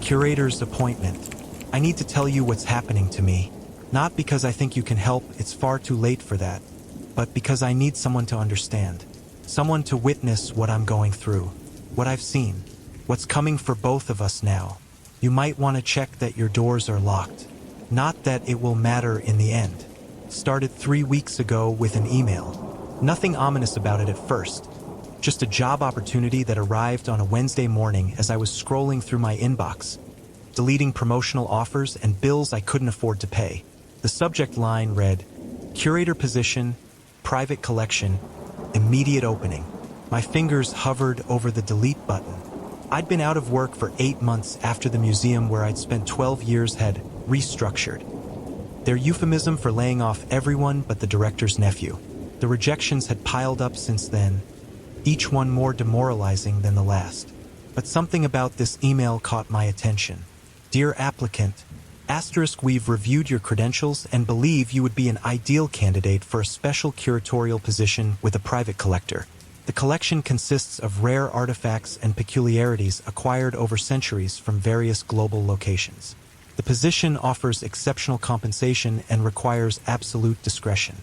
Curator's appointment. I need to tell you what's happening to me. Not because I think you can help, it's far too late for that, but because I need someone to understand. Someone to witness what I'm going through, what I've seen, what's coming for both of us now. You might want to check that your doors are locked. Not that it will matter in the end. Started 3 weeks ago with an email. Nothing ominous about it at first. Just a job opportunity that arrived on a Wednesday morning as I was scrolling through my inbox, deleting promotional offers and bills I couldn't afford to pay. The subject line read, "Curator position, private collection, immediate opening." My fingers hovered over the delete button. I'd been out of work for 8 months after the museum where I'd spent 12 years had restructured. Their euphemism for laying off everyone but the director's nephew. The rejections had piled up since then, each one more demoralizing than the last. But something about this email caught my attention. "Dear applicant, we've reviewed your credentials and believe you would be an ideal candidate for a special curatorial position with a private collector. The collection consists of rare artifacts and peculiarities acquired over centuries from various global locations. The position offers exceptional compensation and requires absolute discretion.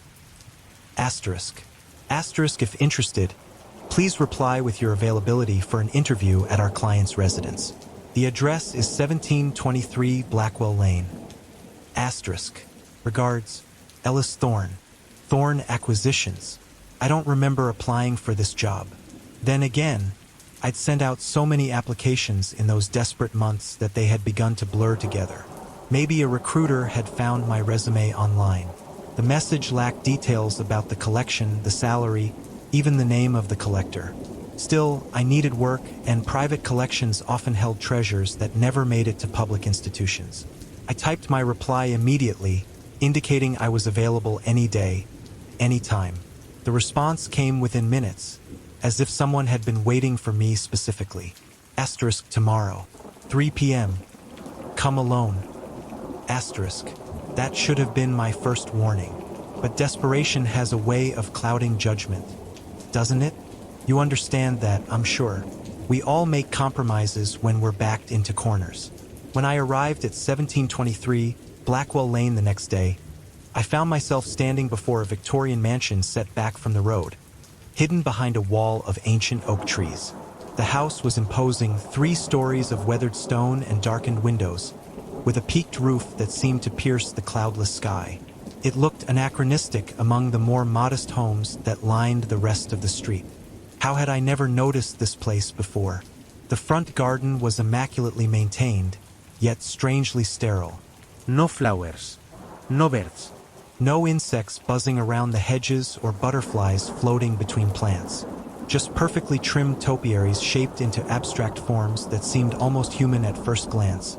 If interested, please reply with your availability for an interview at our client's residence. The address is 1723 Blackwell Lane. Regards, Ellis Thorne. Thorne Acquisitions. I don't remember applying for this job. Then again, I'd sent out so many applications in those desperate months that they had begun to blur together. Maybe a recruiter had found my resume online. The message lacked details about the collection, the salary, even the name of the collector. Still, I needed work, and private collections often held treasures that never made it to public institutions. I typed my reply immediately, indicating I was available any day, any time. The response came within minutes, as if someone had been waiting for me specifically. Tomorrow, 3 p.m. Come alone. That should have been my first warning. But desperation has a way of clouding judgment, doesn't it? You understand that, I'm sure. We all make compromises when we're backed into corners. When I arrived at 1723 Blackwell Lane the next day, I found myself standing before a Victorian mansion set back from the road, hidden behind a wall of ancient oak trees. The house was imposing, 3 stories of weathered stone and darkened windows, with a peaked roof that seemed to pierce the cloudless sky. It looked anachronistic among the more modest homes that lined the rest of the street. How had I never noticed this place before? The front garden was immaculately maintained, yet strangely sterile. No flowers, no birds. No insects buzzing around the hedges or butterflies floating between plants. Just perfectly trimmed topiaries shaped into abstract forms that seemed almost human at first glance,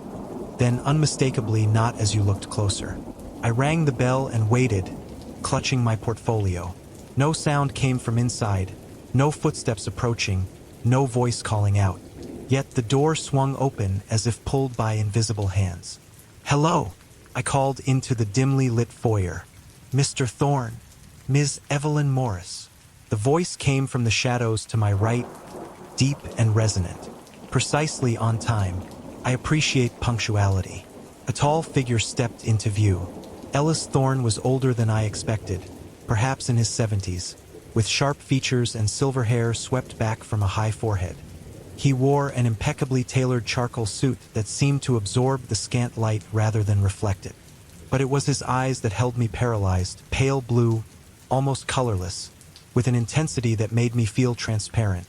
then unmistakably not as you looked closer. I rang the bell and waited, clutching my portfolio. No sound came from inside, no footsteps approaching, no voice calling out. Yet the door swung open as if pulled by invisible hands. "Hello," I called into the dimly lit foyer. "Mr. Thorne, Ms. Evelyn Morris." The voice came from the shadows to my right, deep and resonant. Precisely on time. I appreciate punctuality. A tall figure stepped into view. Ellis Thorne was older than I expected, perhaps in his 70s, with sharp features and silver hair swept back from a high forehead. He wore an impeccably tailored charcoal suit that seemed to absorb the scant light rather than reflect it. But it was his eyes that held me paralyzed, pale blue, almost colorless, with an intensity that made me feel transparent,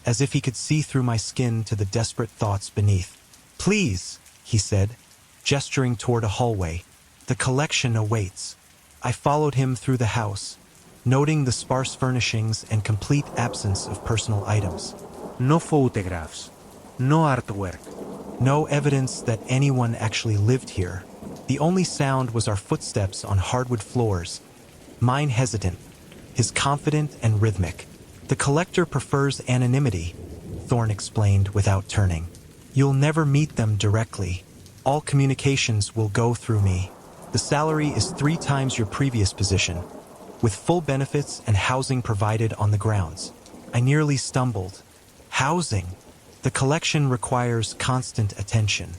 as if he could see through my skin to the desperate thoughts beneath. "Please," he said, gesturing toward a hallway. "The collection awaits." I followed him through the house, noting the sparse furnishings and complete absence of personal items. No photographs, no artwork. No evidence that anyone actually lived here. The only sound was our footsteps on hardwood floors, mine hesitant, his confident and rhythmic. "The collector prefers anonymity," Thorne explained without turning. "You'll never meet them directly. All communications will go through me. The salary is 3 times your previous position, with full benefits and housing provided on the grounds." I nearly stumbled. Housing. The collection requires constant attention.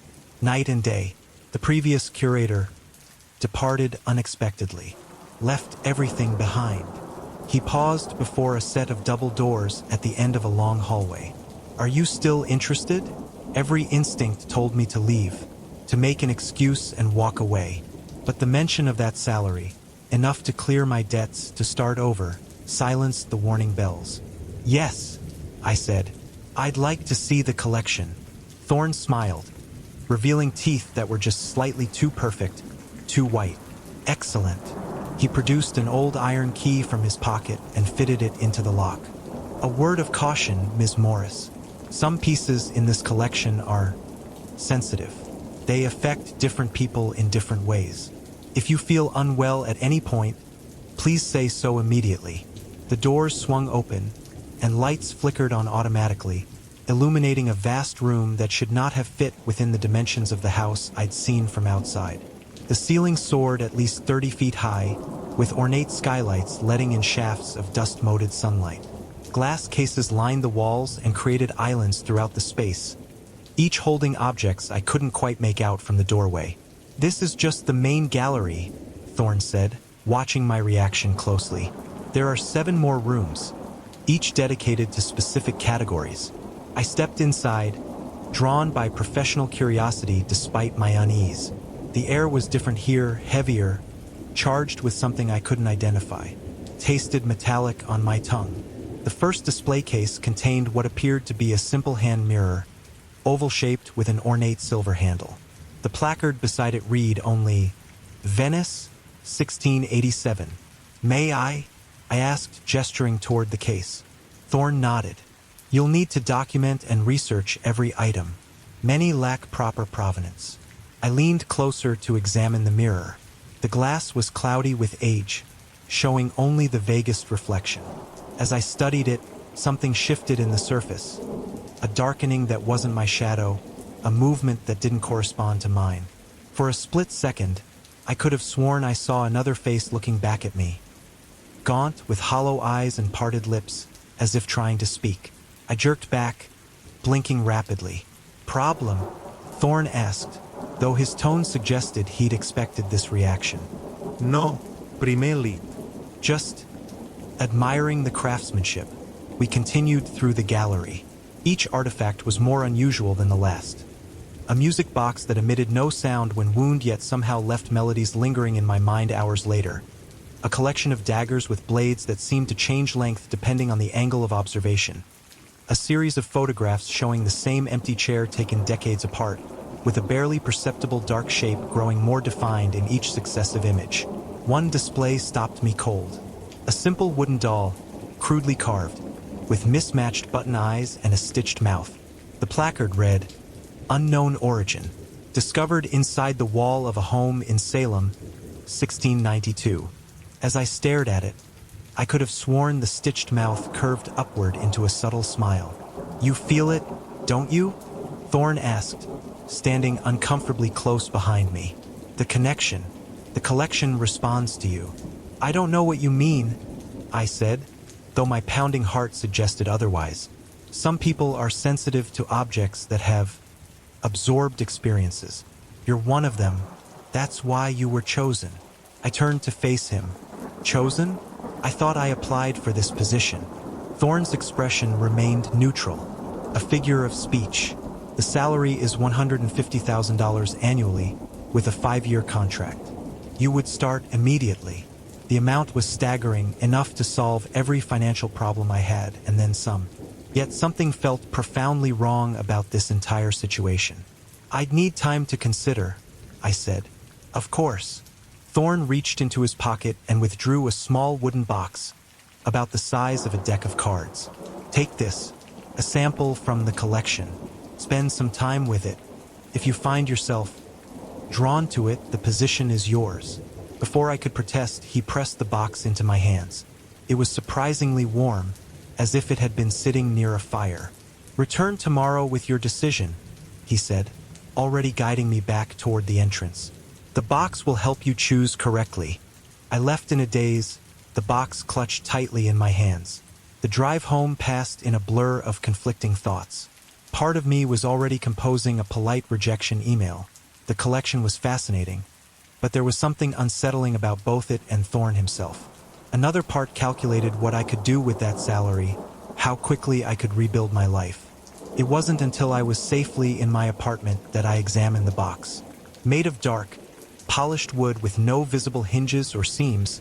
Night and day. The previous curator departed unexpectedly, left everything behind. He paused before a set of double doors at the end of a long hallway. Are you still interested? Every instinct told me to leave, to make an excuse and walk away. But the mention of that salary, enough to clear my debts to start over, silenced the warning bells. Yes, I said. I'd like to see the collection. Thorne smiled, revealing teeth that were just slightly too perfect, too white. Excellent. He produced an old iron key from his pocket and fitted it into the lock. A word of caution, Ms. Morris. Some pieces in this collection are sensitive. They affect different people in different ways. If you feel unwell at any point, please say so immediately. The doors swung open, and lights flickered on automatically, illuminating a vast room that should not have fit within the dimensions of the house I'd seen from outside. The ceiling soared at least 30 feet high, with ornate skylights letting in shafts of dust-moted sunlight. Glass cases lined the walls and created islands throughout the space, each holding objects I couldn't quite make out from the doorway. This is just the main gallery, Thorne said, watching my reaction closely. There are 7 more rooms, each dedicated to specific categories. I stepped inside, drawn by professional curiosity despite my unease. The air was different here, heavier, charged with something I couldn't identify. Tasted metallic on my tongue. The first display case contained what appeared to be a simple hand mirror, oval-shaped with an ornate silver handle. The placard beside it read only, Venice, 1687. May I? I asked, gesturing toward the case. Thorne nodded. You'll need to document and research every item. Many lack proper provenance. I leaned closer to examine the mirror. The glass was cloudy with age, showing only the vaguest reflection. As I studied it, something shifted in the surface. A darkening that wasn't my shadow, a movement that didn't correspond to mine. For a split second, I could have sworn I saw another face looking back at me. Gaunt, with hollow eyes and parted lips, as if trying to speak. I jerked back, blinking rapidly. Problem? Thorne asked, though his tone suggested he'd expected this reaction. No, primer Just admiring the craftsmanship, we continued through the gallery. Each artifact was more unusual than the last. A music box that emitted no sound when wound yet somehow left melodies lingering in my mind hours later. A collection of daggers with blades that seemed to change length depending on the angle of observation. A series of photographs showing the same empty chair taken decades apart, with a barely perceptible dark shape growing more defined in each successive image. One display stopped me cold. A simple wooden doll, crudely carved, with mismatched button eyes and a stitched mouth. The placard read, Unknown Origin, discovered inside the wall of a home in Salem, 1692. As I stared at it, I could have sworn the stitched mouth curved upward into a subtle smile. You feel it, don't you? Thorne asked, standing uncomfortably close behind me. The connection. The collection responds to you. I don't know what you mean, I said, though my pounding heart suggested otherwise. Some people are sensitive to objects that have absorbed experiences. You're one of them. That's why you were chosen. I turned to face him. Chosen? I thought I applied for this position. Thorne's expression remained neutral, a figure of speech. The salary is $150,000 annually, with a 5-year contract. You would start immediately. The amount was staggering, enough to solve every financial problem I had, and then some. Yet something felt profoundly wrong about this entire situation. I'd need time to consider, I said. Of course. Thorne reached into his pocket and withdrew a small wooden box, about the size of a deck of cards. Take this, a sample from the collection. Spend some time with it. If you find yourself drawn to it, the position is yours. Before I could protest, he pressed the box into my hands. It was surprisingly warm, as if it had been sitting near a fire. Return tomorrow with your decision, he said, already guiding me back toward the entrance. The box will help you choose correctly. I left in a daze, the box clutched tightly in my hands. The drive home passed in a blur of conflicting thoughts. Part of me was already composing a polite rejection email, The collection was fascinating, but there was something unsettling about both it and Thorne himself. Another part calculated what I could do with that salary, how quickly I could rebuild my life. It wasn't until I was safely in my apartment that I examined the box. Made of dark, polished wood with no visible hinges or seams,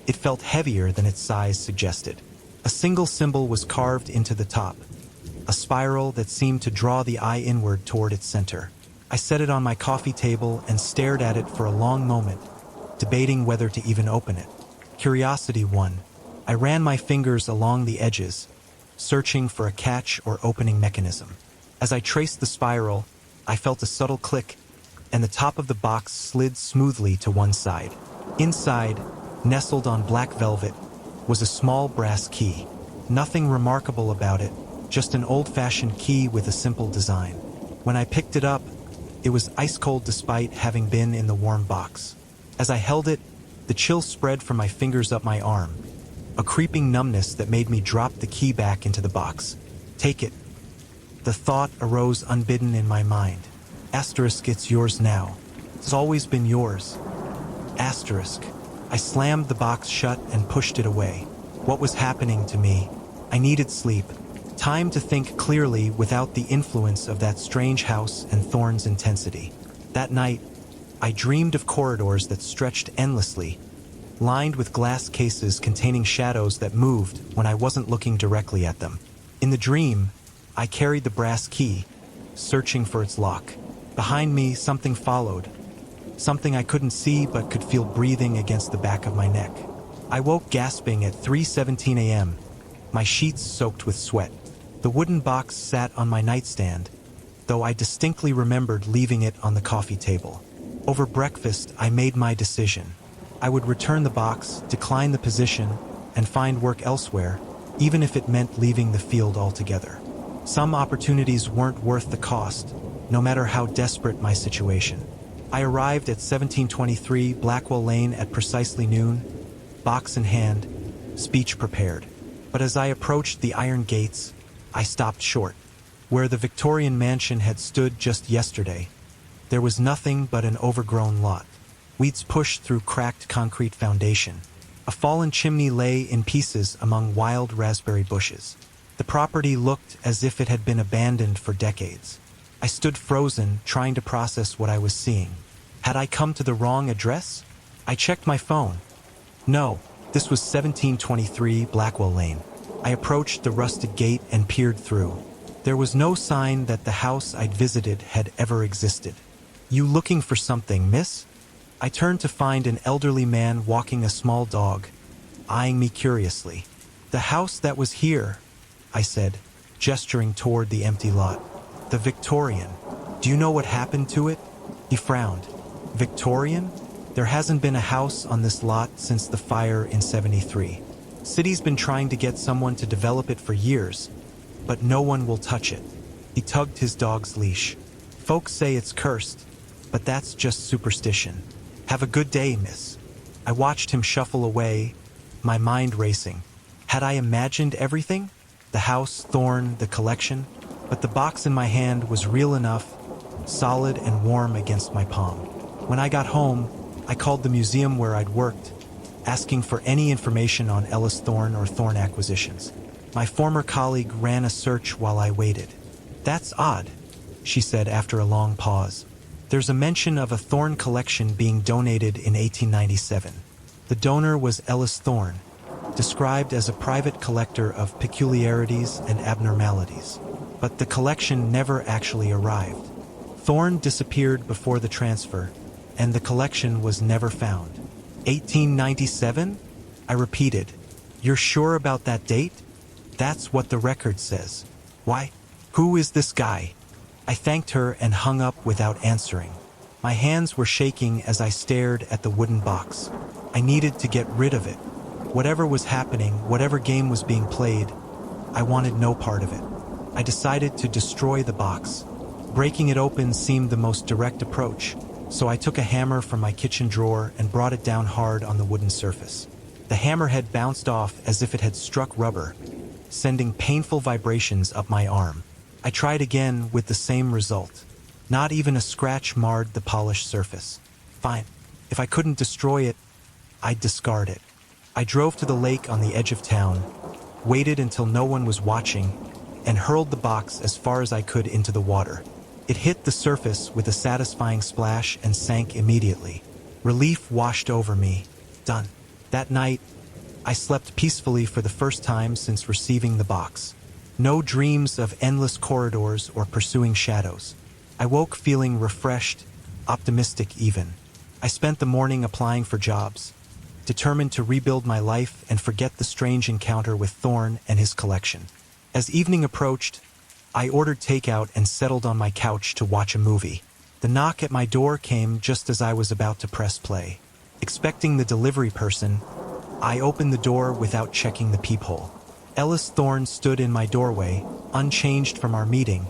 it felt heavier than its size suggested. A single symbol was carved into the top, a spiral that seemed to draw the eye inward toward its center. I set it on my coffee table and stared at it for a long moment, debating whether to even open it. Curiosity won. I ran my fingers along the edges, searching for a catch or opening mechanism. As I traced the spiral, I felt a subtle click, and the top of the box slid smoothly to one side. Inside, nestled on black velvet, was a small brass key. Nothing remarkable about it, just an old-fashioned key with a simple design. When I picked it up, it was ice-cold despite having been in the warm box. As I held it, the chill spread from my fingers up my arm, a creeping numbness that made me drop the key back into the box. Take it. The thought arose unbidden in my mind. Asterisk, it's yours now. It's always been yours. Asterisk. I slammed the box shut and pushed it away. What was happening to me? I needed sleep. Time to think clearly without the influence of that strange house and Thorne's intensity. That night, I dreamed of corridors that stretched endlessly, lined with glass cases containing shadows that moved when I wasn't looking directly at them. In the dream, I carried the brass key, searching for its lock. Behind me, something followed, something I couldn't see but could feel breathing against the back of my neck. I woke gasping at 3:17 a.m., my sheets soaked with sweat. The wooden box sat on my nightstand, though I distinctly remembered leaving it on the coffee table. Over breakfast, I made my decision. I would return the box, decline the position, and find work elsewhere, even if it meant leaving the field altogether. Some opportunities weren't worth the cost, no matter how desperate my situation. I arrived at 1723 Blackwell Lane at precisely noon, box in hand, speech prepared. But as I approached the iron gates, I stopped short. Where the Victorian mansion had stood just yesterday, there was nothing but an overgrown lot. Weeds pushed through cracked concrete foundation. A fallen chimney lay in pieces among wild raspberry bushes. The property looked as if it had been abandoned for decades. I stood frozen, trying to process what I was seeing. Had I come to the wrong address? I checked my phone. No, this was 1723 Blackwell Lane. I approached the rusted gate and peered through. There was no sign that the house I'd visited had ever existed. "You looking for something, miss?" I turned to find an elderly man walking a small dog, eyeing me curiously. "The house that was here," I said, gesturing toward the empty lot. "The Victorian. Do you know what happened to it?" He frowned. "Victorian? There hasn't been a house on this lot since the fire in '73. City's been trying to get someone to develop it for years, but no one will touch it." He tugged his dog's leash. "Folks say it's cursed, but that's just superstition. Have a good day, miss." I watched him shuffle away, my mind racing. Had I imagined everything? The house, Thorne, the collection? But the box in my hand was real enough, solid and warm against my palm. When I got home, I called the museum where I'd worked, asking for any information on Ellis Thorne or Thorne acquisitions. My former colleague ran a search while I waited. "That's odd," she said after a long pause. "There's a mention of a Thorne collection being donated in 1897. The donor was Ellis Thorne, described as a private collector of peculiarities and abnormalities. But the collection never actually arrived. Thorne disappeared before the transfer, and the collection was never found." 1897? I repeated. "You're sure about that date?" "That's what the record says." "Why? Who is this guy?" I thanked her and hung up without answering. My hands were shaking as I stared at the wooden box. I needed to get rid of it. Whatever was happening, whatever game was being played, I wanted no part of it. I decided to destroy the box. Breaking it open seemed the most direct approach, so I took a hammer from my kitchen drawer and brought it down hard on the wooden surface. The hammerhead bounced off as if it had struck rubber, sending painful vibrations up my arm. I tried again with the same result. Not even a scratch marred the polished surface. Fine. If I couldn't destroy it, I'd discard it. I drove to the lake on the edge of town, waited until no one was watching, and hurled the box as far as I could into the water. It hit the surface with a satisfying splash and sank immediately. Relief washed over me. Done. That night, I slept peacefully for the first time since receiving the box. No dreams of endless corridors or pursuing shadows. I woke feeling refreshed, optimistic even. I spent the morning applying for jobs, determined to rebuild my life and forget the strange encounter with Thorn and his collection. As evening approached, I ordered takeout and settled on my couch to watch a movie. The knock at my door came just as I was about to press play. Expecting the delivery person, I opened the door without checking the peephole. Ellis Thorne stood in my doorway, unchanged from our meeting,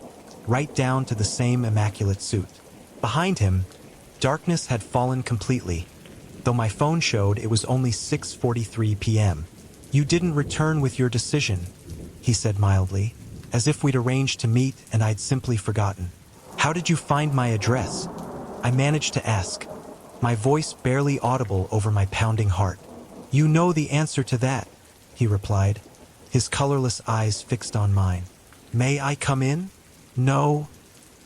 right down to the same immaculate suit. Behind him, darkness had fallen completely, though my phone showed it was only 6:43 p.m. "You didn't return with your decision," he said mildly, as if we'd arranged to meet and I'd simply forgotten. "How did you find my address?" I managed to ask, my voice barely audible over my pounding heart. "You know the answer to that," he replied, his colorless eyes fixed on mine. "May I come in?" "No,"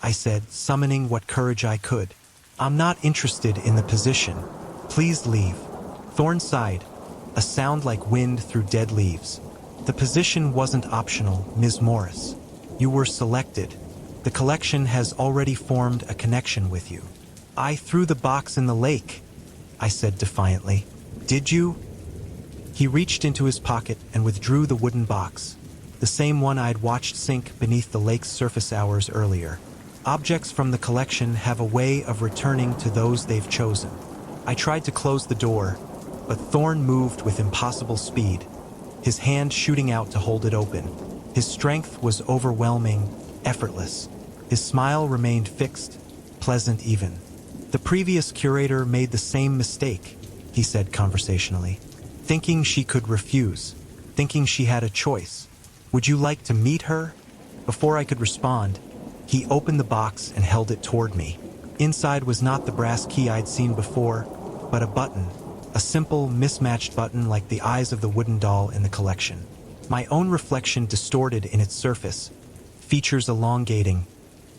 I said, summoning what courage I could. "I'm not interested in the position. Please leave." Thorne sighed, a sound like wind through dead leaves. "The position wasn't optional, Ms. Morris. You were selected. The collection has already formed a connection with you." "I threw the box in the lake," I said defiantly. "Did you?" He reached into his pocket and withdrew the wooden box, the same one I'd watched sink beneath the lake's surface hours earlier. Objects from the collection have a way of returning to those they've chosen. I tried to close the door, but Thorne moved with impossible speed, his hand shooting out to hold it open. His strength was overwhelming, effortless. His smile remained fixed, pleasant even. "The previous curator made the same mistake," he said conversationally. "Thinking she could refuse, thinking she had a choice. Would you like to meet her?" Before I could respond, he opened the box and held it toward me. Inside was not the brass key I'd seen before, but a button, a simple, mismatched button like the eyes of the wooden doll in the collection. My own reflection distorted in its surface, features elongating,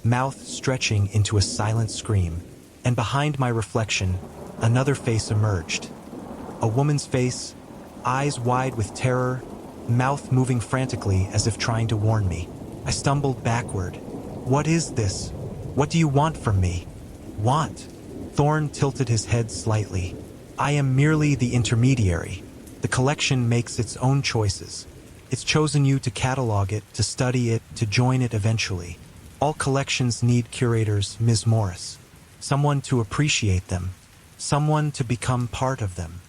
mouth stretching into a silent scream. And behind my reflection, another face emerged. A woman's face, eyes wide with terror, mouth moving frantically as if trying to warn me. I stumbled backward. "What is this? What do you want from me?" "Want?" Thorne tilted his head slightly. "I am merely the intermediary. The collection makes its own choices. It's chosen you to catalog it, to study it, to join it eventually. All collections need curators, Ms. Morris. Someone to appreciate them. Someone to become part of them."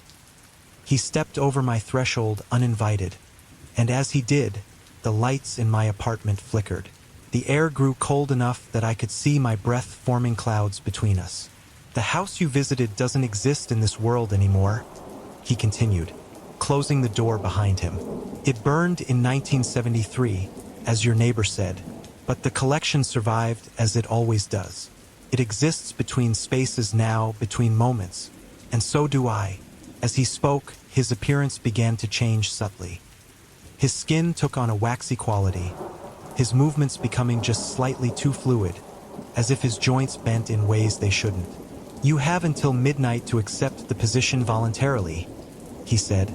He stepped over my threshold uninvited, and as he did, the lights in my apartment flickered. The air grew cold enough that I could see my breath forming clouds between us. "The house you visited doesn't exist in this world anymore," he continued, closing the door behind him. "It burned in 1973, as your neighbor said, but the collection survived as it always does. It exists between spaces now, between moments, and so do I." As he spoke, his appearance began to change subtly. His skin took on a waxy quality, his movements becoming just slightly too fluid, as if his joints bent in ways they shouldn't. "You have until midnight to accept the position voluntarily," he said,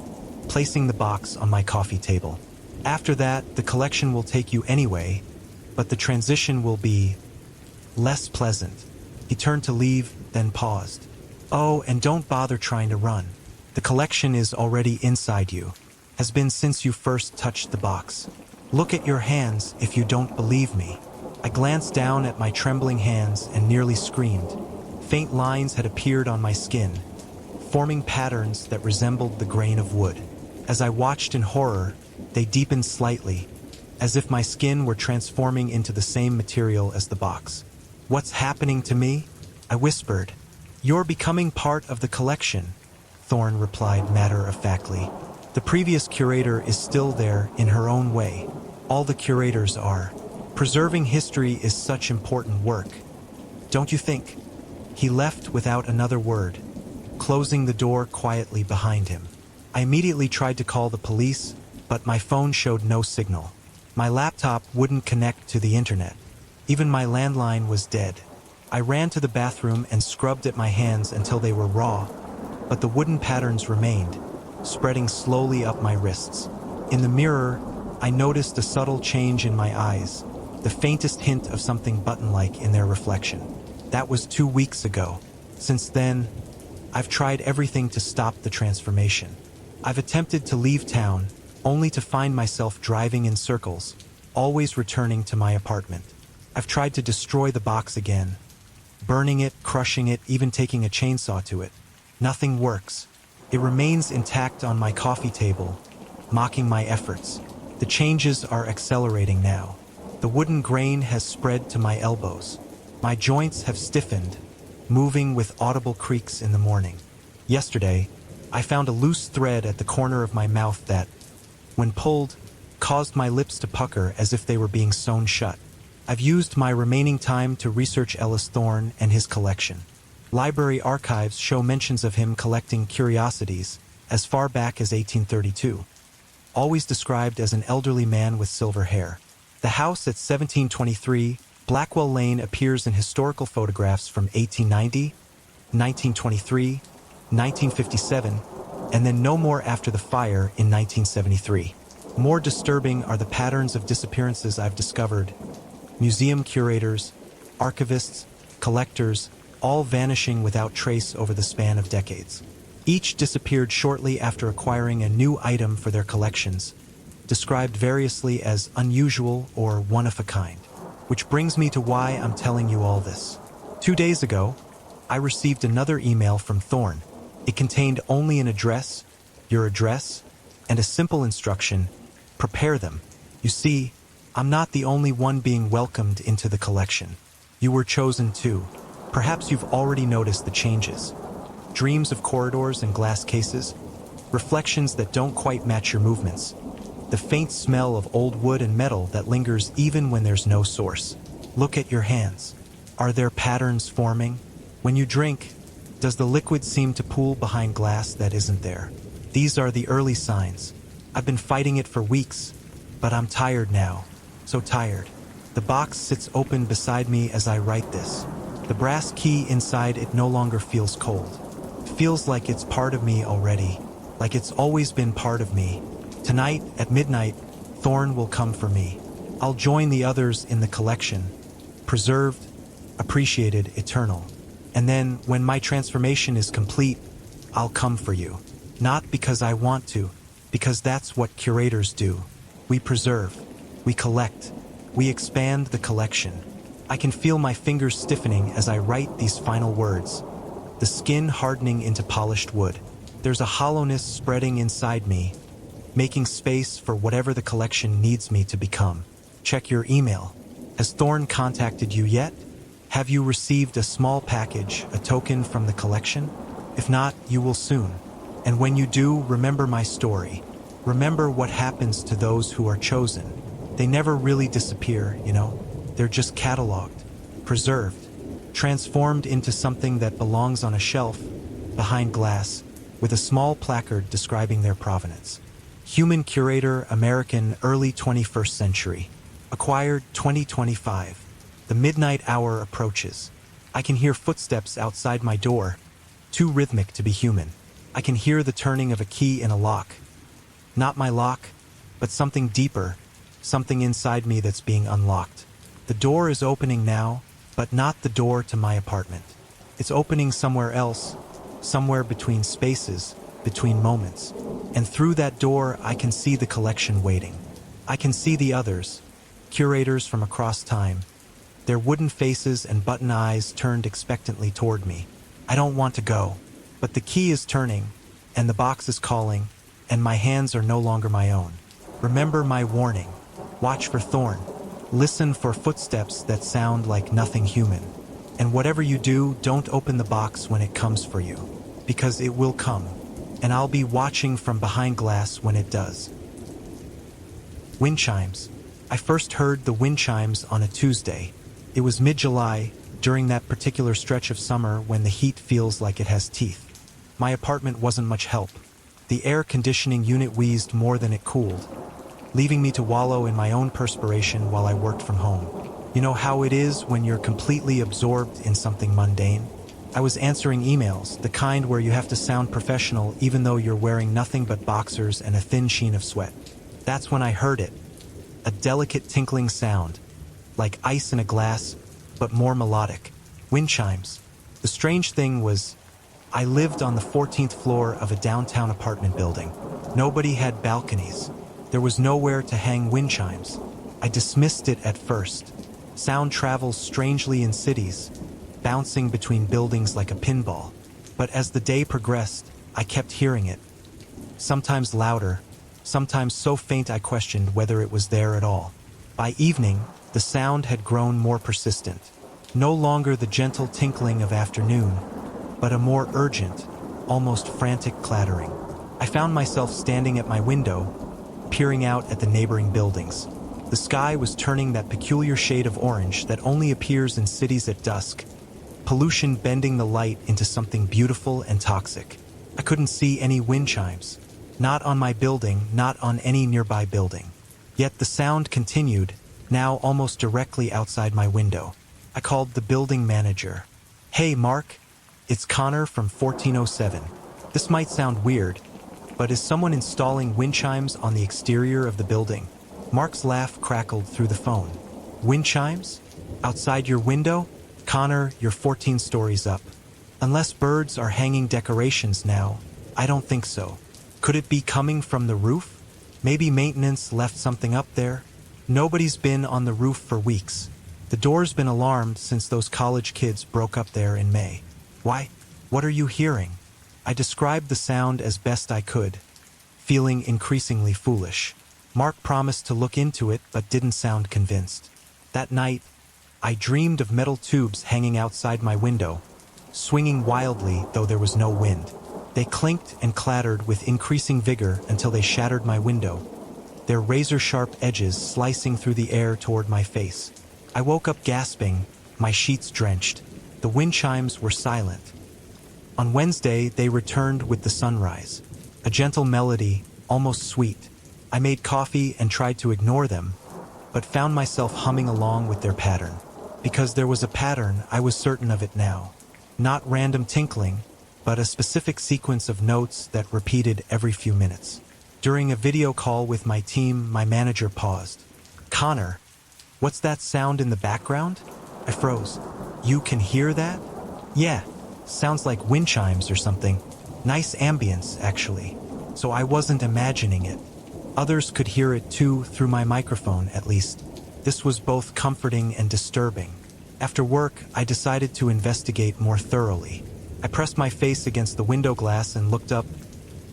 placing the box on my coffee table. "After that, the collection will take you anyway, but the transition will be less pleasant." He turned to leave, then paused. "Oh, and don't bother trying to run. The collection is already inside you, has been since you first touched the box. Look at your hands if you don't believe me." I glanced down at my trembling hands and nearly screamed. Faint lines had appeared on my skin, forming patterns that resembled the grain of wood. As I watched in horror, they deepened slightly, as if my skin were transforming into the same material as the box. "What's happening to me?" I whispered. "You're becoming part of the collection," Thorne replied matter-of-factly. "The previous curator is still there in her own way. All the curators are. Preserving history is such important work." Don't you think? He left without another word, closing the door quietly behind him. I immediately tried to call the police, but my phone showed no signal. My laptop wouldn't connect to the internet. Even my landline was dead. I ran to the bathroom and scrubbed at my hands until they were raw, but the wooden patterns remained, spreading slowly up my wrists. In the mirror, I noticed a subtle change in my eyes, the faintest hint of something button-like in their reflection. That was 2 weeks ago. Since then, I've tried everything to stop the transformation. I've attempted to leave town, only to find myself driving in circles, always returning to my apartment. I've tried to destroy the box again, burning it, crushing it, even taking a chainsaw to it. Nothing works. It remains intact on my coffee table, mocking my efforts. The changes are accelerating now. The wooden grain has spread to my elbows. My joints have stiffened, moving with audible creaks in the morning. Yesterday, I found a loose thread at the corner of my mouth that, when pulled, caused my lips to pucker as if they were being sewn shut. I've used my remaining time to research Ellis Thorne and his collection. Library archives show mentions of him collecting curiosities as far back as 1832. Always described as an elderly man with silver hair. The house at 1723 Blackwell Lane appears in historical photographs from 1890, 1923, 1957, and then no more after the fire in 1973. More disturbing are the patterns of disappearances I've discovered. Museum curators, archivists, collectors, all vanishing without trace over the span of decades. Each disappeared shortly after acquiring a new item for their collections, described variously as unusual or one of a kind. Which brings me to why I'm telling you all this. 2 days ago, I received another email from Thorne. It contained only an address, your address, and a simple instruction: prepare them. You see, I'm not the only one being welcomed into the collection. You were chosen too. Perhaps you've already noticed the changes. Dreams of corridors and glass cases, reflections that don't quite match your movements, the faint smell of old wood and metal that lingers even when there's no source. Look at your hands. Are there patterns forming? When you drink, does the liquid seem to pool behind glass that isn't there? These are the early signs. I've been fighting it for weeks, but I'm tired now. So tired. The box sits open beside me as I write this. The brass key inside it no longer feels cold. It feels like it's part of me already, like it's always been part of me. Tonight, at midnight, Thorne will come for me. I'll join the others in the collection, preserved, appreciated, eternal. And then, when my transformation is complete, I'll come for you. Not because I want to, because that's what curators do. We preserve, we collect, we expand the collection. I can feel my fingers stiffening as I write these final words, the skin hardening into polished wood. There's a hollowness spreading inside me, making space for whatever the collection needs me to become. Check your email. Has Thorne contacted you yet? Have you received a small package, a token from the collection? If not, you will soon. And when you do, remember my story. Remember what happens to those who are chosen. They never really disappear, you know? They're just cataloged, preserved, transformed into something that belongs on a shelf, behind glass, with a small placard describing their provenance. Human Curator, American, early 21st century. Acquired 2025. The midnight hour approaches. I can hear footsteps outside my door, too rhythmic to be human. I can hear the turning of a key in a lock. Not my lock, but something deeper, something inside me that's being unlocked. The door is opening now, but not the door to my apartment. It's opening somewhere else, somewhere between spaces, between moments. And through that door, I can see the collection waiting. I can see the others, curators from across time, their wooden faces and button eyes turned expectantly toward me. I don't want to go, but the key is turning, and the box is calling, and my hands are no longer my own. Remember my warning. Watch for Thorne. Listen for footsteps that sound like nothing human. And whatever you do, don't open the box when it comes for you, because it will come. And I'll be watching from behind glass when it does. Wind chimes. I first heard the wind chimes on a Tuesday. It was mid-July, during that particular stretch of summer when the heat feels like it has teeth. My apartment wasn't much help. The air conditioning unit wheezed more than it cooled, leaving me to wallow in my own perspiration while I worked from home. You know how it is when you're completely absorbed in something mundane? I was answering emails, the kind where you have to sound professional even though you're wearing nothing but boxers and a thin sheen of sweat. That's when I heard it. A delicate tinkling sound, like ice in a glass, but more melodic. Wind chimes. The strange thing was, I lived on the 14th floor of a downtown apartment building. Nobody had balconies. There was nowhere to hang wind chimes. I dismissed it at first. Sound travels strangely in cities, bouncing between buildings like a pinball. But as the day progressed, I kept hearing it. Sometimes louder, sometimes so faint I questioned whether it was there at all. By evening, the sound had grown more persistent. No longer the gentle tinkling of afternoon, but a more urgent, almost frantic clattering. I found myself standing at my window, peering out at the neighboring buildings. The sky was turning that peculiar shade of orange that only appears in cities at dusk, pollution bending the light into something beautiful and toxic. I couldn't see any wind chimes. Not on my building, not on any nearby building. Yet the sound continued, now almost directly outside my window. I called the building manager. "Hey, Mark, it's Connor from 1407. This might sound weird, but is someone installing wind chimes on the exterior of the building?" Mark's laugh crackled through the phone. "Wind chimes? Outside your window? Connor, you're 14 stories up. Unless birds are hanging decorations now, I don't think so. Could it be coming from the roof? Maybe maintenance left something up there? Nobody's been on the roof for weeks. The door's been alarmed since those college kids broke up there in May." "Why? What are you hearing?" I described the sound as best I could, feeling increasingly foolish. Mark promised to look into it but didn't sound convinced. That night, I dreamed of metal tubes hanging outside my window, swinging wildly though there was no wind. They clinked and clattered with increasing vigor until they shattered my window, their razor-sharp edges slicing through the air toward my face. I woke up gasping, my sheets drenched. The wind chimes were silent. On Wednesday, they returned with the sunrise. A gentle melody, almost sweet. I made coffee and tried to ignore them, but found myself humming along with their pattern. Because there was a pattern, I was certain of it now. Not random tinkling, but a specific sequence of notes that repeated every few minutes. During a video call with my team, my manager paused. "Connor, what's that sound in the background?" I froze. "You can hear that?" "Yeah, sounds like wind chimes or something. Nice ambience, actually. So I wasn't imagining it. Others could hear it too, through my microphone at least. This was both comforting and disturbing. After work, I decided to investigate more thoroughly. I pressed my face against the window glass and looked up,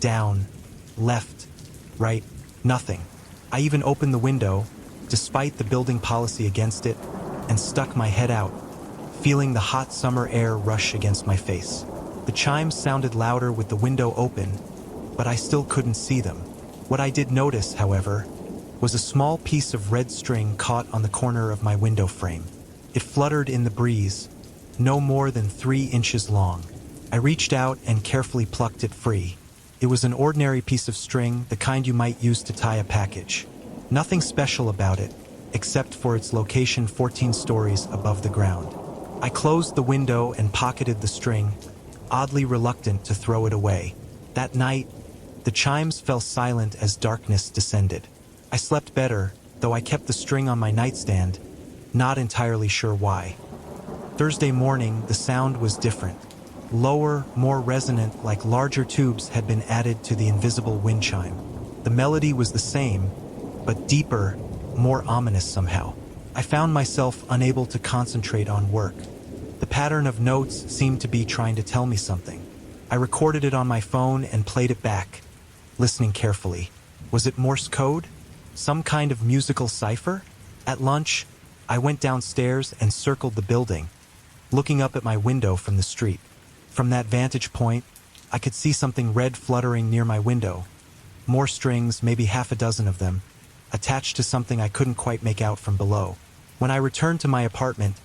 down, left, right, nothing. I even opened the window, despite the building policy against it, and stuck my head out, feeling the hot summer air rush against my face. The chimes sounded louder with the window open, but I still couldn't see them. What I did notice, however, was a small piece of red string caught on the corner of my window frame. It fluttered in the breeze, no more than 3 inches long. I reached out and carefully plucked it free. It was an ordinary piece of string, the kind you might use to tie a package. Nothing special about it, except for its location 14 stories above the ground. I closed the window and pocketed the string, oddly reluctant to throw it away. That night, the chimes fell silent as darkness descended. I slept better, though I kept the string on my nightstand, not entirely sure why. Thursday morning, the sound was different. Lower, more resonant, like larger tubes had been added to the invisible wind chime. The melody was the same, but deeper, more ominous somehow. I found myself unable to concentrate on work. The pattern of notes seemed to be trying to tell me something. I recorded it on my phone and played it back, listening carefully. Was it Morse code? Some kind of musical cipher? At lunch, I went downstairs and circled the building, looking up at my window from the street. From that vantage point, I could see something red fluttering near my window. More strings, maybe half a dozen of them, attached to something I couldn't quite make out from below. When I returned to my apartment,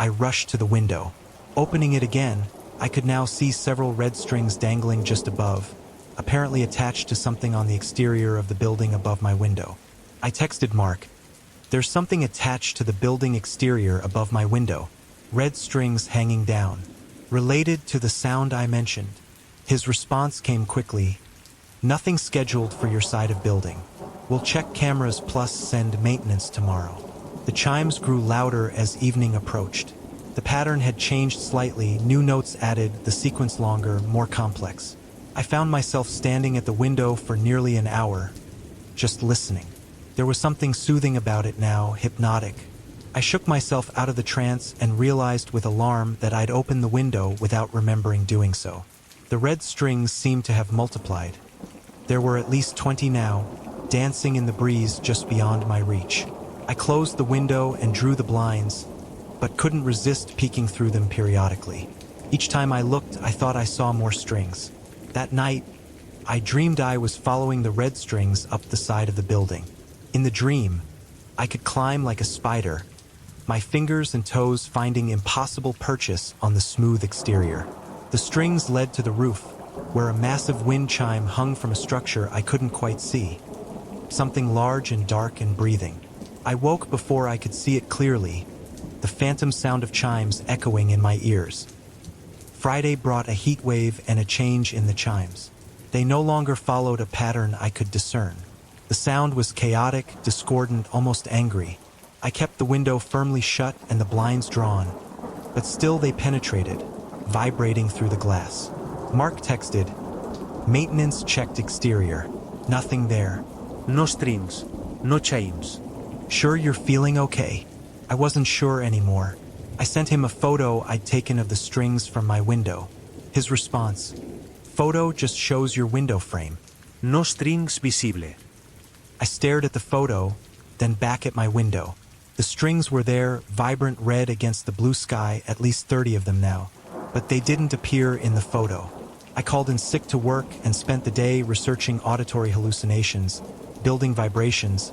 I rushed to the window. Opening it again, I could now see several red strings dangling just above, apparently attached to something on the exterior of the building above my window. I texted Mark. There's something attached to the building exterior above my window. Red strings hanging down. Related to the sound I mentioned. His response came quickly. Nothing scheduled for your side of building. We'll check cameras plus send maintenance tomorrow. The chimes grew louder as evening approached. The pattern had changed slightly, new notes added, the sequence longer, more complex. I found myself standing at the window for nearly an hour, just listening. There was something soothing about it now, hypnotic. I shook myself out of the trance and realized with alarm that I'd opened the window without remembering doing so. The red strings seemed to have multiplied. There were at least 20 now, dancing in the breeze just beyond my reach. I closed the window and drew the blinds, but couldn't resist peeking through them periodically. Each time I looked, I thought I saw more strings. That night, I dreamed I was following the red strings up the side of the building. In the dream, I could climb like a spider, my fingers and toes finding impossible purchase on the smooth exterior. The strings led to the roof, where a massive wind chime hung from a structure I couldn't quite see. Something large and dark and breathing. I woke before I could see it clearly, the phantom sound of chimes echoing in my ears. Friday brought a heat wave and a change in the chimes. They no longer followed a pattern I could discern. The sound was chaotic, discordant, almost angry. I kept the window firmly shut and the blinds drawn, but still they penetrated, vibrating through the glass. Mark texted, "Maintenance checked exterior. Nothing there. No strings, no chimes. Sure you're feeling okay?" I wasn't sure anymore. I sent him a photo I'd taken of the strings from my window. His response, "Photo just shows your window frame. No strings visible." I stared at the photo, then back at my window. The strings were there, vibrant red against the blue sky, at least 30 of them now. But they didn't appear in the photo. I called in sick to work and spent the day researching auditory hallucinations, building vibrations,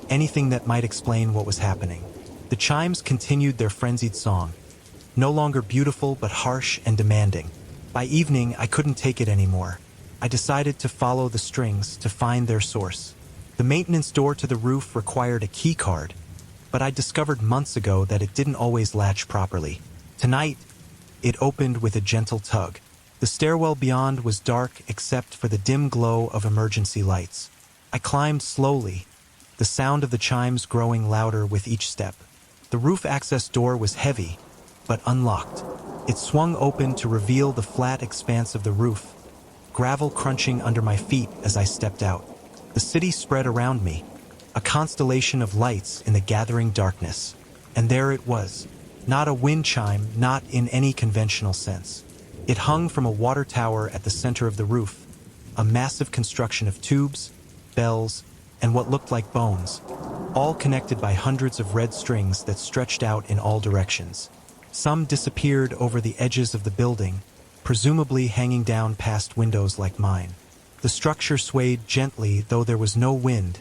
anything that might explain what was happening. The chimes continued their frenzied song, no longer beautiful but harsh and demanding. By evening, I couldn't take it anymore. I decided to follow the strings to find their source. The maintenance door to the roof required a key card, but I discovered months ago that it didn't always latch properly. Tonight, it opened with a gentle tug. The stairwell beyond was dark except for the dim glow of emergency lights. I climbed slowly, the sound of the chimes growing louder with each step. The roof access door was heavy, but unlocked. It swung open to reveal the flat expanse of the roof, gravel crunching under my feet as I stepped out. The city spread around me, a constellation of lights in the gathering darkness. And there it was, not a wind chime, not in any conventional sense. It hung from a water tower at the center of the roof, a massive construction of tubes, bells, and what looked like bones, all connected by hundreds of red strings that stretched out in all directions. Some disappeared over the edges of the building, presumably hanging down past windows like mine. The structure swayed gently, though there was no wind,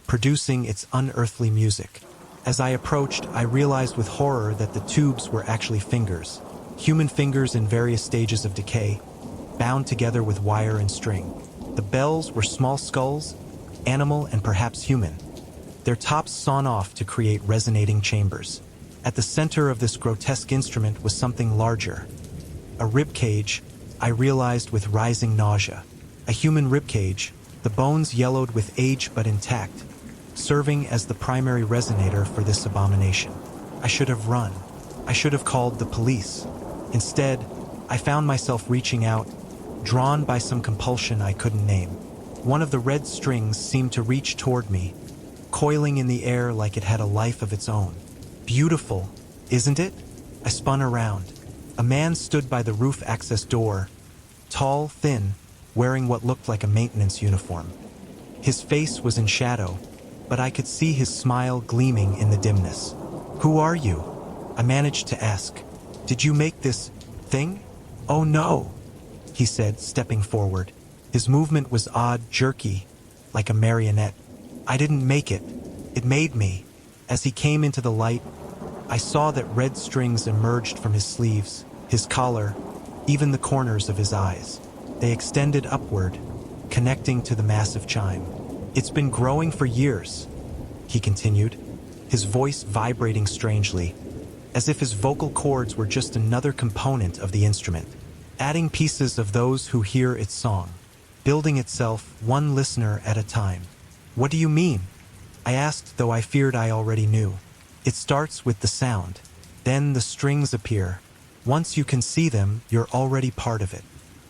producing its unearthly music. As I approached, I realized with horror that the tubes were actually fingers, human fingers in various stages of decay, bound together with wire and string. The bells were small skulls, animal and perhaps human, their tops sawn off to create resonating chambers. At the center of this grotesque instrument was something larger. A rib cage, I realized with rising nausea. A human rib cage, the bones yellowed with age but intact, serving as the primary resonator for this abomination. I should have run. I should have called the police. Instead, I found myself reaching out, drawn by some compulsion I couldn't name. One of the red strings seemed to reach toward me, coiling in the air like it had a life of its own. Beautiful, isn't it? I spun around. A man stood by the roof access door, tall, thin, wearing what looked like a maintenance uniform. His face was in shadow, but I could see his smile gleaming in the dimness. "Who are you?" I managed to ask. "Did you make this thing?" "Oh no," he said, stepping forward. His movement was odd, jerky, like a marionette. "I didn't make it. It made me." As he came into the light, I saw that red strings emerged from his sleeves, his collar, even the corners of his eyes. They extended upward, connecting to the massive chime. "It's been growing for years," he continued, his voice vibrating strangely, as if his vocal cords were just another component of the instrument, adding pieces of those who hear its song, building itself one listener at a time. "What do you mean?" I asked, though I feared I already knew. "It starts with the sound. Then the strings appear. Once you can see them, you're already part of it."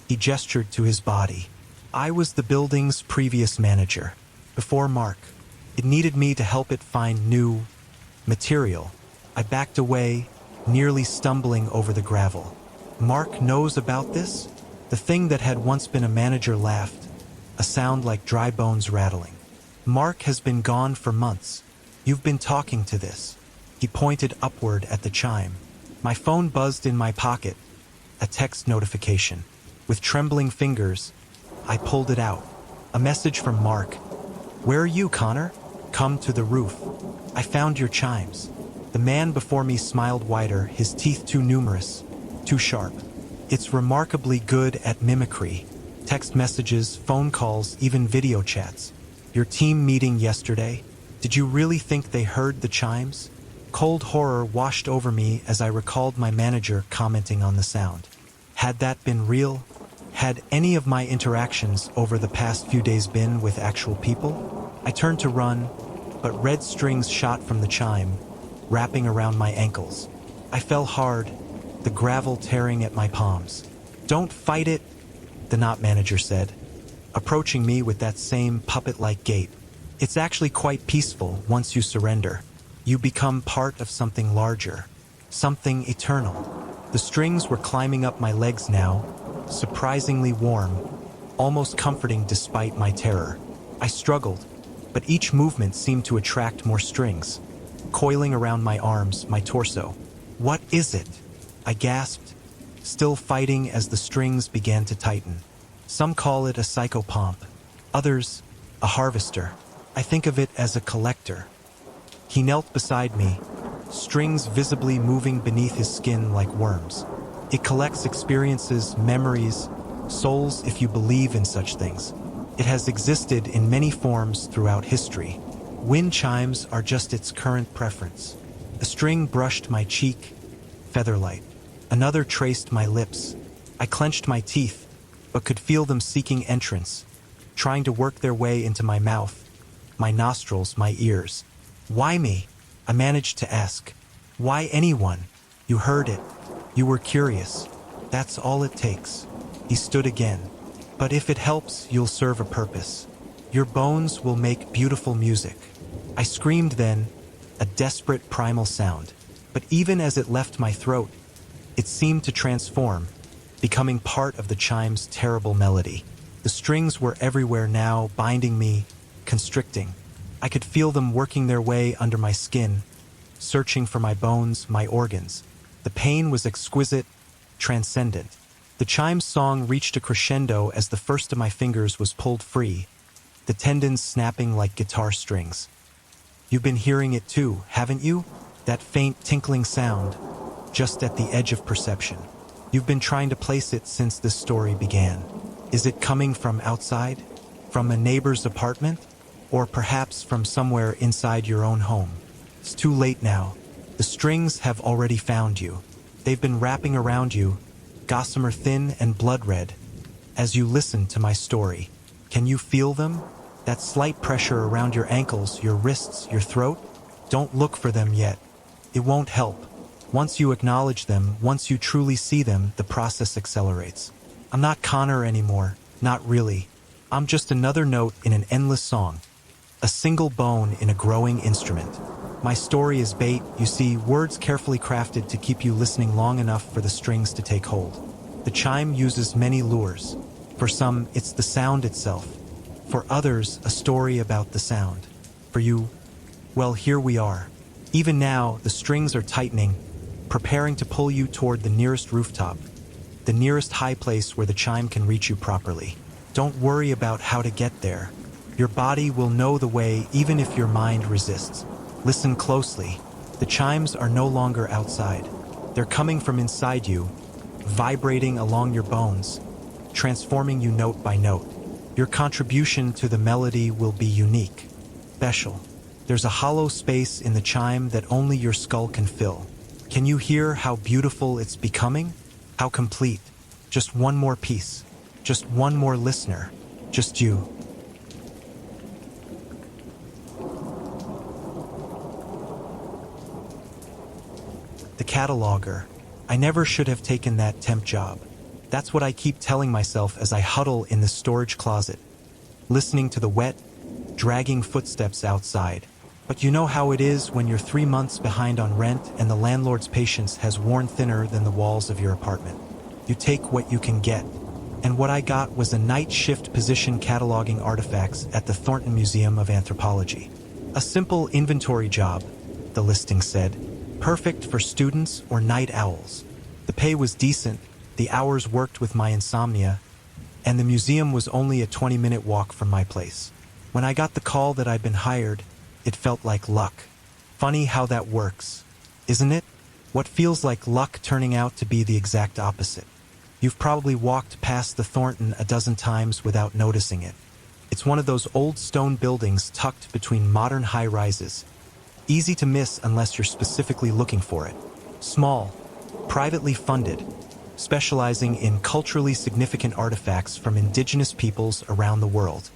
He gestured to his body. "I was the building's previous manager. Before Mark. It needed me to help it find new material." I backed away, nearly stumbling over the gravel. "Mark knows about this?" The thing that had once been a manager laughed, a sound like dry bones rattling. "Mark has been gone for months. You've been talking to this." He pointed upward at the chime. My phone buzzed in my pocket, a text notification. With trembling fingers, I pulled it out. A message from Mark. "Where are you, Connor? Come to the roof. I found your chimes." The man before me smiled wider, his teeth too numerous, too sharp. "It's remarkably good at mimicry. Text messages, phone calls, even video chats. Your team meeting yesterday? Did you really think they heard the chimes?" Cold horror washed over me as I recalled my manager commenting on the sound. Had that been real? Had any of my interactions over the past few days been with actual people? I turned to run, but red strings shot from the chime, wrapping around my ankles. I fell hard, the gravel tearing at my palms. "Don't fight it," the knot manager said, approaching me with that same puppet-like gait. "It's actually quite peaceful once you surrender. You become part of something larger, something eternal." The strings were climbing up my legs now, surprisingly warm, almost comforting despite my terror. I struggled, but each movement seemed to attract more strings, coiling around my arms, my torso. "What is it?" I gasped, still fighting as the strings began to tighten. Some call it a psychopomp, others a harvester. I think of it as a collector. He knelt beside me, strings visibly moving beneath his skin like worms. It collects experiences, memories, souls, if you believe in such things. It has existed in many forms throughout history. Wind chimes are just its current preference. A string brushed my cheek, featherlight. Another traced my lips. I clenched my teeth, but could feel them seeking entrance, trying to work their way into my mouth, my nostrils, my ears. "Why me?" I managed to ask. "Why anyone? You heard it. You were curious. That's all it takes." He stood again. "But if it helps, you'll serve a purpose. Your bones will make beautiful music." I screamed then, a desperate primal sound. But even as it left my throat, it seemed to transform, becoming part of the chime's terrible melody. The strings were everywhere now, binding me, constricting. I could feel them working their way under my skin, searching for my bones, my organs. The pain was exquisite, transcendent. The chime's song reached a crescendo as the first of my fingers was pulled free, the tendons snapping like guitar strings. "You've been hearing it too, haven't you? That faint tinkling sound, just at the edge of perception. You've been trying to place it since this story began. Is it coming from outside? From a neighbor's apartment? Or perhaps from somewhere inside your own home? It's too late now. The strings have already found you. They've been wrapping around you, gossamer thin and blood red, as you listen to my story. Can you feel them? That slight pressure around your ankles, your wrists, your throat? Don't look for them yet. It won't help. Once you acknowledge them, once you truly see them, the process accelerates. I'm not Connor anymore, not really. I'm just another note in an endless song, a single bone in a growing instrument. My story is bait, you see, words carefully crafted to keep you listening long enough for the strings to take hold. The chime uses many lures. For some, it's the sound itself. For others, a story about the sound. For you, well, here we are. Even now, the strings are tightening, preparing to pull you toward the nearest rooftop, the nearest high place where the chime can reach you properly. Don't worry about how to get there. Your body will know the way even if your mind resists. Listen closely. The chimes are no longer outside. They're coming from inside you, vibrating along your bones, transforming you note by note. Your contribution to the melody will be unique, special. There's a hollow space in the chime that only your skull can fill. Can you hear how beautiful it's becoming? How complete? Just one more piece. Just one more listener. Just you. The cataloger. I never should have taken that temp job. That's what I keep telling myself as I huddle in the storage closet, listening to the wet, dragging footsteps outside. But you know how it is when you're 3 months behind on rent and the landlord's patience has worn thinner than the walls of your apartment. You take what you can get. And what I got was a night shift position cataloging artifacts at the Thornton Museum of Anthropology. A simple inventory job, the listing said, perfect for students or night owls. The pay was decent, the hours worked with my insomnia, and the museum was only a 20-minute walk from my place. When I got the call that I'd been hired, it felt like luck. Funny how that works, isn't it? What feels like luck turning out to be the exact opposite. You've probably walked past the Thornton a dozen times without noticing it. It's one of those old stone buildings tucked between modern high-rises. Easy to miss unless you're specifically looking for it. Small, privately funded, specializing in culturally significant artifacts from indigenous peoples around the world.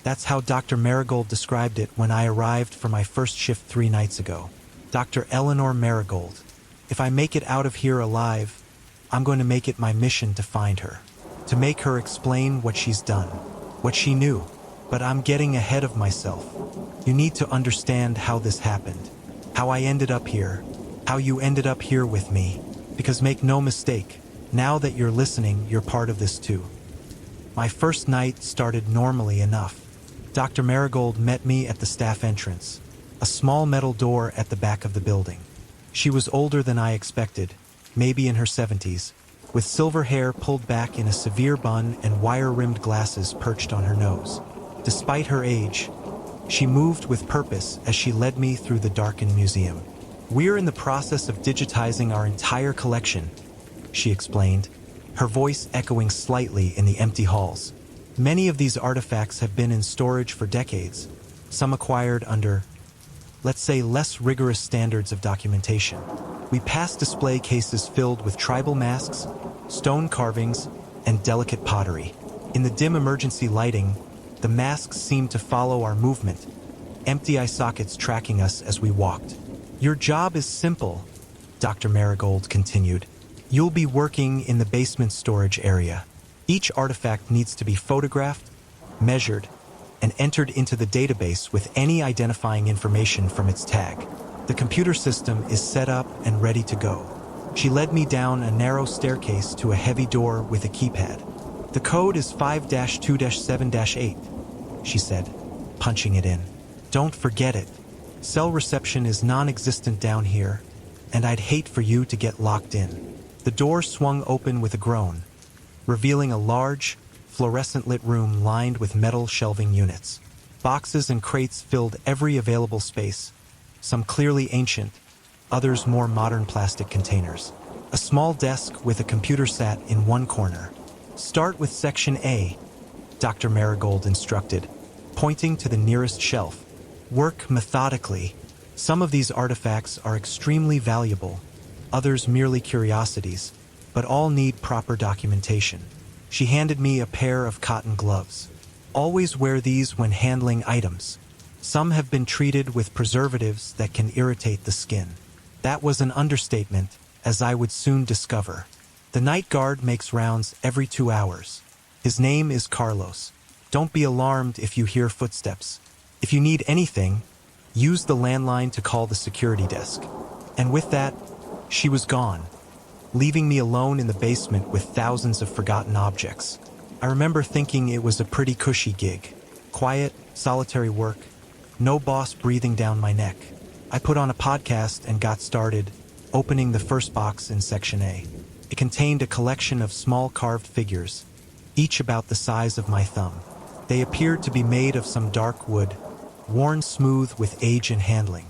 That's how Dr. Marigold described it when I arrived for my first shift 3 nights ago. Dr. Eleanor Marigold. If I make it out of here alive, I'm going to make it my mission to find her. To make her explain what she's done, what she knew. But I'm getting ahead of myself. You need to understand how this happened. How I ended up here. How you ended up here with me. Because make no mistake, now that you're listening, you're part of this too. My first night started normally enough. Dr. Marigold met me at the staff entrance, a small metal door at the back of the building. She was older than I expected, maybe in her 70s, with silver hair pulled back in a severe bun and wire-rimmed glasses perched on her nose. Despite her age, she moved with purpose as she led me through the darkened museum. We're in the process of digitizing our entire collection, she explained, her voice echoing slightly in the empty halls. Many of these artifacts have been in storage for decades, some acquired under, let's say, less rigorous standards of documentation. We pass display cases filled with tribal masks, stone carvings, and delicate pottery. In the dim emergency lighting, the masks seemed to follow our movement, empty eye sockets tracking us as we walked. Your job is simple, Dr. Marigold continued. You'll be working in the basement storage area. Each artifact needs to be photographed, measured, and entered into the database with any identifying information from its tag. The computer system is set up and ready to go. She led me down a narrow staircase to a heavy door with a keypad. The code is 5-2-7-8, she said, punching it in. Don't forget it. Cell reception is non-existent down here, and I'd hate for you to get locked in. The door swung open with a groan, revealing a large, fluorescent-lit room lined with metal shelving units. Boxes and crates filled every available space, some clearly ancient, others more modern plastic containers. A small desk with a computer sat in one corner. Start with Section A, Dr. Marigold instructed, pointing to the nearest shelf. Work methodically. Some of these artifacts are extremely valuable, others merely curiosities, but all need proper documentation. She handed me a pair of cotton gloves. Always wear these when handling items. Some have been treated with preservatives that can irritate the skin. That was an understatement, as I would soon discover. The night guard makes rounds every 2 hours. His name is Carlos. Don't be alarmed if you hear footsteps. If you need anything, use the landline to call the security desk. And with that, she was gone, leaving me alone in the basement with thousands of forgotten objects. I remember thinking it was a pretty cushy gig. Quiet, solitary work, no boss breathing down my neck. I put on a podcast and got started, opening the first box in Section A. It contained a collection of small carved figures, each about the size of my thumb. They appeared to be made of some dark wood, worn smooth with age and handling.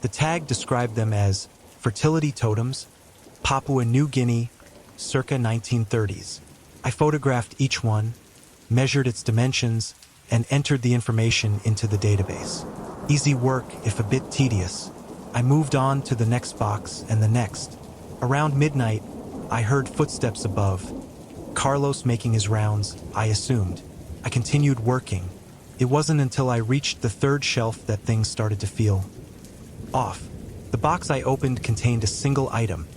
The tag described them as fertility totems, Papua New Guinea, circa 1930s. I photographed each one, measured its dimensions, and entered the information into the database. Easy work, if a bit tedious. I moved on to the next box and the next. Around midnight, I heard footsteps above. Carlos making his rounds, I assumed. I continued working. It wasn't until I reached the third shelf that things started to feel off. The box I opened contained a single item,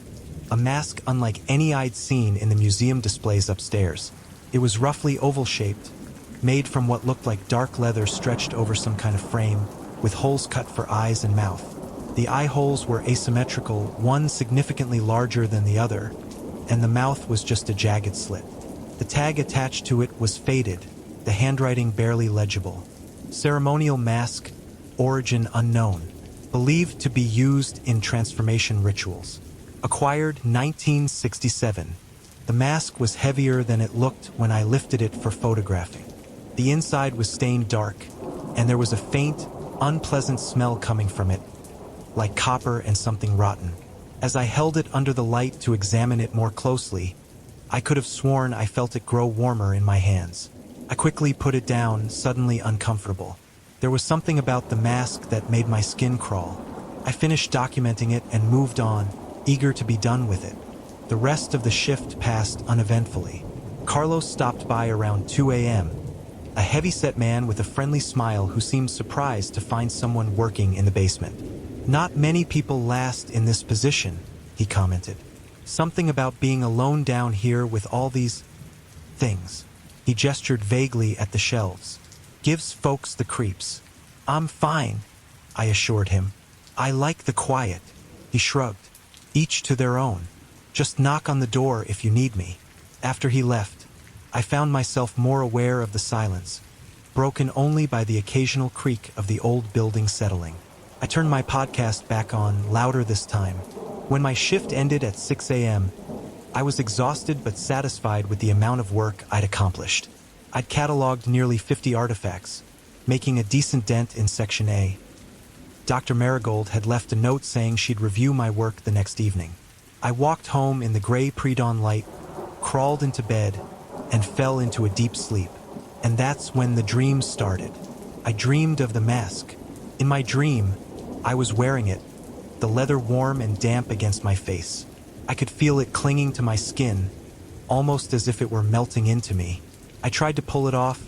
a mask unlike any I'd seen in the museum displays upstairs. It was roughly oval-shaped, made from what looked like dark leather stretched over some kind of frame, with holes cut for eyes and mouth. The eye holes were asymmetrical, one significantly larger than the other, and the mouth was just a jagged slit. The tag attached to it was faded, the handwriting barely legible. Ceremonial mask, origin unknown, believed to be used in transformation rituals. Acquired 1967. The mask was heavier than it looked when I lifted it for photographing. The inside was stained dark, and there was a faint, unpleasant smell coming from it, like copper and something rotten. As I held it under the light to examine it more closely, I could have sworn I felt it grow warmer in my hands. I quickly put it down, suddenly uncomfortable. There was something about the mask that made my skin crawl. I finished documenting it and moved on, eager to be done with it. The rest of the shift passed uneventfully. Carlos stopped by around 2 a.m., a heavy-set man with a friendly smile who seemed surprised to find someone working in the basement. "Not many people last in this position," he commented. "Something about being alone down here with all these things." He gestured vaguely at the shelves. "Gives folks the creeps." "I'm fine," I assured him. "I like the quiet." He shrugged. "Each to their own. Just knock on the door if you need me." After he left, I found myself more aware of the silence, broken only by the occasional creak of the old building settling. I turned my podcast back on, louder this time. When my shift ended at 6 a.m., I was exhausted but satisfied with the amount of work I'd accomplished. I'd cataloged nearly 50 artifacts, making a decent dent in Section A. Dr. Marigold had left a note saying she'd review my work the next evening. I walked home in the gray pre-dawn light, crawled into bed, and fell into a deep sleep. And that's when the dream started. I dreamed of the mask. In my dream, I was wearing it, the leather warm and damp against my face. I could feel it clinging to my skin, almost as if it were melting into me. I tried to pull it off,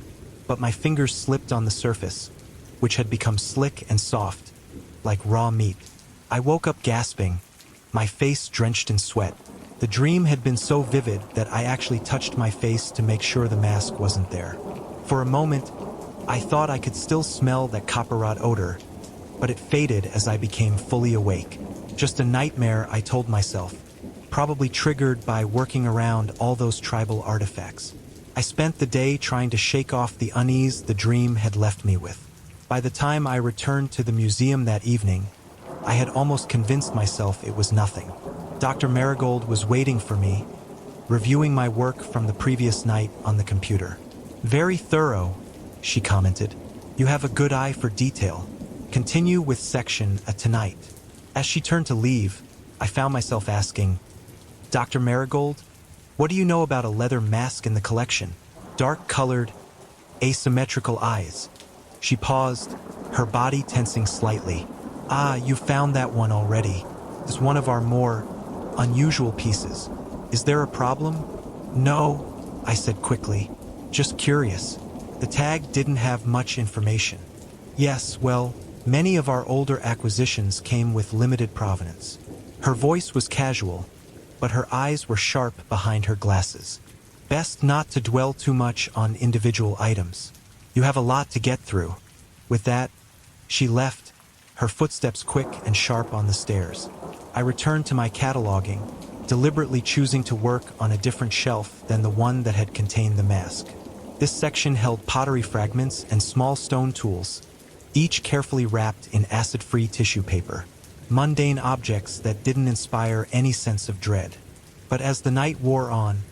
but my fingers slipped on the surface, which had become slick and soft, like raw meat. I woke up gasping, my face drenched in sweat. The dream had been so vivid that I actually touched my face to make sure the mask wasn't there. For a moment, I thought I could still smell that copper rot odor, but it faded as I became fully awake. Just a nightmare, I told myself, probably triggered by working around all those tribal artifacts. I spent the day trying to shake off the unease the dream had left me with. By the time I returned to the museum that evening, I had almost convinced myself it was nothing. Dr. Marigold was waiting for me, reviewing my work from the previous night on the computer. "Very thorough," she commented. "You have a good eye for detail. Continue with Section A tonight." As she turned to leave, I found myself asking, "Dr. Marigold, what do you know about a leather mask in the collection? Dark-colored, asymmetrical eyes." She paused, her body tensing slightly. "Ah, you found that one already. It's one of our more unusual pieces. Is there a problem?" "No," I said quickly. "Just curious." The tag didn't have much information. "Yes, well, many of our older acquisitions came with limited provenance." Her voice was casual, but her eyes were sharp behind her glasses. "Best not to dwell too much on individual items. You have a lot to get through." With that, she left, her footsteps quick and sharp on the stairs. I returned to my cataloging, deliberately choosing to work on a different shelf than the one that had contained the mask. This section held pottery fragments and small stone tools, each carefully wrapped in acid-free tissue paper. Mundane objects that didn't inspire any sense of dread. But as the night wore on,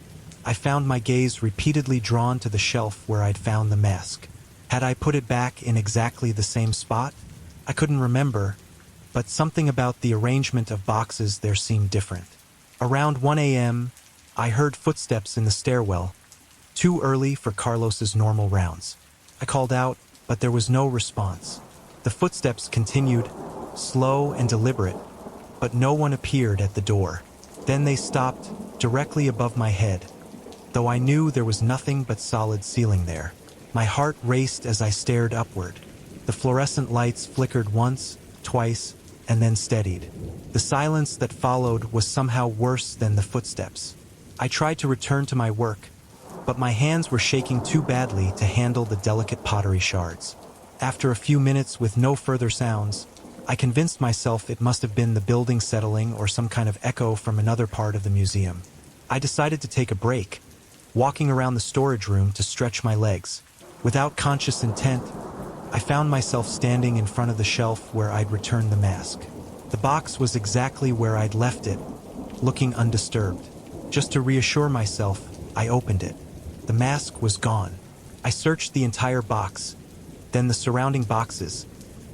I found my gaze repeatedly drawn to the shelf where I'd found the mask. Had I put it back in exactly the same spot? I couldn't remember, but something about the arrangement of boxes there seemed different. Around 1 a.m., I heard footsteps in the stairwell, too early for Carlos's normal rounds. I called out, but there was no response. The footsteps continued, slow and deliberate, but no one appeared at the door. Then they stopped, directly above my head, though I knew there was nothing but solid ceiling there. My heart raced as I stared upward. The fluorescent lights flickered once, twice, and then steadied. The silence that followed was somehow worse than the footsteps. I tried to return to my work, but my hands were shaking too badly to handle the delicate pottery shards. After a few minutes with no further sounds, I convinced myself it must have been the building settling or some kind of echo from another part of the museum. I decided to take a break, walking around the storage room to stretch my legs. Without conscious intent, I found myself standing in front of the shelf where I'd returned the mask. The box was exactly where I'd left it, looking undisturbed. Just to reassure myself, I opened it. The mask was gone. I searched the entire box, then the surrounding boxes,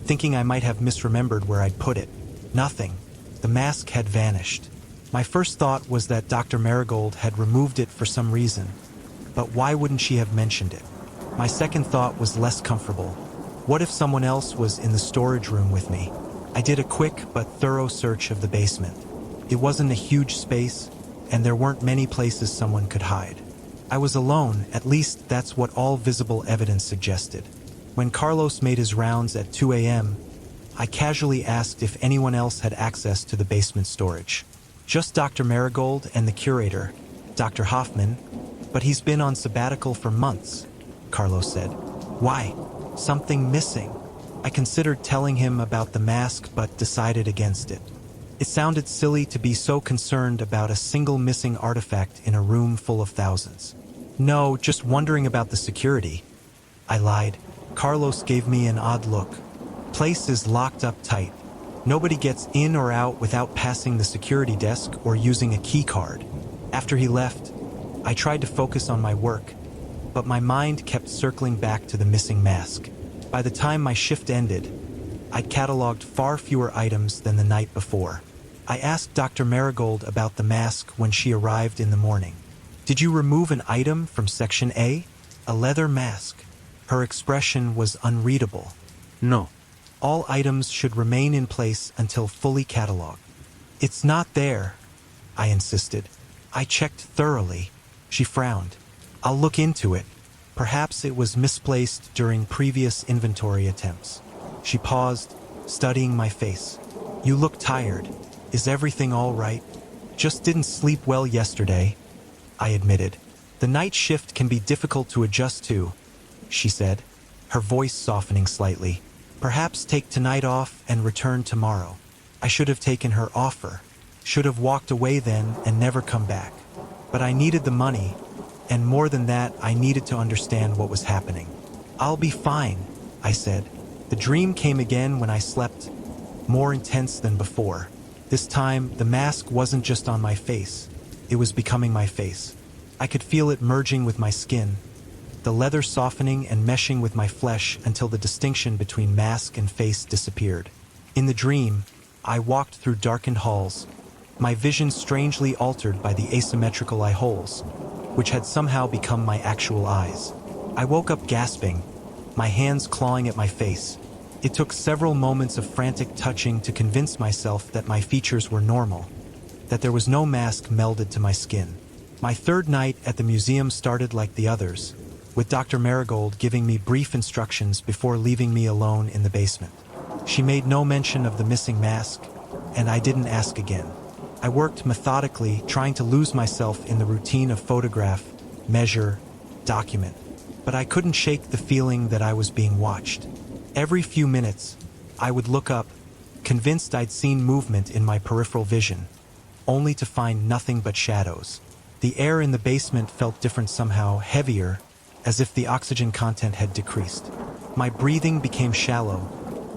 thinking I might have misremembered where I'd put it. Nothing. The mask had vanished. My first thought was that Dr. Marigold had removed it for some reason, but why wouldn't she have mentioned it? My second thought was less comfortable. What if someone else was in the storage room with me? I did a quick but thorough search of the basement. It wasn't a huge space, and there weren't many places someone could hide. I was alone, at least that's what all visible evidence suggested. When Carlos made his rounds at 2 a.m., I casually asked if anyone else had access to the basement storage. Just Dr. Marigold and the curator, Dr. Hoffman, but he's been on sabbatical for months, Carlos said. Why? Something missing. I considered telling him about the mask but decided against it. It sounded silly to be so concerned about a single missing artifact in a room full of thousands. No, just wondering about the security. I lied. Carlos gave me an odd look. Place is locked up tight. Nobody gets in or out without passing the security desk or using a key card. After he left, I tried to focus on my work, but my mind kept circling back to the missing mask. By the time my shift ended, I'd cataloged far fewer items than the night before. I asked Dr. Marigold about the mask when she arrived in the morning. Did you remove an item from Section A? A leather mask. Her expression was unreadable. No. All items should remain in place until fully cataloged. It's not there, I insisted. I checked thoroughly. She frowned. I'll look into it. Perhaps it was misplaced during previous inventory attempts. She paused, studying my face. You look tired. Is everything all right? Just didn't sleep well yesterday, I admitted. The night shift can be difficult to adjust to, she said, her voice softening slightly. Perhaps take tonight off and return tomorrow. I should have taken her offer. Should have walked away then and never come back. But I needed the money, and more than that, I needed to understand what was happening. I'll be fine, I said. The dream came again when I slept, more intense than before. This time, the mask wasn't just on my face. It was becoming my face. I could feel it merging with my skin, the leather softening and meshing with my flesh until the distinction between mask and face disappeared. In the dream, I walked through darkened halls, my vision strangely altered by the asymmetrical eye holes, which had somehow become my actual eyes. I woke up gasping, my hands clawing at my face. It took several moments of frantic touching to convince myself that my features were normal, that there was no mask melded to my skin. My third night at the museum started like the others, with Dr. Marigold giving me brief instructions before leaving me alone in the basement. She made no mention of the missing mask, and I didn't ask again. I worked methodically, trying to lose myself in the routine of photograph, measure, document. But I couldn't shake the feeling that I was being watched. Every few minutes, I would look up, convinced I'd seen movement in my peripheral vision, only to find nothing but shadows. The air in the basement felt different somehow, heavier, as if the oxygen content had decreased. My breathing became shallow,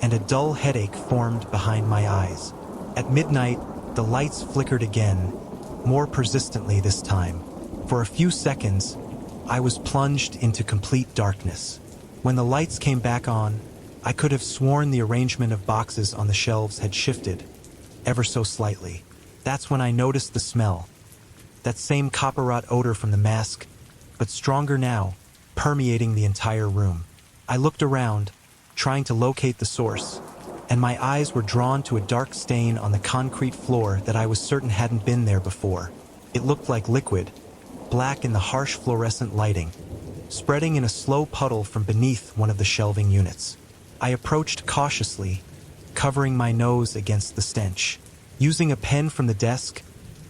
and a dull headache formed behind my eyes. At midnight, the lights flickered again, more persistently this time. For a few seconds, I was plunged into complete darkness. When the lights came back on, I could have sworn the arrangement of boxes on the shelves had shifted, ever so slightly. That's when I noticed the smell. That same copper rot odor from the mask, but stronger now, permeating the entire room. I looked around, trying to locate the source, and my eyes were drawn to a dark stain on the concrete floor that I was certain hadn't been there before. It looked like liquid, black in the harsh fluorescent lighting, spreading in a slow puddle from beneath one of the shelving units. I approached cautiously, covering my nose against the stench. Using a pen from the desk,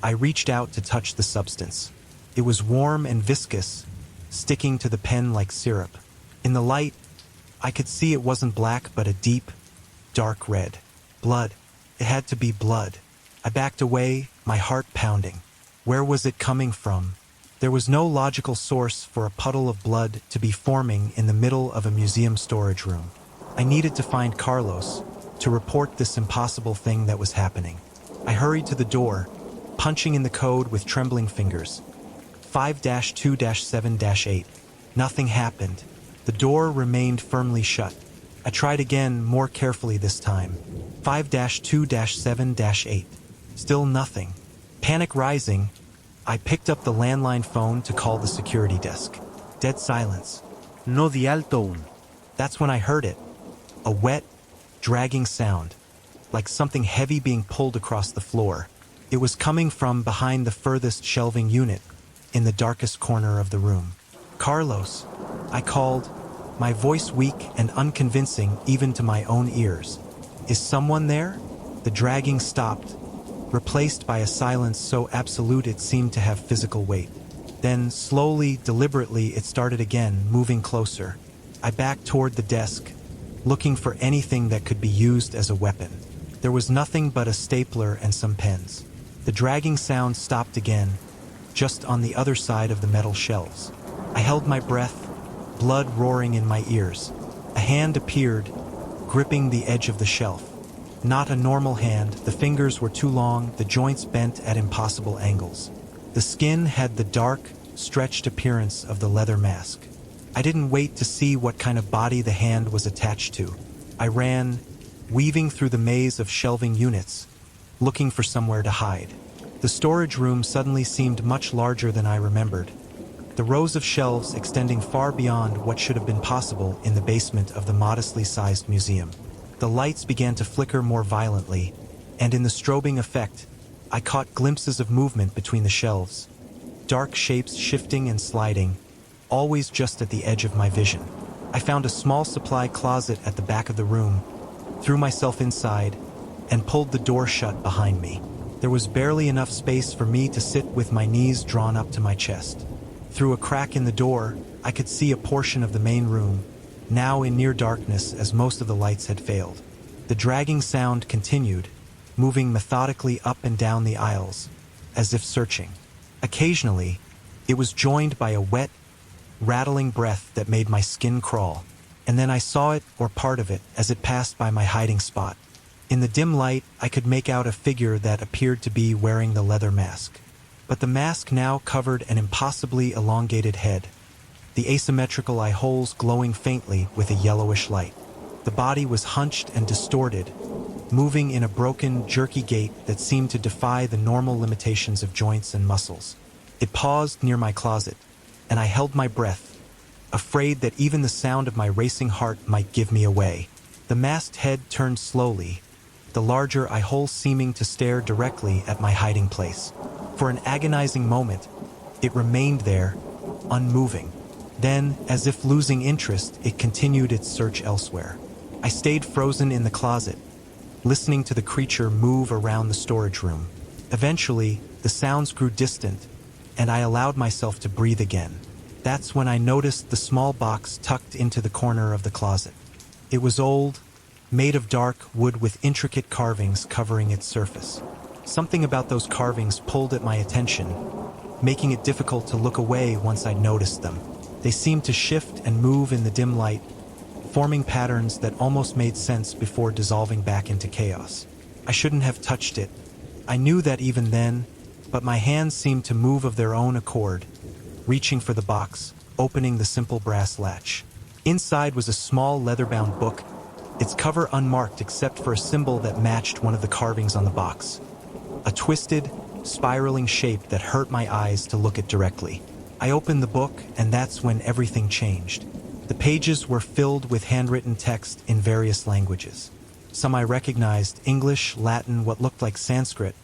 I reached out to touch the substance. It was warm and viscous, sticking to the pen like syrup. In the light, I could see it wasn't black but a deep, dark red. Blood. It had to be blood. I backed away, my heart pounding. Where was it coming from? There was no logical source for a puddle of blood to be forming in the middle of a museum storage room. I needed to find Carlos to report this impossible thing that was happening. I hurried to the door, punching in the code with trembling fingers. 5-2-7-8. Nothing happened. The door remained firmly shut. I tried again, more carefully this time. 5-2-7-8. Still nothing. Panic rising, I picked up the landline phone to call the security desk. Dead silence. No di alto un. That's when I heard it. A wet, dragging sound, like something heavy being pulled across the floor. It was coming from behind the furthest shelving unit, in the darkest corner of the room. Carlos, I called, my voice weak and unconvincing even to my own ears. Is someone there? The dragging stopped, replaced by a silence so absolute it seemed to have physical weight. Then, slowly, deliberately, it started again, moving closer. I backed toward the desk, looking for anything that could be used as a weapon. There was nothing but a stapler and some pens. The dragging sound stopped again, just on the other side of the metal shelves. I held my breath, blood roaring in my ears. A hand appeared, gripping the edge of the shelf. Not a normal hand, the fingers were too long, the joints bent at impossible angles. The skin had the dark, stretched appearance of the leather mask. I didn't wait to see what kind of body the hand was attached to. I ran, weaving through the maze of shelving units, looking for somewhere to hide. The storage room suddenly seemed much larger than I remembered. The rows of shelves extending far beyond what should have been possible in the basement of the modestly sized museum. The lights began to flicker more violently, and in the strobing effect, I caught glimpses of movement between the shelves. Dark shapes shifting and sliding, always just at the edge of my vision. I found a small supply closet at the back of the room, threw myself inside, and pulled the door shut behind me. There was barely enough space for me to sit with my knees drawn up to my chest. Through a crack in the door, I could see a portion of the main room, now in near darkness as most of the lights had failed. The dragging sound continued, moving methodically up and down the aisles, as if searching. Occasionally, it was joined by a wet, rattling breath that made my skin crawl, and then I saw it, or part of it, as it passed by my hiding spot. In the dim light, I could make out a figure that appeared to be wearing the leather mask. But the mask now covered an impossibly elongated head, the asymmetrical eye holes glowing faintly with a yellowish light. The body was hunched and distorted, moving in a broken, jerky gait that seemed to defy the normal limitations of joints and muscles. It paused near my closet, and I held my breath, afraid that even the sound of my racing heart might give me away. The masked head turned slowly, the larger eye hole seeming to stare directly at my hiding place. For an agonizing moment, it remained there, unmoving. Then, as if losing interest, it continued its search elsewhere. I stayed frozen in the closet, listening to the creature move around the storage room. Eventually, the sounds grew distant, and I allowed myself to breathe again. That's when I noticed the small box tucked into the corner of the closet. It was old, made of dark wood with intricate carvings covering its surface. Something about those carvings pulled at my attention, making it difficult to look away once I'd noticed them. They seemed to shift and move in the dim light, forming patterns that almost made sense before dissolving back into chaos. I shouldn't have touched it. I knew that even then, but my hands seemed to move of their own accord, reaching for the box, opening the simple brass latch. Inside was a small leather-bound book, its cover unmarked except for a symbol that matched one of the carvings on the box. A twisted, spiraling shape that hurt my eyes to look at directly. I opened the book, and that's when everything changed. The pages were filled with handwritten text in various languages. Some I recognized: English, Latin, what looked like Sanskrit.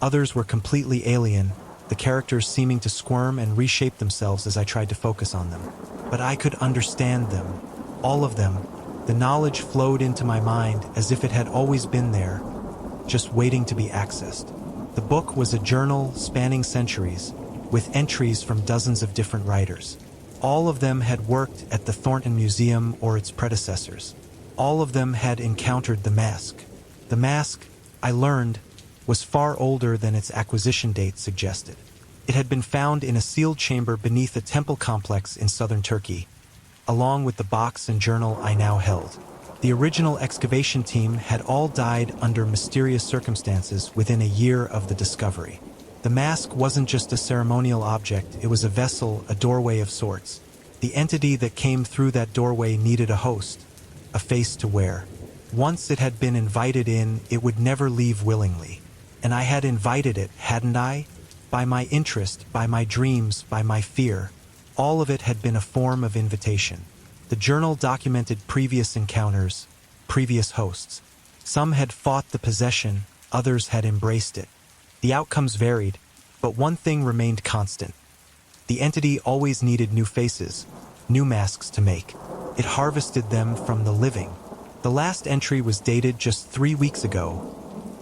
Others were completely alien, the characters seeming to squirm and reshape themselves as I tried to focus on them. But I could understand them, all of them. The knowledge flowed into my mind as if it had always been there, just waiting to be accessed. The book was a journal spanning centuries, with entries from dozens of different writers. All of them had worked at the Thornton Museum or its predecessors. All of them had encountered the mask. The mask, I learned, was far older than its acquisition date suggested. It had been found in a sealed chamber beneath a temple complex in southern Turkey, along with the box and journal I now held. The original excavation team had all died under mysterious circumstances within a year of the discovery. The mask wasn't just a ceremonial object, it was a vessel, a doorway of sorts. The entity that came through that doorway needed a host, a face to wear. Once it had been invited in, it would never leave willingly. And I had invited it, hadn't I? By my interest, by my dreams, by my fear. All of it had been a form of invitation. The journal documented previous encounters, previous hosts. Some had fought the possession, others had embraced it. The outcomes varied, but one thing remained constant. The entity always needed new faces, new masks to make. It harvested them from the living. The last entry was dated just 3 weeks ago,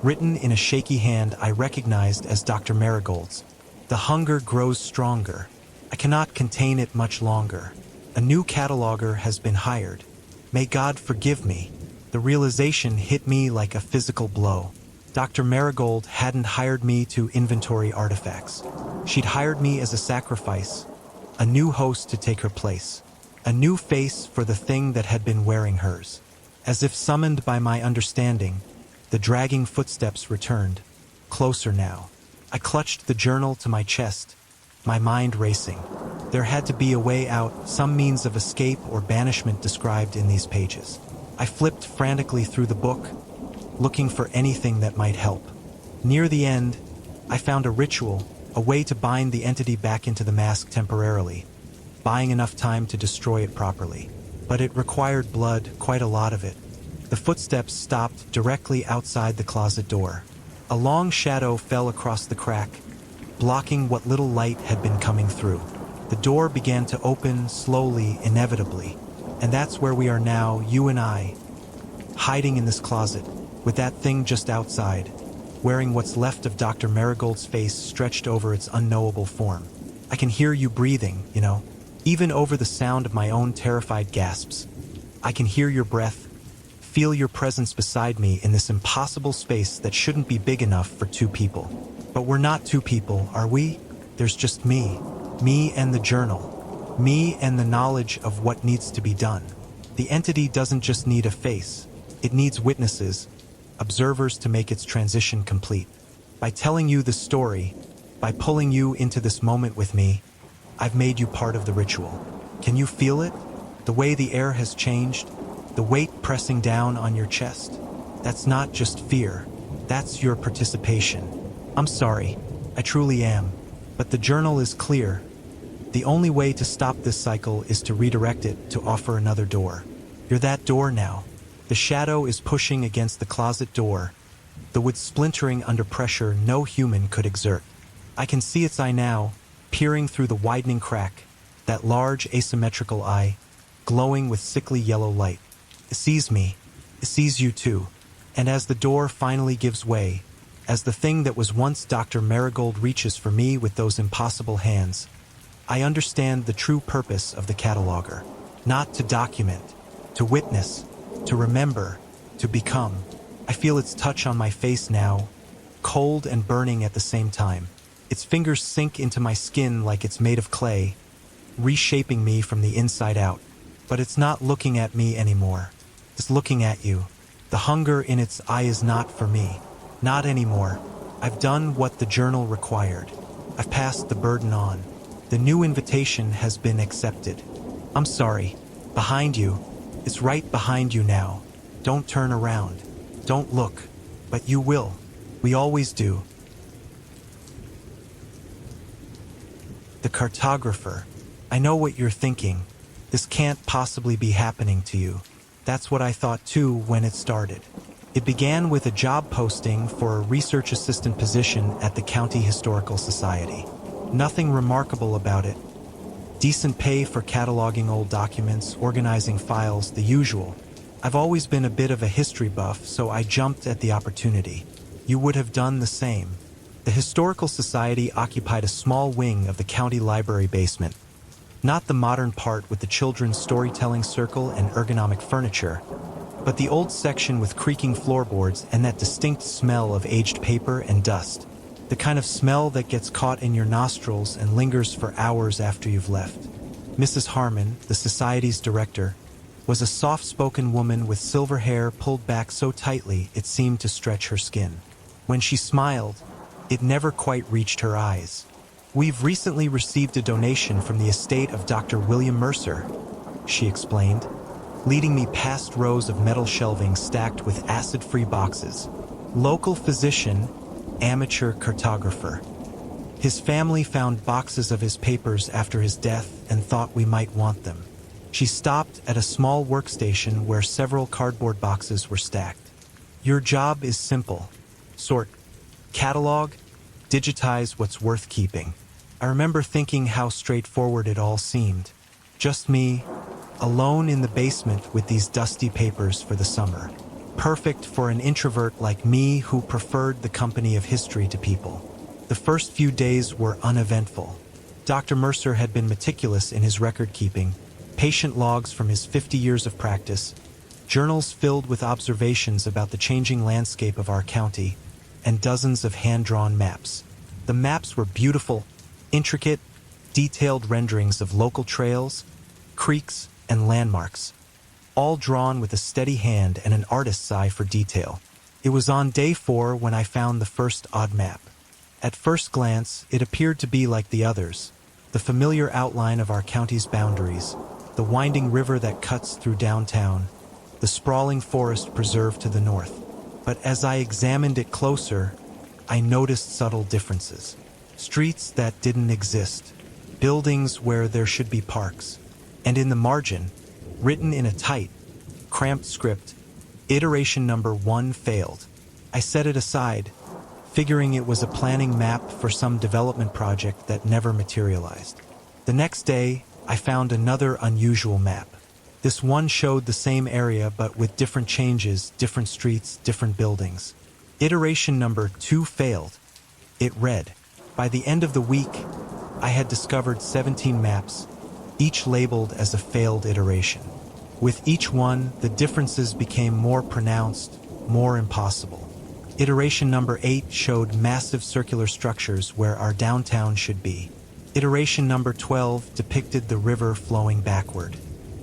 written in a shaky hand I recognized as Dr. Marigold's. The hunger grows stronger. I cannot contain it much longer. A new cataloger has been hired. May God forgive me. The realization hit me like a physical blow. Dr. Marigold hadn't hired me to inventory artifacts. She'd hired me as a sacrifice, a new host to take her place, a new face for the thing that had been wearing hers. As if summoned by my understanding, the dragging footsteps returned, closer now. I clutched the journal to my chest, my mind racing. There had to be a way out, some means of escape or banishment described in these pages. I flipped frantically through the book, looking for anything that might help. Near the end, I found a ritual, a way to bind the entity back into the mask temporarily, buying enough time to destroy it properly. But it required blood, quite a lot of it. The footsteps stopped directly outside the closet door. A long shadow fell across the crack, blocking what little light had been coming through. The door began to open slowly, inevitably. And that's where we are now, you and I, hiding in this closet, with that thing just outside, wearing what's left of Dr. Marigold's face stretched over its unknowable form. I can hear you breathing, even over the sound of my own terrified gasps. I can hear your breath, feel your presence beside me in this impossible space that shouldn't be big enough for 2 people. But we're not 2 people, are we? There's just me and the journal, me and the knowledge of what needs to be done. The entity doesn't just need a face, it needs witnesses, observers to make its transition complete. By telling you the story, by pulling you into this moment with me, I've made you part of the ritual. Can you feel it? The way the air has changed, the weight pressing down on your chest. That's not just fear, that's your participation. I'm sorry, I truly am, but the journal is clear. The only way to stop this cycle is to redirect it, to offer another door. You're that door now. The shadow is pushing against the closet door, the wood splintering under pressure no human could exert. I can see its eye now, peering through the widening crack, that large asymmetrical eye, glowing with sickly yellow light. It sees me, it sees you too, and as the door finally gives way, as the thing that was once Dr. Marigold reaches for me with those impossible hands, I understand the true purpose of the cataloger. Not to document, to witness, to remember, to become. I feel its touch on my face now, cold and burning at the same time. Its fingers sink into my skin like it's made of clay, reshaping me from the inside out. But it's not looking at me anymore. It's looking at you. The hunger in its eye is not for me. Not anymore. I've done what the journal required. I've passed the burden on. The new invitation has been accepted. I'm sorry. Behind you. It's right behind you now. Don't turn around. Don't look. But you will. We always do. The cartographer. I know what you're thinking. This can't possibly be happening to you. That's what I thought too when it started. It began with a job posting for a research assistant position at the County Historical Society. Nothing remarkable about it. Decent pay for cataloging old documents, organizing files, the usual. I've always been a bit of a history buff, so I jumped at the opportunity. You would have done the same. The Historical Society occupied a small wing of the county library basement. Not the modern part with the children's storytelling circle and ergonomic furniture, but the old section with creaking floorboards and that distinct smell of aged paper and dust. The kind of smell that gets caught in your nostrils and lingers for hours after you've left. Mrs. Harmon, the Society's director, was a soft-spoken woman with silver hair pulled back so tightly it seemed to stretch her skin. When she smiled, it never quite reached her eyes. "We've recently received a donation from the estate of Dr. William Mercer," she explained, leading me past rows of metal shelving stacked with acid-free boxes. Local physician, amateur cartographer. His family found boxes of his papers after his death and thought we might want them. She stopped at a small workstation where several cardboard boxes were stacked. "Your job is simple. Sort, catalog, digitize what's worth keeping." I remember thinking how straightforward it all seemed. Just me, alone in the basement with these dusty papers for the summer. Perfect for an introvert like me who preferred the company of history to people. The first few days were uneventful. Dr. Mercer had been meticulous in his record-keeping, patient logs from his 50 years of practice, journals filled with observations about the changing landscape of our county, and dozens of hand-drawn maps. The maps were beautiful, intricate, detailed renderings of local trails, creeks, and landmarks, all drawn with a steady hand and an artist's eye for detail. It was on day 4 when I found the first odd map. At first glance, it appeared to be like the others, the familiar outline of our county's boundaries, the winding river that cuts through downtown, the sprawling forest preserve to the north. But as I examined it closer, I noticed subtle differences. Streets that didn't exist, buildings where there should be parks, and in the margin, written in a tight, cramped script, iteration number 1 failed. I set it aside, figuring it was a planning map for some development project that never materialized. The next day, I found another unusual map. This one showed the same area but with different changes, different streets, different buildings. Iteration number 2 failed. It read, by the end of the week, I had discovered 17 maps, each labeled as a failed iteration. With each one, the differences became more pronounced, more impossible. Iteration number 8 showed massive circular structures where our downtown should be. Iteration number 12 depicted the river flowing backward.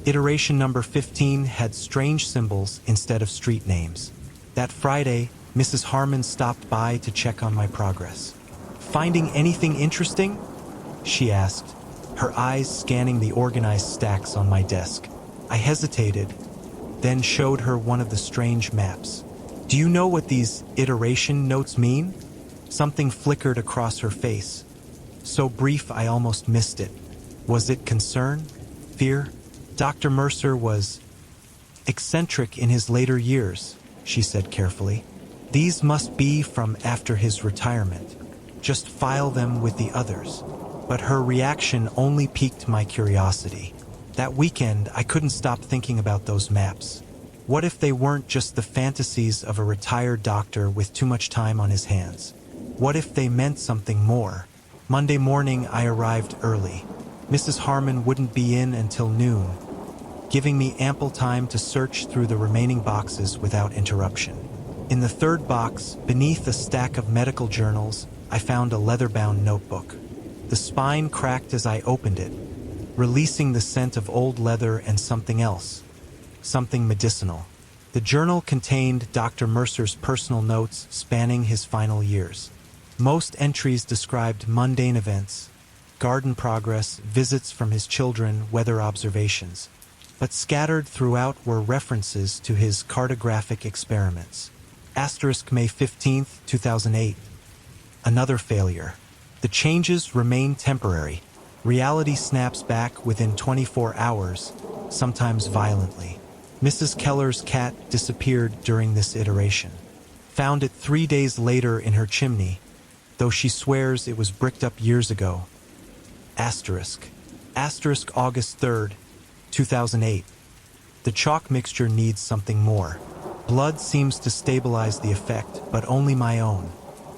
Iteration number 15 had strange symbols instead of street names. That Friday, Mrs. Harmon stopped by to check on my progress. "Finding anything interesting?" she asked, her eyes scanning the organized stacks on my desk. I hesitated, then showed her one of the strange maps. "Do you know what these iteration notes mean?" Something flickered across her face. So brief I almost missed it. Was it concern? Fear? Dr. Mercer was eccentric in his later years, she said carefully. These must be from after his retirement. Just file them with the others. But her reaction only piqued my curiosity. That weekend, I couldn't stop thinking about those maps. What if they weren't just the fantasies of a retired doctor with too much time on his hands? What if they meant something more? Monday morning, I arrived early. Mrs. Harmon wouldn't be in until noon, giving me ample time to search through the remaining boxes without interruption. In the third box, beneath a stack of medical journals, I found a leather-bound notebook. The spine cracked as I opened it, releasing the scent of old leather and something else, something medicinal. The journal contained Dr. Mercer's personal notes spanning his final years. Most entries described mundane events, garden progress, visits from his children, weather observations. but scattered throughout were references to his cartographic experiments. May 15, 2008. Another failure. The changes remain temporary. Reality snaps back within 24 hours, sometimes violently. Mrs. Keller's cat disappeared during this iteration. Found it 3 days later in her chimney, though she swears it was bricked up years ago. Asterisk. August 3rd, 2008. The chalk mixture needs something more. Blood seems to stabilize the effect, but only my own.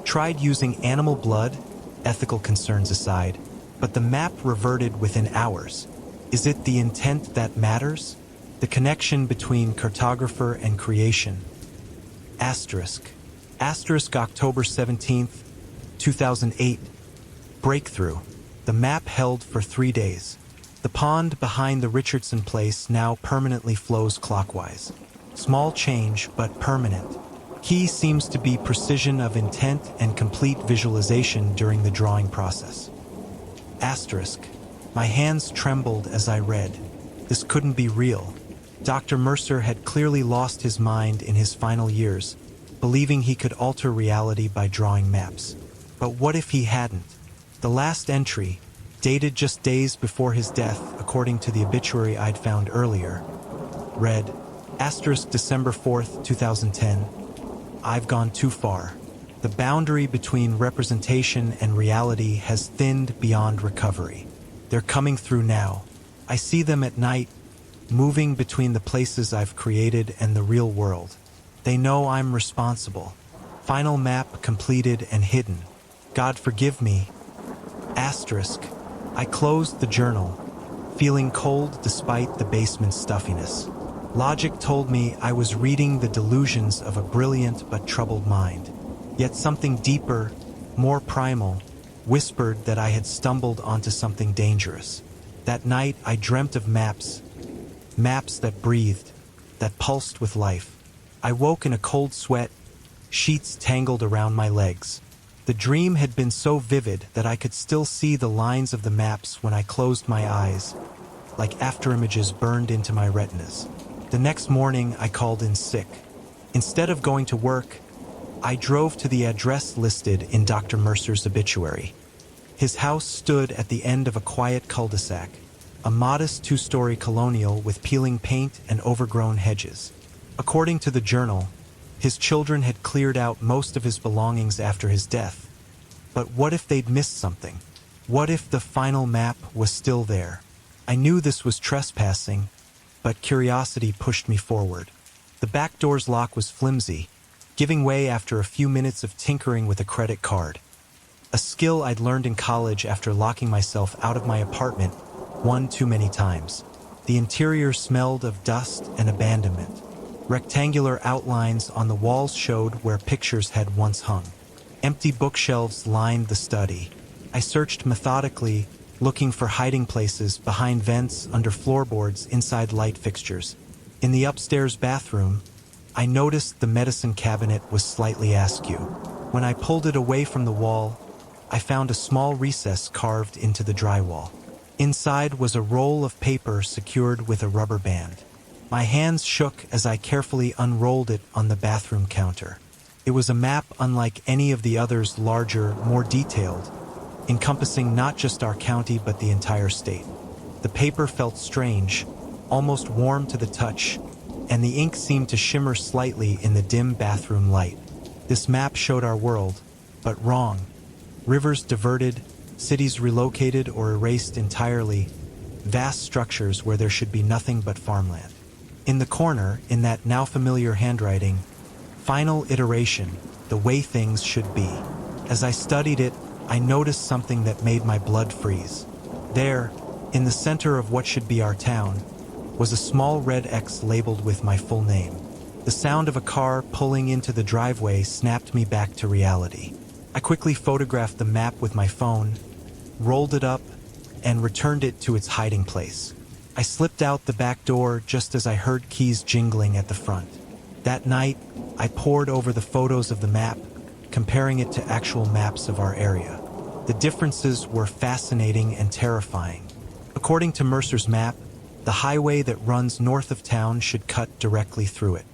Tried using animal blood, ethical concerns aside, but the map reverted within hours. Is it the intent that matters? The connection between cartographer and creation. Asterisk. October 17th, 2008. Breakthrough. The map held for 3 days. The pond behind the Richardson place now permanently flows clockwise. Small change, but permanent. Key seems to be precision of intent and complete visualization during the drawing process. Asterisk. My hands trembled as I read. This couldn't be real. Dr. Mercer had clearly lost his mind in his final years, believing he could alter reality by drawing maps. But what if he hadn't? The last entry, dated just days before his death according to the obituary I'd found earlier, read, December 4th, 2010. I've gone too far. The boundary between representation and reality has thinned beyond recovery. They're coming through now. I see them at night, moving between the places I've created and the real world. They know I'm responsible. Final map completed and hidden. God forgive me. Asterisk. I closed the journal, feeling cold despite the basement's stuffiness. Logic told me I was reading the delusions of a brilliant but troubled mind. Yet something deeper, more primal, whispered that I had stumbled onto something dangerous. That night I dreamt of maps that breathed, that pulsed with life. I woke in a cold sweat, sheets tangled around my legs. The dream had been so vivid that I could still see the lines of the maps when I closed my eyes, like afterimages burned into my retinas. The next morning I called in sick. Instead of going to work, I drove to the address listed in Dr. Mercer's obituary. His house stood at the end of a quiet cul-de-sac, a modest 2-story colonial with peeling paint and overgrown hedges. According to the journal, his children had cleared out most of his belongings after his death. But what if they'd missed something? What if the final map was still there? I knew this was trespassing, but curiosity pushed me forward. The back door's lock was flimsy, giving way after a few minutes of tinkering with a credit card. A skill I'd learned in college after locking myself out of my apartment one too many times. The interior smelled of dust and abandonment. Rectangular outlines on the walls showed where pictures had once hung. Empty bookshelves lined the study. I searched methodically, looking for hiding places behind vents, under floorboards, inside light fixtures. In the upstairs bathroom, I noticed the medicine cabinet was slightly askew. When I pulled it away from the wall, I found a small recess carved into the drywall. Inside was a roll of paper secured with a rubber band. My hands shook as I carefully unrolled it on the bathroom counter. It was a map unlike any of the others, larger, more detailed, encompassing not just our county but the entire state. The paper felt strange, almost warm to the touch, and the ink seemed to shimmer slightly in the dim bathroom light. This map showed our world, but wrong. Rivers diverted, cities relocated or erased entirely, vast structures where there should be nothing but farmland. In the corner, in that now familiar handwriting, final iteration, the way things should be. As I studied it, I noticed something that made my blood freeze. There, in the center of what should be our town, was a small red X labeled with my full name. The sound of a car pulling into the driveway snapped me back to reality. I quickly photographed the map with my phone, rolled it up, and returned it to its hiding place. I slipped out the back door just as I heard keys jingling at the front. That night, I pored over the photos of the map, comparing it to actual maps of our area. The differences were fascinating and terrifying. According to Mercer's map, The highway that runs north of town should cut directly through it.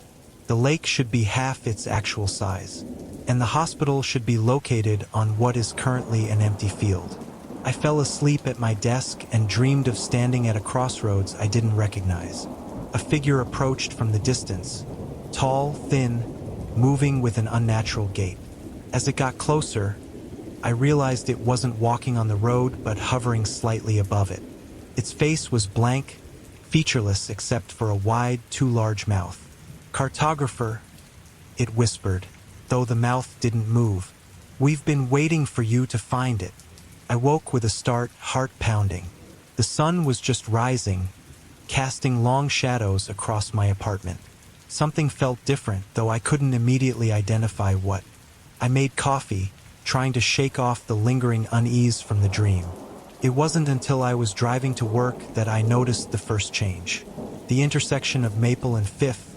The lake should be half its actual size, and the hospital should be located on what is currently an empty field. I fell asleep at my desk and dreamed of standing at a crossroads I didn't recognize. A figure approached from the distance, tall, thin, moving with an unnatural gait. As it got closer, I realized it wasn't walking on the road but hovering slightly above it. Its face was blank, featureless except for a wide, too large mouth. "Cartographer," it whispered, though the mouth didn't move. "We've been waiting for you to find it." I woke with a start, heart pounding. The sun was just rising, casting long shadows across my apartment. Something felt different, though I couldn't immediately identify what. I made coffee, trying to shake off the lingering unease from the dream. It wasn't until I was driving to work that I noticed the first change. The intersection of Maple and Fifth.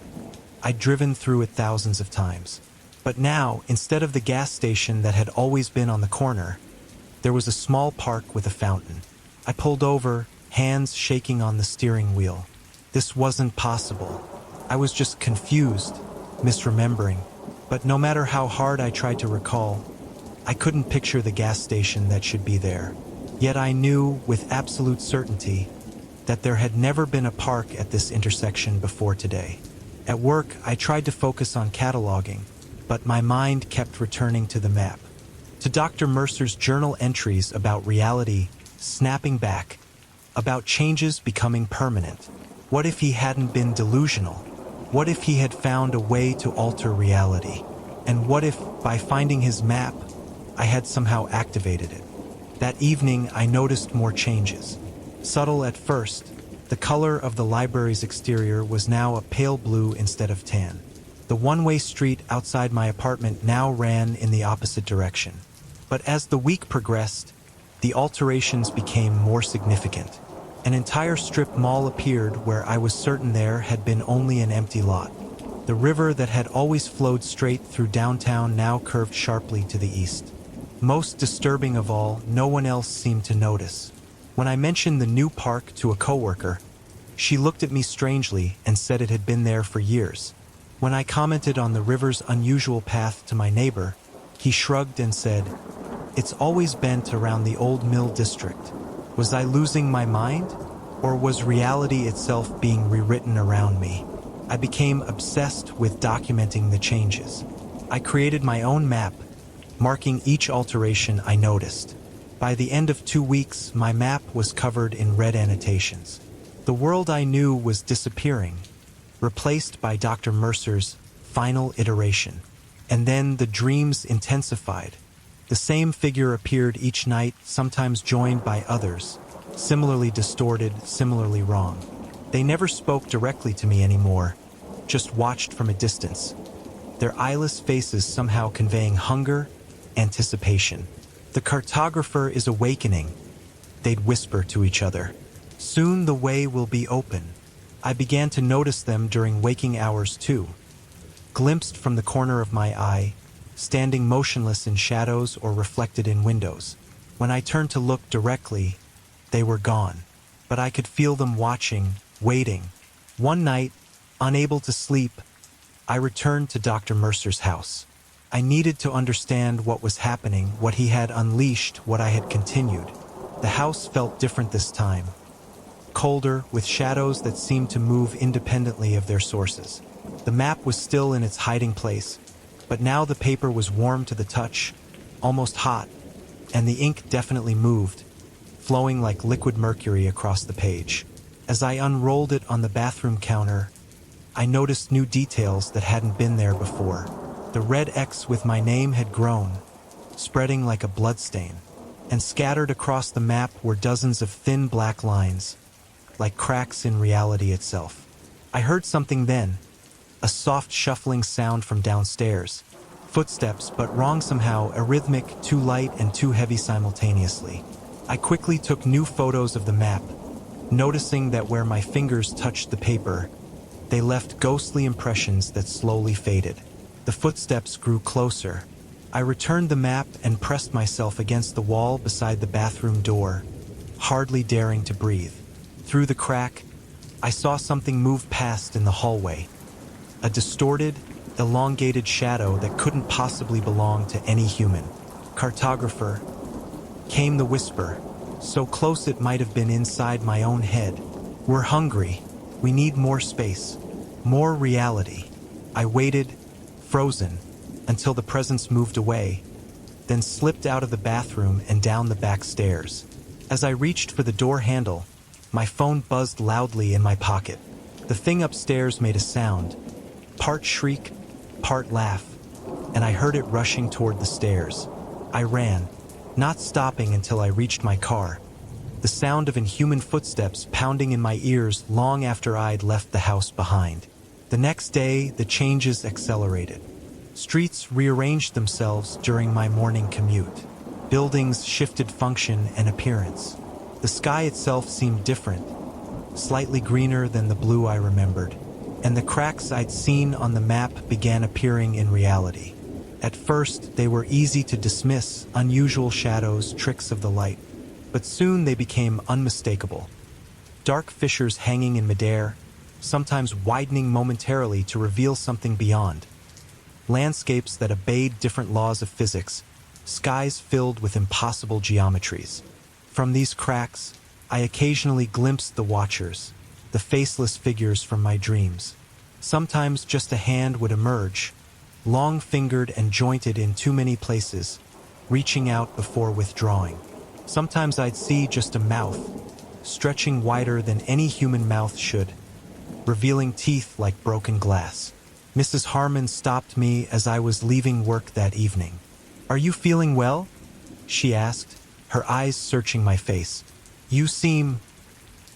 I'd driven through it thousands of times. But now, instead of the gas station that had always been on the corner, there was a small park with a fountain. I pulled over, hands shaking on the steering wheel. This wasn't possible. I was just confused, misremembering. But no matter how hard I tried to recall, I couldn't picture the gas station that should be there. Yet I knew with absolute certainty that there had never been a park at this intersection before today. At work, I tried to focus on cataloging, but my mind kept returning to the map. To Dr. Mercer's journal entries about reality snapping back, about changes becoming permanent. What if he hadn't been delusional? What if he had found a way to alter reality? And what if, by finding his map, I had somehow activated it? That evening, I noticed more changes. Subtle at first, the color of the library's exterior was now a pale blue instead of tan. The one-way street outside my apartment now ran in the opposite direction. But as the week progressed, the alterations became more significant. An entire strip mall appeared where I was certain there had been only an empty lot. The river that had always flowed straight through downtown now curved sharply to the east. Most disturbing of all, no one else seemed to notice. When I mentioned the new park to a coworker, she looked at me strangely and said it had been there for years. When I commented on the river's unusual path to my neighbor, he shrugged and said, "It's always bent around the old mill district." Was I losing my mind? Or was reality itself being rewritten around me? I became obsessed with documenting the changes. I created my own map, marking each alteration I noticed. By the end of 2 weeks, my map was covered in red annotations. The world I knew was disappearing, replaced by Dr. Mercer's final iteration. And then the dreams intensified. The same figure appeared each night, sometimes joined by others, similarly distorted, similarly wrong. They never spoke directly to me anymore, just watched from a distance, their eyeless faces somehow conveying hunger, anticipation. "The cartographer is awakening," they'd whisper to each other. "Soon the way will be open." I began to notice them during waking hours too, glimpsed from the corner of my eye, standing motionless in shadows or reflected in windows. When I turned to look directly, they were gone. But I could feel them watching, waiting. One night, unable to sleep, I returned to Dr. Mercer's house. I needed to understand what was happening, what he had unleashed, what I had continued. The house felt different this time. Colder, with shadows that seemed to move independently of their sources. The map was still in its hiding place, but now the paper was warm to the touch, almost hot, and the ink definitely moved, flowing like liquid mercury across the page. As I unrolled it on the bathroom counter, I noticed new details that hadn't been there before. The red X with my name had grown, spreading like a bloodstain, and scattered across the map were dozens of thin black lines, like cracks in reality itself. I heard something then, a soft shuffling sound from downstairs. Footsteps, but wrong somehow, a rhythmic, too light and too heavy simultaneously. I quickly took new photos of the map, noticing that where my fingers touched the paper, they left ghostly impressions that slowly faded. The footsteps grew closer. I returned the map and pressed myself against the wall beside the bathroom door, hardly daring to breathe. Through the crack, I saw something move past in the hallway. A distorted, elongated shadow that couldn't possibly belong to any human. Cartographer, came the whisper, so close it might have been inside my own head. We're hungry. We need more space. More reality. I waited, frozen, until the presence moved away, then slipped out of the bathroom and down the back stairs. As I reached for the door handle, my phone buzzed loudly in my pocket. The thing upstairs made a sound, part shriek, part laugh, and I heard it rushing toward the stairs. I ran, not stopping until I reached my car, the sound of inhuman footsteps pounding in my ears long after I'd left the house behind. The next day, the changes accelerated. Streets rearranged themselves during my morning commute. Buildings shifted function and appearance. The sky itself seemed different, slightly greener than the blue I remembered, and the cracks I'd seen on the map began appearing in reality. At first, they were easy to dismiss, unusual shadows, tricks of the light, but soon they became unmistakable. Dark fissures hanging in midair, sometimes widening momentarily to reveal something beyond. Landscapes that obeyed different laws of physics, skies filled with impossible geometries. From these cracks, I occasionally glimpsed the watchers, the faceless figures from my dreams. Sometimes just a hand would emerge, long-fingered and jointed in too many places, reaching out before withdrawing. Sometimes I'd see just a mouth, stretching wider than any human mouth should, revealing teeth like broken glass. Mrs. Harmon stopped me as I was leaving work that evening. "Are you feeling well?" she asked, her eyes searching my face. "You seem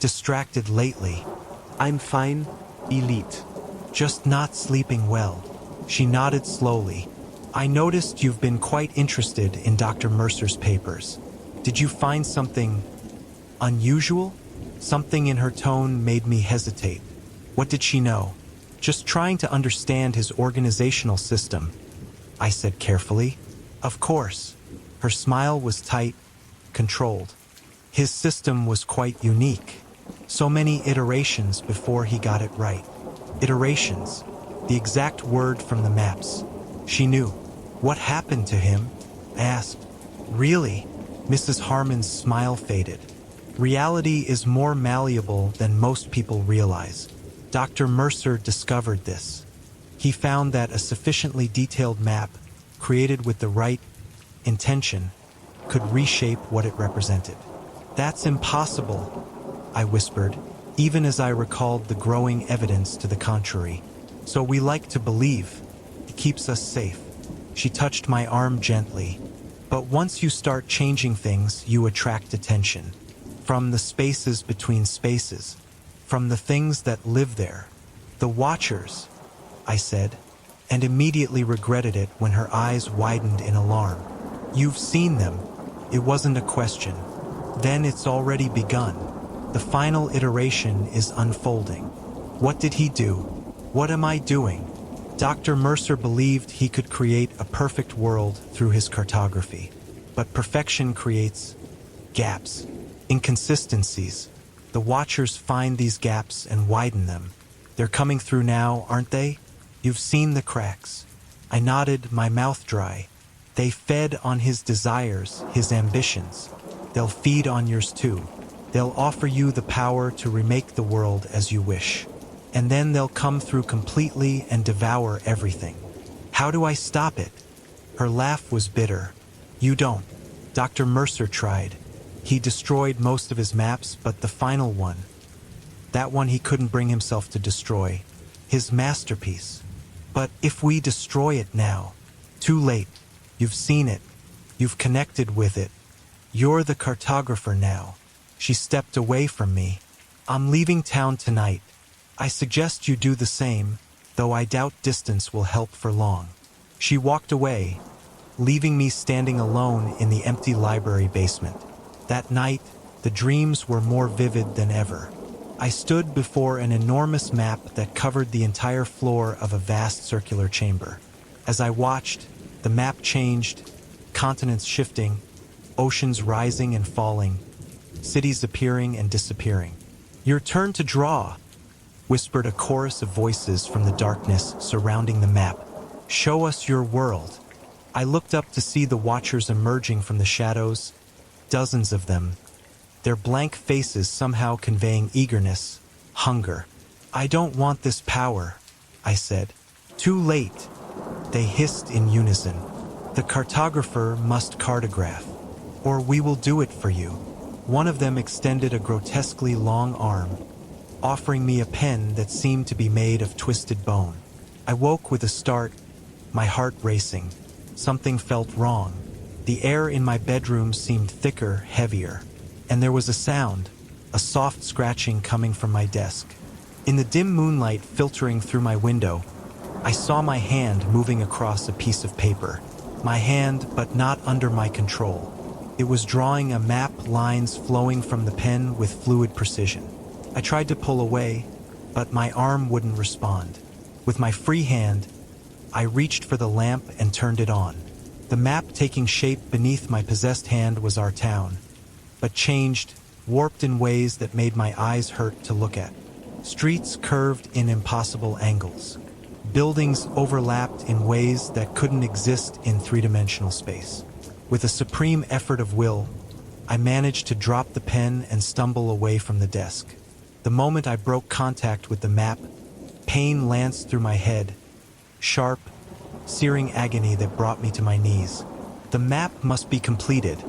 distracted lately." I'm fine, elite. "Just not sleeping well." She nodded slowly. "I noticed you've been quite interested in Dr. Mercer's papers. Did you find something unusual?" Something in her tone made me hesitate. What did she know? "Just trying to understand his organizational system," I said carefully. "Of course." Her smile was tight, controlled. His system was quite unique. So many iterations before he got it right. Iterations, the exact word from the maps. She knew. "What happened to him?" I asked. "Really?" Mrs. Harmon's smile faded. "Reality is more malleable than most people realize. Dr. Mercer discovered this. He found that a sufficiently detailed map, created with the right intention, could reshape what it represented." "That's impossible," I whispered, even as I recalled the growing evidence to the contrary. "So we like to believe. It keeps us safe." She touched my arm gently. "But once you start changing things, you attract attention. From the spaces between spaces. From the things that live there. The Watchers," I said, and immediately regretted it when her eyes widened in alarm. "You've seen them." It wasn't a question. "Then it's already begun. The final iteration is unfolding." What did he do? What am I doing? Dr. Mercer believed he could create a perfect world through his cartography. But perfection creates gaps, inconsistencies. The Watchers find these gaps and widen them. They're coming through now, aren't they? You've seen the cracks. I nodded, my mouth dry. They fed on his desires, his ambitions. They'll feed on yours too. They'll offer you the power to remake the world as you wish. And then they'll come through completely and devour everything. How do I stop it? Her laugh was bitter. You don't. Dr. Mercer tried. He destroyed most of his maps, but the final one, that one he couldn't bring himself to destroy. His masterpiece. But if we destroy it now, too late. You've seen it. You've connected with it. You're the cartographer now. She stepped away from me. I'm leaving town tonight. I suggest you do the same, though I doubt distance will help for long. She walked away, leaving me standing alone in the empty library basement. That night, the dreams were more vivid than ever. I stood before an enormous map that covered the entire floor of a vast circular chamber. As I watched, the map changed, continents shifting, oceans rising and falling, cities appearing and disappearing. Your turn to draw, whispered a chorus of voices from the darkness surrounding the map. "Show us your world." I looked up to see the watchers emerging from the shadows, dozens of them, their blank faces somehow conveying eagerness, hunger. "I don't want this power," I said. "Too late," they hissed in unison. "The cartographer must cartograph, or we will do it for you." One of them extended a grotesquely long arm, offering me a pen that seemed to be made of twisted bone. I woke with a start, my heart racing. Something felt wrong. The air in my bedroom seemed thicker, heavier, and there was a sound, a soft scratching coming from my desk. In the dim moonlight filtering through my window, I saw my hand moving across a piece of paper. My hand, but not under my control. It was drawing a map, lines flowing from the pen with fluid precision. I tried to pull away, but my arm wouldn't respond. With my free hand, I reached for the lamp and turned it on. The map taking shape beneath my possessed hand was our town, but changed, warped in ways that made my eyes hurt to look at. Streets curved in impossible angles. Buildings overlapped in ways that couldn't exist in three-dimensional space. With a supreme effort of will, I managed to drop the pen and stumble away from the desk. The moment I broke contact with the map, pain lanced through my head, sharp, searing agony that brought me to my knees. "The map must be completed,"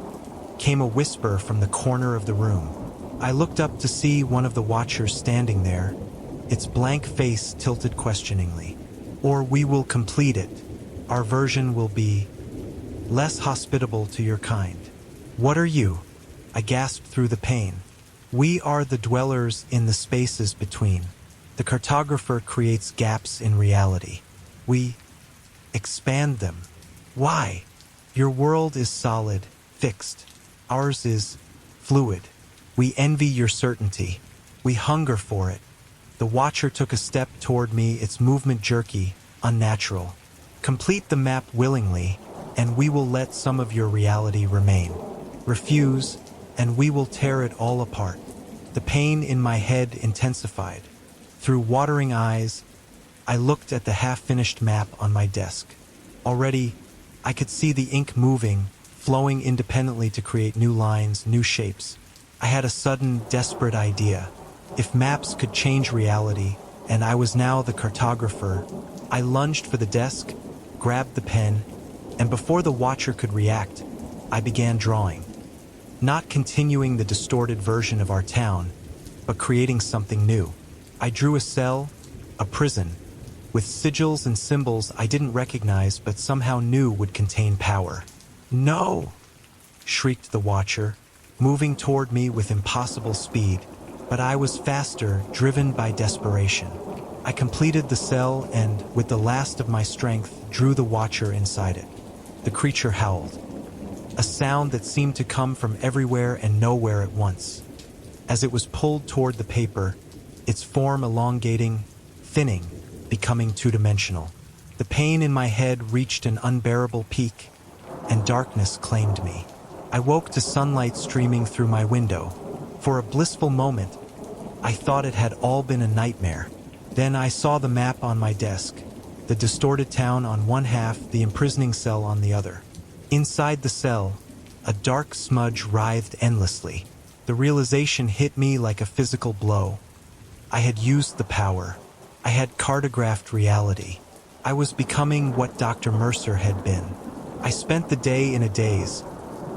came a whisper from the corner of the room. I looked up to see one of the watchers standing there, its blank face tilted questioningly. "Or we will complete it. Our version will be less hospitable to your kind." "What are you?" I gasped through the pain. "We are the dwellers in the spaces between. The cartographer creates gaps in reality. We expand them." "Why?" "Your world is solid, fixed. Ours is fluid. We envy your certainty. We hunger for it." The watcher took a step toward me, its movement jerky, unnatural. "Complete the map willingly, and we will let some of your reality remain. Refuse, and we will tear it all apart." The pain in my head intensified. Through watering eyes, I looked at the half-finished map on my desk. Already, I could see the ink moving, flowing independently to create new lines, new shapes. I had a sudden, desperate idea. If maps could change reality, and I was now the cartographer, I lunged for the desk, grabbed the pen, and before the watcher could react, I began drawing. Not continuing the distorted version of our town, but creating something new. I drew a cell, a prison, with sigils and symbols I didn't recognize but somehow knew would contain power. "No!" shrieked the watcher, moving toward me with impossible speed, but I was faster, driven by desperation. I completed the cell and, with the last of my strength, drew the watcher inside it. The creature howled, a sound that seemed to come from everywhere and nowhere at once. As it was pulled toward the paper, its form elongating, thinning, becoming two-dimensional. The pain in my head reached an unbearable peak, and darkness claimed me. I woke to sunlight streaming through my window. For a blissful moment, I thought it had all been a nightmare. Then I saw the map on my desk, the distorted town on one half, the imprisoning cell on the other. Inside the cell, a dark smudge writhed endlessly. The realization hit me like a physical blow. I had used the power. I had cartographed reality. I was becoming what Dr. Mercer had been. I spent the day in a daze,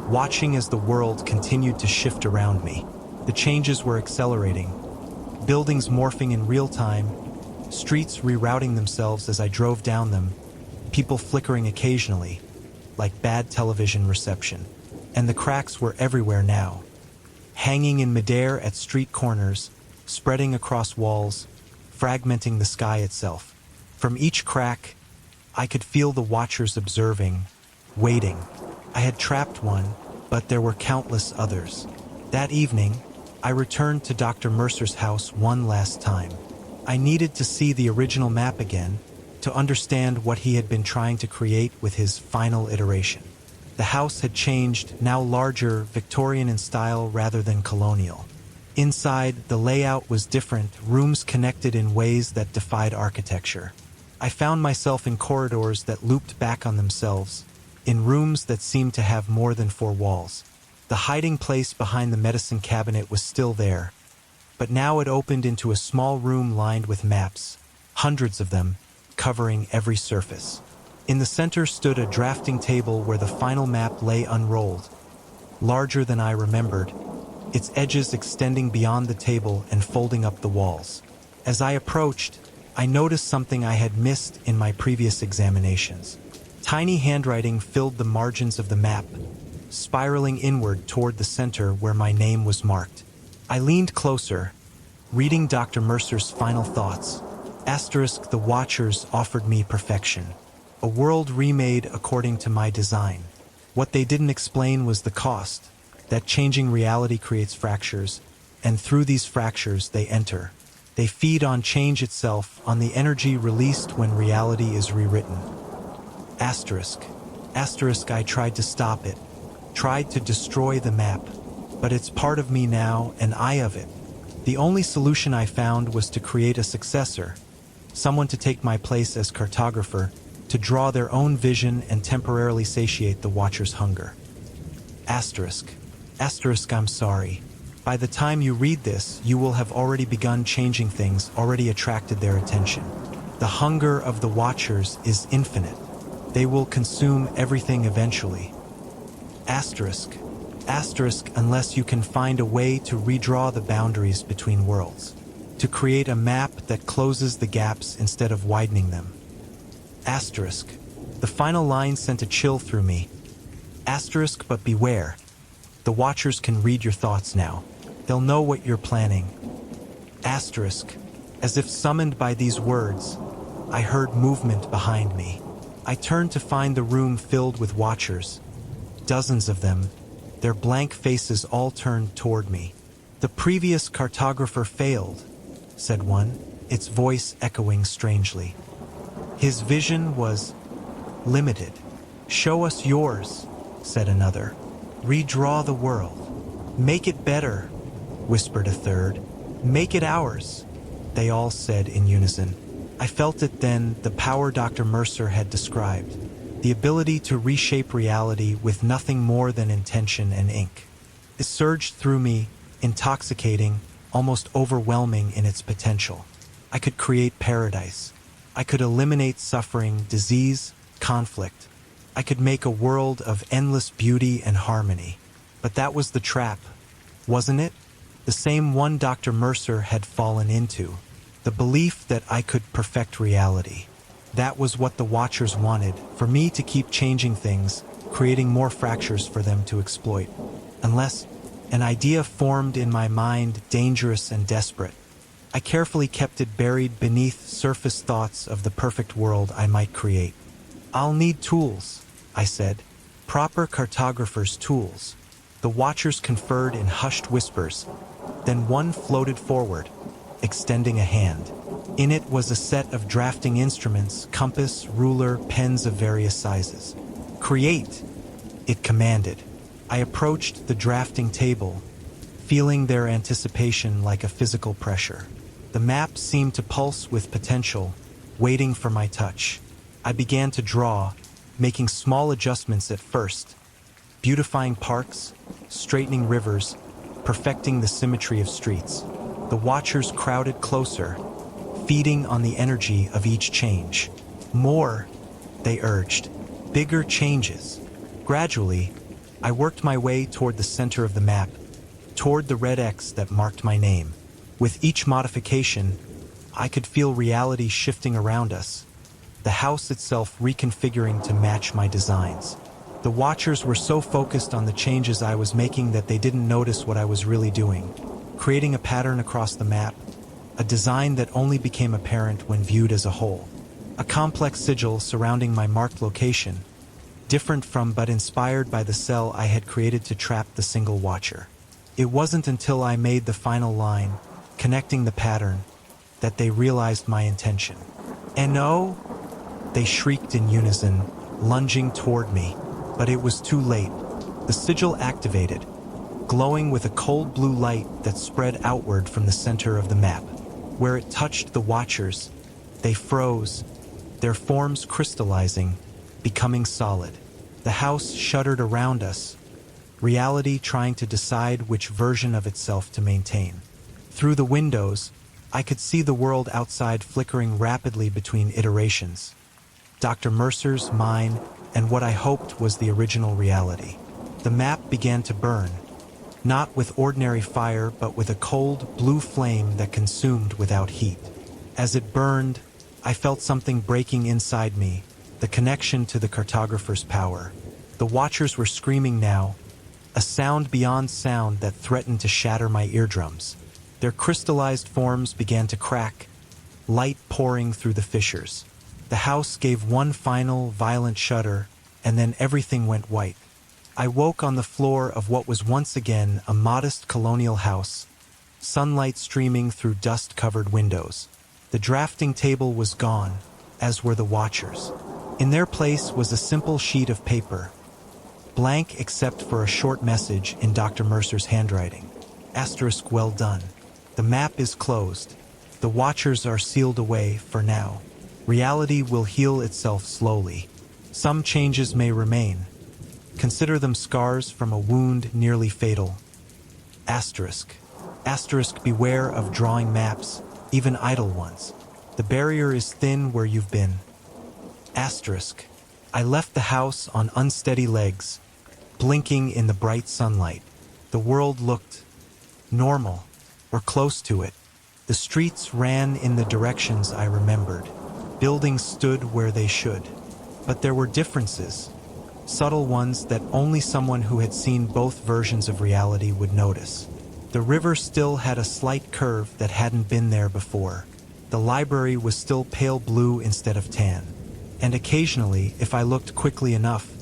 watching as the world continued to shift around me. The changes were accelerating. Buildings morphing in real time, streets rerouting themselves as I drove down them, people flickering occasionally, like bad television reception. And the cracks were everywhere now, hanging in midair at street corners, spreading across walls, fragmenting the sky itself. From each crack, I could feel the watchers observing, waiting. I had trapped one, but there were countless others. That evening, I returned to Dr. Mercer's house one last time. I needed to see the original map again, to understand what he had been trying to create with his final iteration. The house had changed, now larger, Victorian in style rather than colonial. Inside, the layout was different, rooms connected in ways that defied architecture. I found myself in corridors that looped back on themselves, in rooms that seemed to have more than four walls. The hiding place behind the medicine cabinet was still there, but now it opened into a small room lined with maps, hundreds of them, covering every surface. In the center stood a drafting table where the final map lay unrolled, larger than I remembered, its edges extending beyond the table and folding up the walls. As I approached, I noticed something I had missed in my previous examinations. Tiny handwriting filled the margins of the map, spiraling inward toward the center where my name was marked. I leaned closer, reading Dr. Mercer's final thoughts. Asterisk, the Watchers offered me perfection. A world remade according to my design. What they didn't explain was the cost, that changing reality creates fractures, and through these fractures they enter. They feed on change itself, on the energy released when reality is rewritten. Asterisk. Asterisk, I tried to stop it, tried to destroy the map, but it's part of me now and I of it. The only solution I found was to create a successor, someone to take my place as cartographer, to draw their own vision and temporarily satiate the Watcher's hunger. Asterisk. Asterisk, I'm sorry. By the time you read this, you will have already begun changing things, already attracted their attention. The hunger of the Watchers is infinite. They will consume everything eventually. Asterisk. Asterisk, unless you can find a way to redraw the boundaries between worlds. To create a map that closes the gaps instead of widening them. Asterisk. The final line sent a chill through me. Asterisk, but beware. The Watchers can read your thoughts now. They'll know what you're planning. Asterisk. As if summoned by these words, I heard movement behind me. I turned to find the room filled with Watchers. Dozens of them, their blank faces all turned toward me. The previous cartographer failed, said one, its voice echoing strangely. His vision was limited. Show us yours, said another. Redraw the world. Make it better, whispered a third. Make it ours, they all said in unison. I felt it then, the power Dr. Mercer had described. The ability to reshape reality with nothing more than intention and ink. It surged through me, intoxicating, almost overwhelming in its potential. I could create paradise. I could eliminate suffering, disease, conflict. I could make a world of endless beauty and harmony. But that was the trap, wasn't it? The same one Dr. Mercer had fallen into. The belief that I could perfect reality. That was what the Watchers wanted, for me to keep changing things, creating more fractures for them to exploit. Unless an idea formed in my mind, dangerous and desperate. I carefully kept it buried beneath surface thoughts of the perfect world I might create. I'll need tools, I said. Proper cartographer's tools. The Watchers conferred in hushed whispers. Then one floated forward, extending a hand. In it was a set of drafting instruments, compass, ruler, pens of various sizes. Create, it commanded. I approached the drafting table, feeling their anticipation like a physical pressure. The map seemed to pulse with potential, waiting for my touch. I began to draw, making small adjustments at first, beautifying parks, straightening rivers, perfecting the symmetry of streets. The Watchers crowded closer, feeding on the energy of each change. More, they urged. Bigger changes. Gradually, I worked my way toward the center of the map, toward the red X that marked my name. With each modification, I could feel reality shifting around us, the house itself reconfiguring to match my designs. The Watchers were so focused on the changes I was making that they didn't notice what I was really doing, creating a pattern across the map, a design that only became apparent when viewed as a whole. A complex sigil surrounding my marked location, different from but inspired by the cell I had created to trap the single Watcher. It wasn't until I made the final line, connecting the pattern, that they realized my intention. "No!" they shrieked in unison, lunging toward me, but it was too late. The sigil activated, glowing with a cold blue light that spread outward from the center of the map. Where it touched the watchers, they froze, their forms crystallizing, becoming solid. The house shuddered around us, reality trying to decide which version of itself to maintain. Through the windows, I could see the world outside flickering rapidly between iterations. Dr. Mercer's, mine, and what I hoped was the original reality. The map began to burn, not with ordinary fire, but with a cold, blue flame that consumed without heat. As it burned, I felt something breaking inside me, the connection to the cartographer's power. The watchers were screaming now, a sound beyond sound that threatened to shatter my eardrums. Their crystallized forms began to crack, light pouring through the fissures. The house gave one final, violent shudder, and then everything went white. I woke on the floor of what was once again a modest colonial house, sunlight streaming through dust-covered windows. The drafting table was gone, as were the watchers. In their place was a simple sheet of paper, blank except for a short message in Dr. Mercer's handwriting. Asterisk, well done. The map is closed. The watchers are sealed away for now. Reality will heal itself slowly. Some changes may remain. Consider them scars from a wound nearly fatal. Asterisk. Asterisk, beware of drawing maps, even idle ones. The barrier is thin where you've been. Asterisk. I left the house on unsteady legs, blinking in the bright sunlight. The world looked normal, or close to it. The streets ran in the directions I remembered. Buildings stood where they should. But there were differences, subtle ones that only someone who had seen both versions of reality would notice. The river still had a slight curve that hadn't been there before. The library was still pale blue instead of tan. And occasionally, if I looked quickly enough,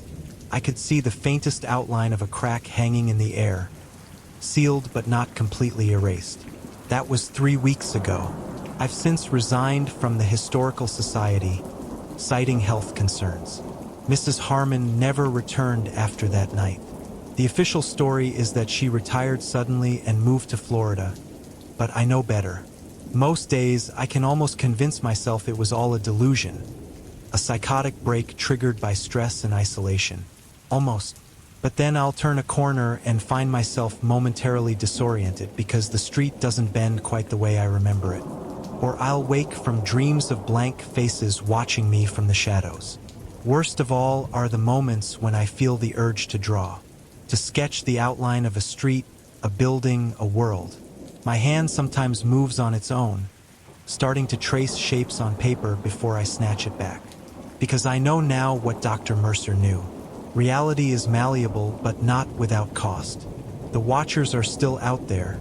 I could see the faintest outline of a crack hanging in the air, sealed but not completely erased. That was 3 weeks ago. I've since resigned from the Historical Society, citing health concerns. Mrs. Harmon never returned after that night. The official story is that she retired suddenly and moved to Florida, but I know better. Most days, I can almost convince myself it was all a delusion, a psychotic break triggered by stress and isolation. Almost. But then I'll turn a corner and find myself momentarily disoriented because the street doesn't bend quite the way I remember it. Or I'll wake from dreams of blank faces watching me from the shadows. Worst of all are the moments when I feel the urge to draw, to sketch the outline of a street, a building, a world. My hand sometimes moves on its own, starting to trace shapes on paper before I snatch it back. Because I know now what Dr. Mercer knew. Reality is malleable, but not without cost. The watchers are still out there,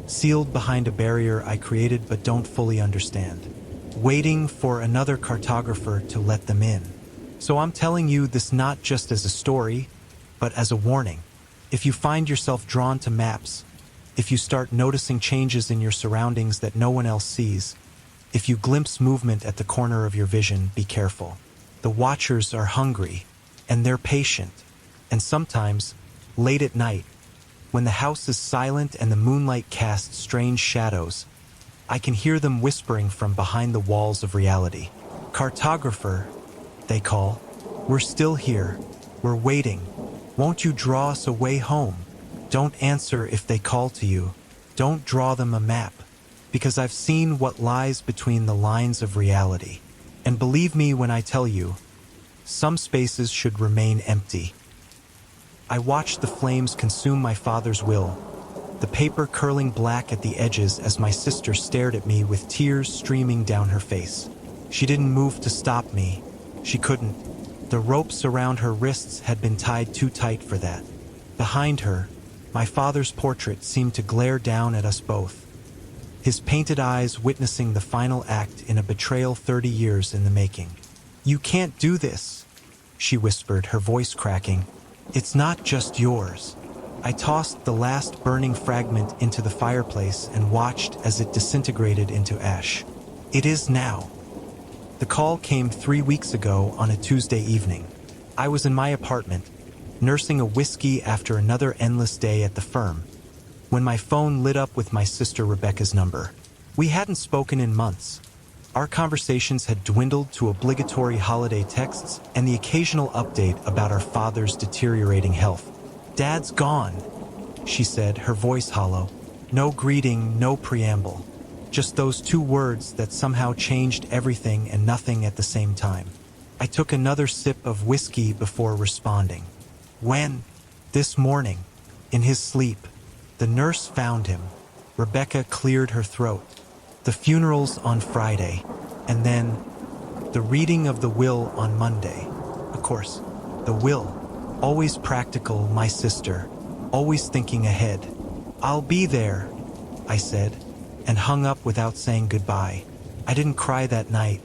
sealed behind a barrier I created but don't fully understand, waiting for another cartographer to let them in. So I'm telling you this not just as a story, but as a warning. If you find yourself drawn to maps, if you start noticing changes in your surroundings that no one else sees, if you glimpse movement at the corner of your vision, be careful. The watchers are hungry, and they're patient, and sometimes, late at night, when the house is silent and the moonlight casts strange shadows, I can hear them whispering from behind the walls of reality. Cartographer, they call. We're still here. We're waiting. Won't you draw us a way home? Don't answer if they call to you. Don't draw them a map, because I've seen what lies between the lines of reality. And believe me when I tell you, some spaces should remain empty. I watched the flames consume my father's will, the paper curling black at the edges as my sister stared at me with tears streaming down her face. She didn't move to stop me. She couldn't. The ropes around her wrists had been tied too tight for that. Behind her, my father's portrait seemed to glare down at us both, his painted eyes witnessing the final act in a betrayal 30 years in the making. "You can't do this," she whispered, her voice cracking. "It's not just yours." I tossed the last burning fragment into the fireplace and watched as it disintegrated into ash. "It is now." The call came 3 weeks ago on a Tuesday evening. I was in my apartment, nursing a whiskey after another endless day at the firm, when my phone lit up with my sister Rebecca's number. We hadn't spoken in months. Our conversations had dwindled to obligatory holiday texts and the occasional update about our father's deteriorating health. "Dad's gone," she said, her voice hollow. No greeting, no preamble. Just those two words that somehow changed everything and nothing at the same time. I took another sip of whiskey before responding. "When?" "This morning, in his sleep. The nurse found him." Rebecca cleared her throat. "The funeral's on Friday, and then the reading of the will on Monday." Of course, the will. Always practical, my sister. Always thinking ahead. "I'll be there," I said, and hung up without saying goodbye. I didn't cry that night.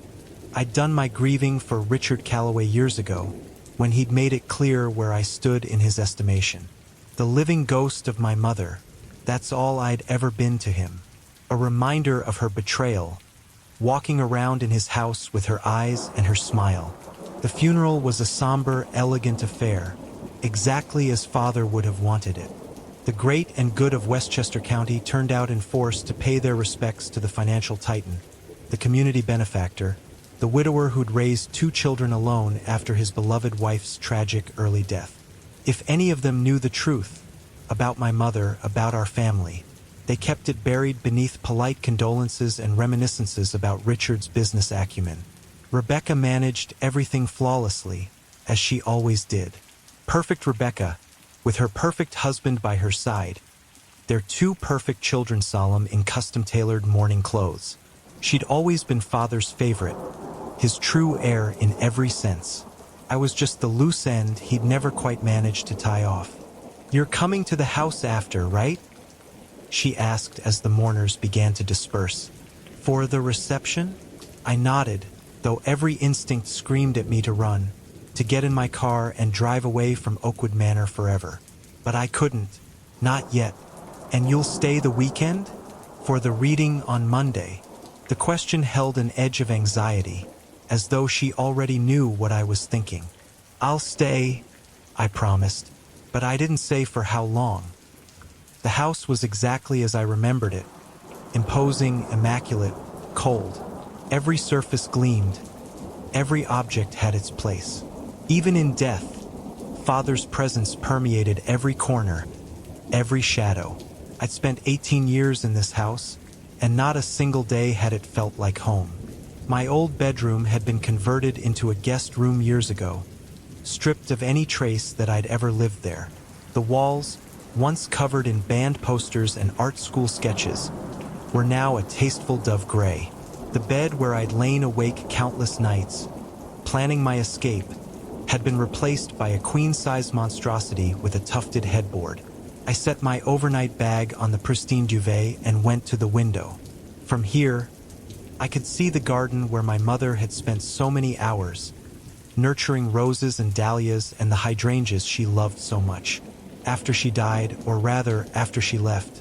I'd done my grieving for Richard Calloway years ago, when he'd made it clear where I stood in his estimation. The living ghost of my mother, that's all I'd ever been to him. A reminder of her betrayal, walking around in his house with her eyes and her smile. The funeral was a somber, elegant affair, exactly as Father would have wanted it. The great and good of Westchester County turned out in force to pay their respects to the financial titan, the community benefactor, the widower who'd raised 2 children alone after his beloved wife's tragic early death. If any of them knew the truth about my mother, about our family, they kept it buried beneath polite condolences and reminiscences about Richard's business acumen. Rebecca managed everything flawlessly, as she always did. Perfect Rebecca, with her perfect husband by her side, their 2 perfect children solemn in custom-tailored mourning clothes. She'd always been Father's favorite, his true heir in every sense. I was just the loose end he'd never quite managed to tie off. "You're coming to the house after, right?" she asked as the mourners began to disperse. "For the reception?" I nodded, though every instinct screamed at me to run, to get in my car and drive away from Oakwood Manor forever. But I couldn't. Not yet. "And you'll stay the weekend?" "For the reading on Monday." The question held an edge of anxiety, as though she already knew what I was thinking. "I'll stay," I promised, but I didn't say for how long. The house was exactly as I remembered it. Imposing, immaculate, cold. Every surface gleamed. Every object had its place. Even in death, Father's presence permeated every corner, every shadow. I'd spent 18 years in this house, and not a single day had it felt like home. My old bedroom had been converted into a guest room years ago, stripped of any trace that I'd ever lived there. The walls, once covered in band posters and art school sketches, were now a tasteful dove gray. The bed where I'd lain awake countless nights, planning my escape, had been replaced by a queen-size monstrosity with a tufted headboard. I set my overnight bag on the pristine duvet and went to the window. From here, I could see the garden where my mother had spent so many hours, nurturing roses and dahlias and the hydrangeas she loved so much. After she died, or rather, after she left,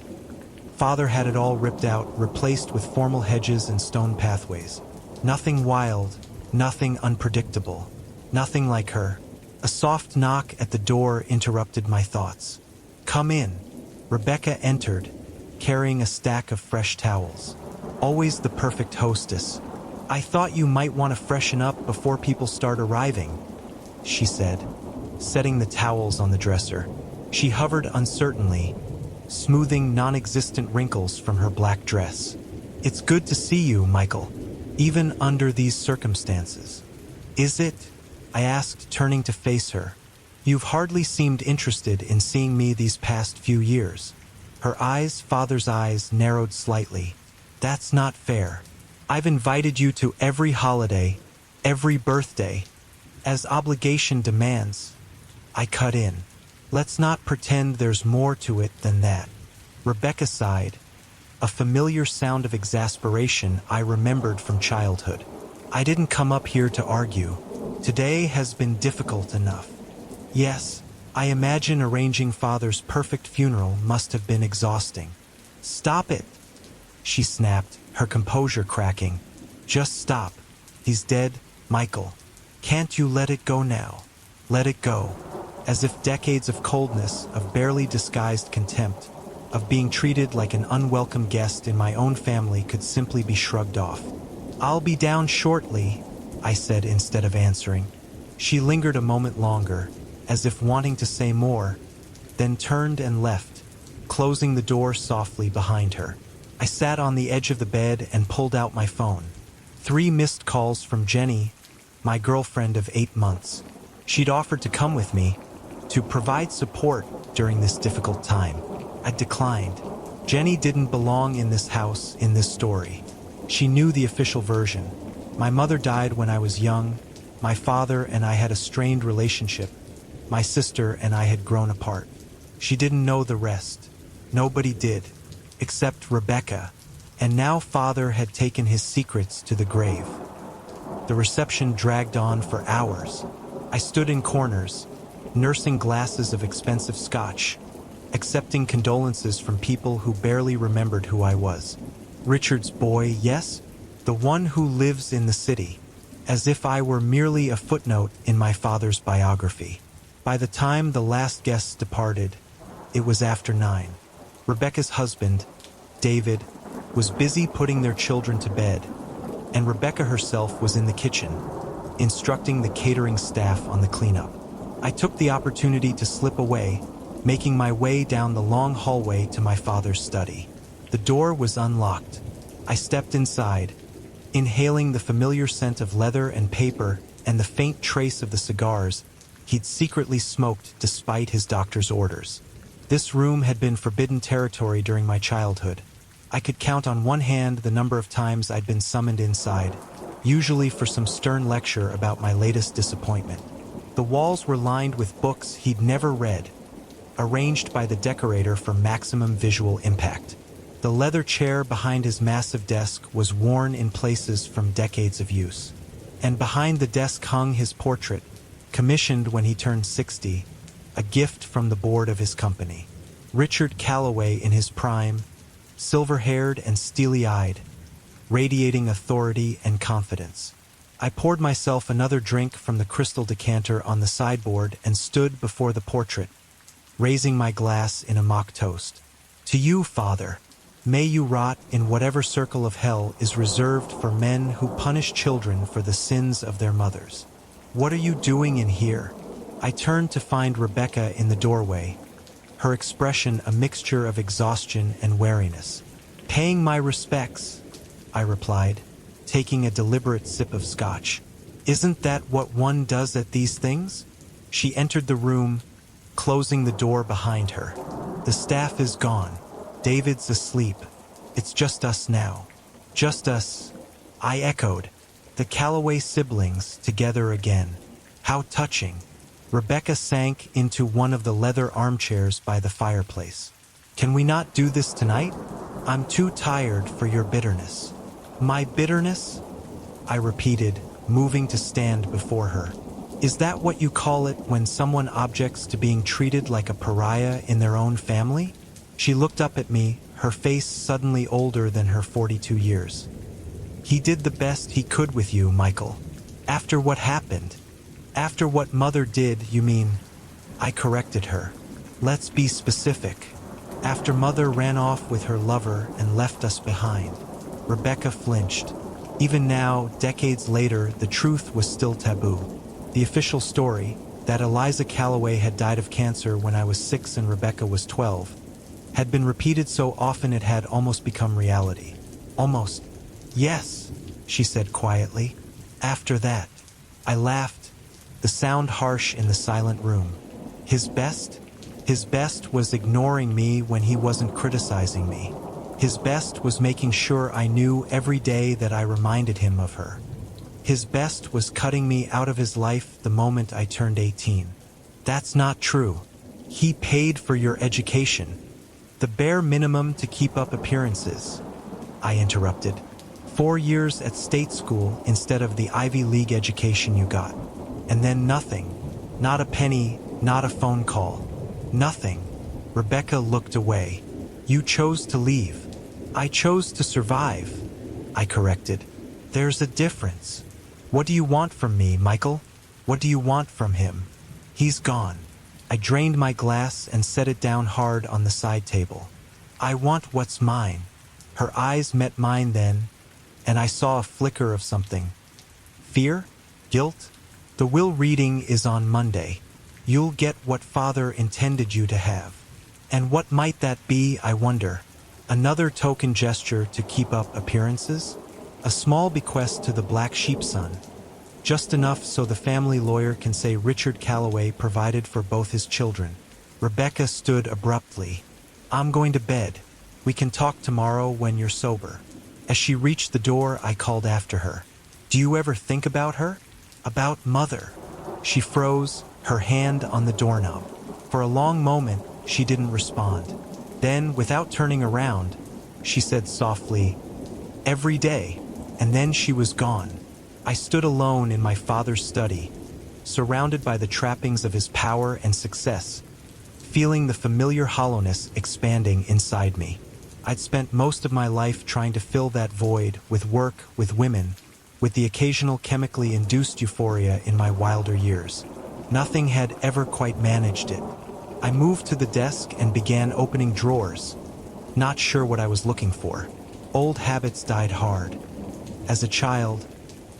Father had it all ripped out, replaced with formal hedges and stone pathways. Nothing wild, nothing unpredictable, nothing like her. A soft knock at the door interrupted my thoughts. "Come in." Rebecca entered, carrying a stack of fresh towels. Always the perfect hostess. "I thought you might want to freshen up before people start arriving," she said, setting the towels on the dresser. She hovered uncertainly, smoothing non-existent wrinkles from her black dress. "It's good to see you, Michael, even under these circumstances." "Is it?" I asked, turning to face her. "You've hardly seemed interested in seeing me these past few years." Her eyes, Father's eyes, narrowed slightly. "That's not fair. I've invited you to every holiday, every birthday, as obligation demands." I cut in. "Let's not pretend there's more to it than that." Rebecca sighed, a familiar sound of exasperation I remembered from childhood. "I didn't come up here to argue. Today has been difficult enough." "Yes, I imagine arranging Father's perfect funeral must have been exhausting." "Stop it," she snapped, her composure cracking. "Just stop. He's dead, Michael. Can't you let it go now? Let it go." as if decades of coldness, of barely disguised contempt, of being treated like an unwelcome guest in my own family could simply be shrugged off. "I'll be down shortly," I said instead of answering. She lingered a moment longer, as if wanting to say more, then turned and left, closing the door softly behind her. I sat on the edge of the bed and pulled out my phone. 3 missed calls from Jenny, my girlfriend of 8 months. She'd offered to come with me, to provide support during this difficult time. I declined. Jenny didn't belong in this house, in this story. She knew the official version. My mother died when I was young. My father and I had a strained relationship. My sister and I had grown apart. She didn't know the rest. Nobody did, except Rebecca. And now father had taken his secrets to the grave. The reception dragged on for hours. I stood in corners, nursing glasses of expensive scotch, accepting condolences from people who barely remembered who I was. Richard's boy, yes, the one who lives in the city, as if I were merely a footnote in my father's biography. By the time the last guests departed, it was after 9. Rebecca's husband, David, was busy putting their children to bed, and Rebecca herself was in the kitchen, instructing the catering staff on the cleanup. I took the opportunity to slip away, making my way down the long hallway to my father's study. The door was unlocked. I stepped inside, inhaling the familiar scent of leather and paper and the faint trace of the cigars he'd secretly smoked despite his doctor's orders. This room had been forbidden territory during my childhood. I could count on one hand the number of times I'd been summoned inside, usually for some stern lecture about my latest disappointment. The walls were lined with books he'd never read, arranged by the decorator for maximum visual impact. The leather chair behind his massive desk was worn in places from decades of use. And behind the desk hung his portrait, commissioned when he turned 60, a gift from the board of his company. Richard Calloway in his prime, silver-haired and steely-eyed, radiating authority and confidence. I poured myself another drink from the crystal decanter on the sideboard and stood before the portrait, raising my glass in a mock toast. "To you, Father. May you rot in whatever circle of hell is reserved for men who punish children for the sins of their mothers." "What are you doing in here?" I turned to find Rebecca in the doorway, her expression a mixture of exhaustion and wariness. "Paying my respects," I replied, taking a deliberate sip of scotch. "Isn't that what one does at these things?" She entered the room, closing the door behind her. "The staff is gone. David's asleep. It's just us now." "Just us," I echoed. "The Calloway siblings together again. How touching." Rebecca sank into one of the leather armchairs by the fireplace. "Can we not do this tonight? I'm too tired for your bitterness." "My bitterness?" I repeated, moving to stand before her. "Is that what you call it when someone objects to being treated like a pariah in their own family?" She looked up at me, her face suddenly older than her 42 years. "He did the best he could with you, Michael. After what happened. After what Mother did, you mean?" I corrected her. "Let's be specific. After Mother ran off with her lover and left us behind." Rebecca flinched. Even now, decades later, the truth was still taboo. The official story, that Eliza Calloway had died of cancer when I was 6 and Rebecca was 12, had been repeated so often it had almost become reality. "Almost. Yes," she said quietly. "After that." I laughed, the sound harsh in the silent room. His best? His best was ignoring me when he wasn't criticizing me. His best was making sure I knew every day that I reminded him of her. His best was cutting me out of his life the moment I turned 18. "That's not true. He paid for your education. The bare minimum to keep up appearances," I interrupted. 4 years at state school instead of the Ivy League education you got. And then nothing. Not a penny, not a phone call. Nothing. Rebecca looked away. "You chose to leave." "I chose to survive," I corrected. "There's a difference. What do you want from me, Michael? What do you want from him? He's gone. I drained my glass and set it down hard on the side table. I want what's mine. Her eyes met mine then, and I saw a flicker of something. Fear? Guilt? The will reading is on Monday. You'll get what Father intended you to have. And what might that be, I wonder? Another token gesture to keep up appearances? A small bequest to the black sheep son. Just enough so the family lawyer can say Richard Calloway provided for both his children. Rebecca stood abruptly. I'm going to bed. We can talk tomorrow when you're sober. As she reached the door, I called after her. Do you ever think about her? About Mother? She froze, her hand on the doorknob. For a long moment, she didn't respond. Then, without turning around, she said softly, "Every day," and then she was gone. I stood alone in my father's study, surrounded by the trappings of his power and success, feeling the familiar hollowness expanding inside me. I'd spent most of my life trying to fill that void with work, with women, with the occasional chemically induced euphoria in my wilder years. Nothing had ever quite managed it. I moved to the desk and began opening drawers, not sure what I was looking for. Old habits died hard. As a child,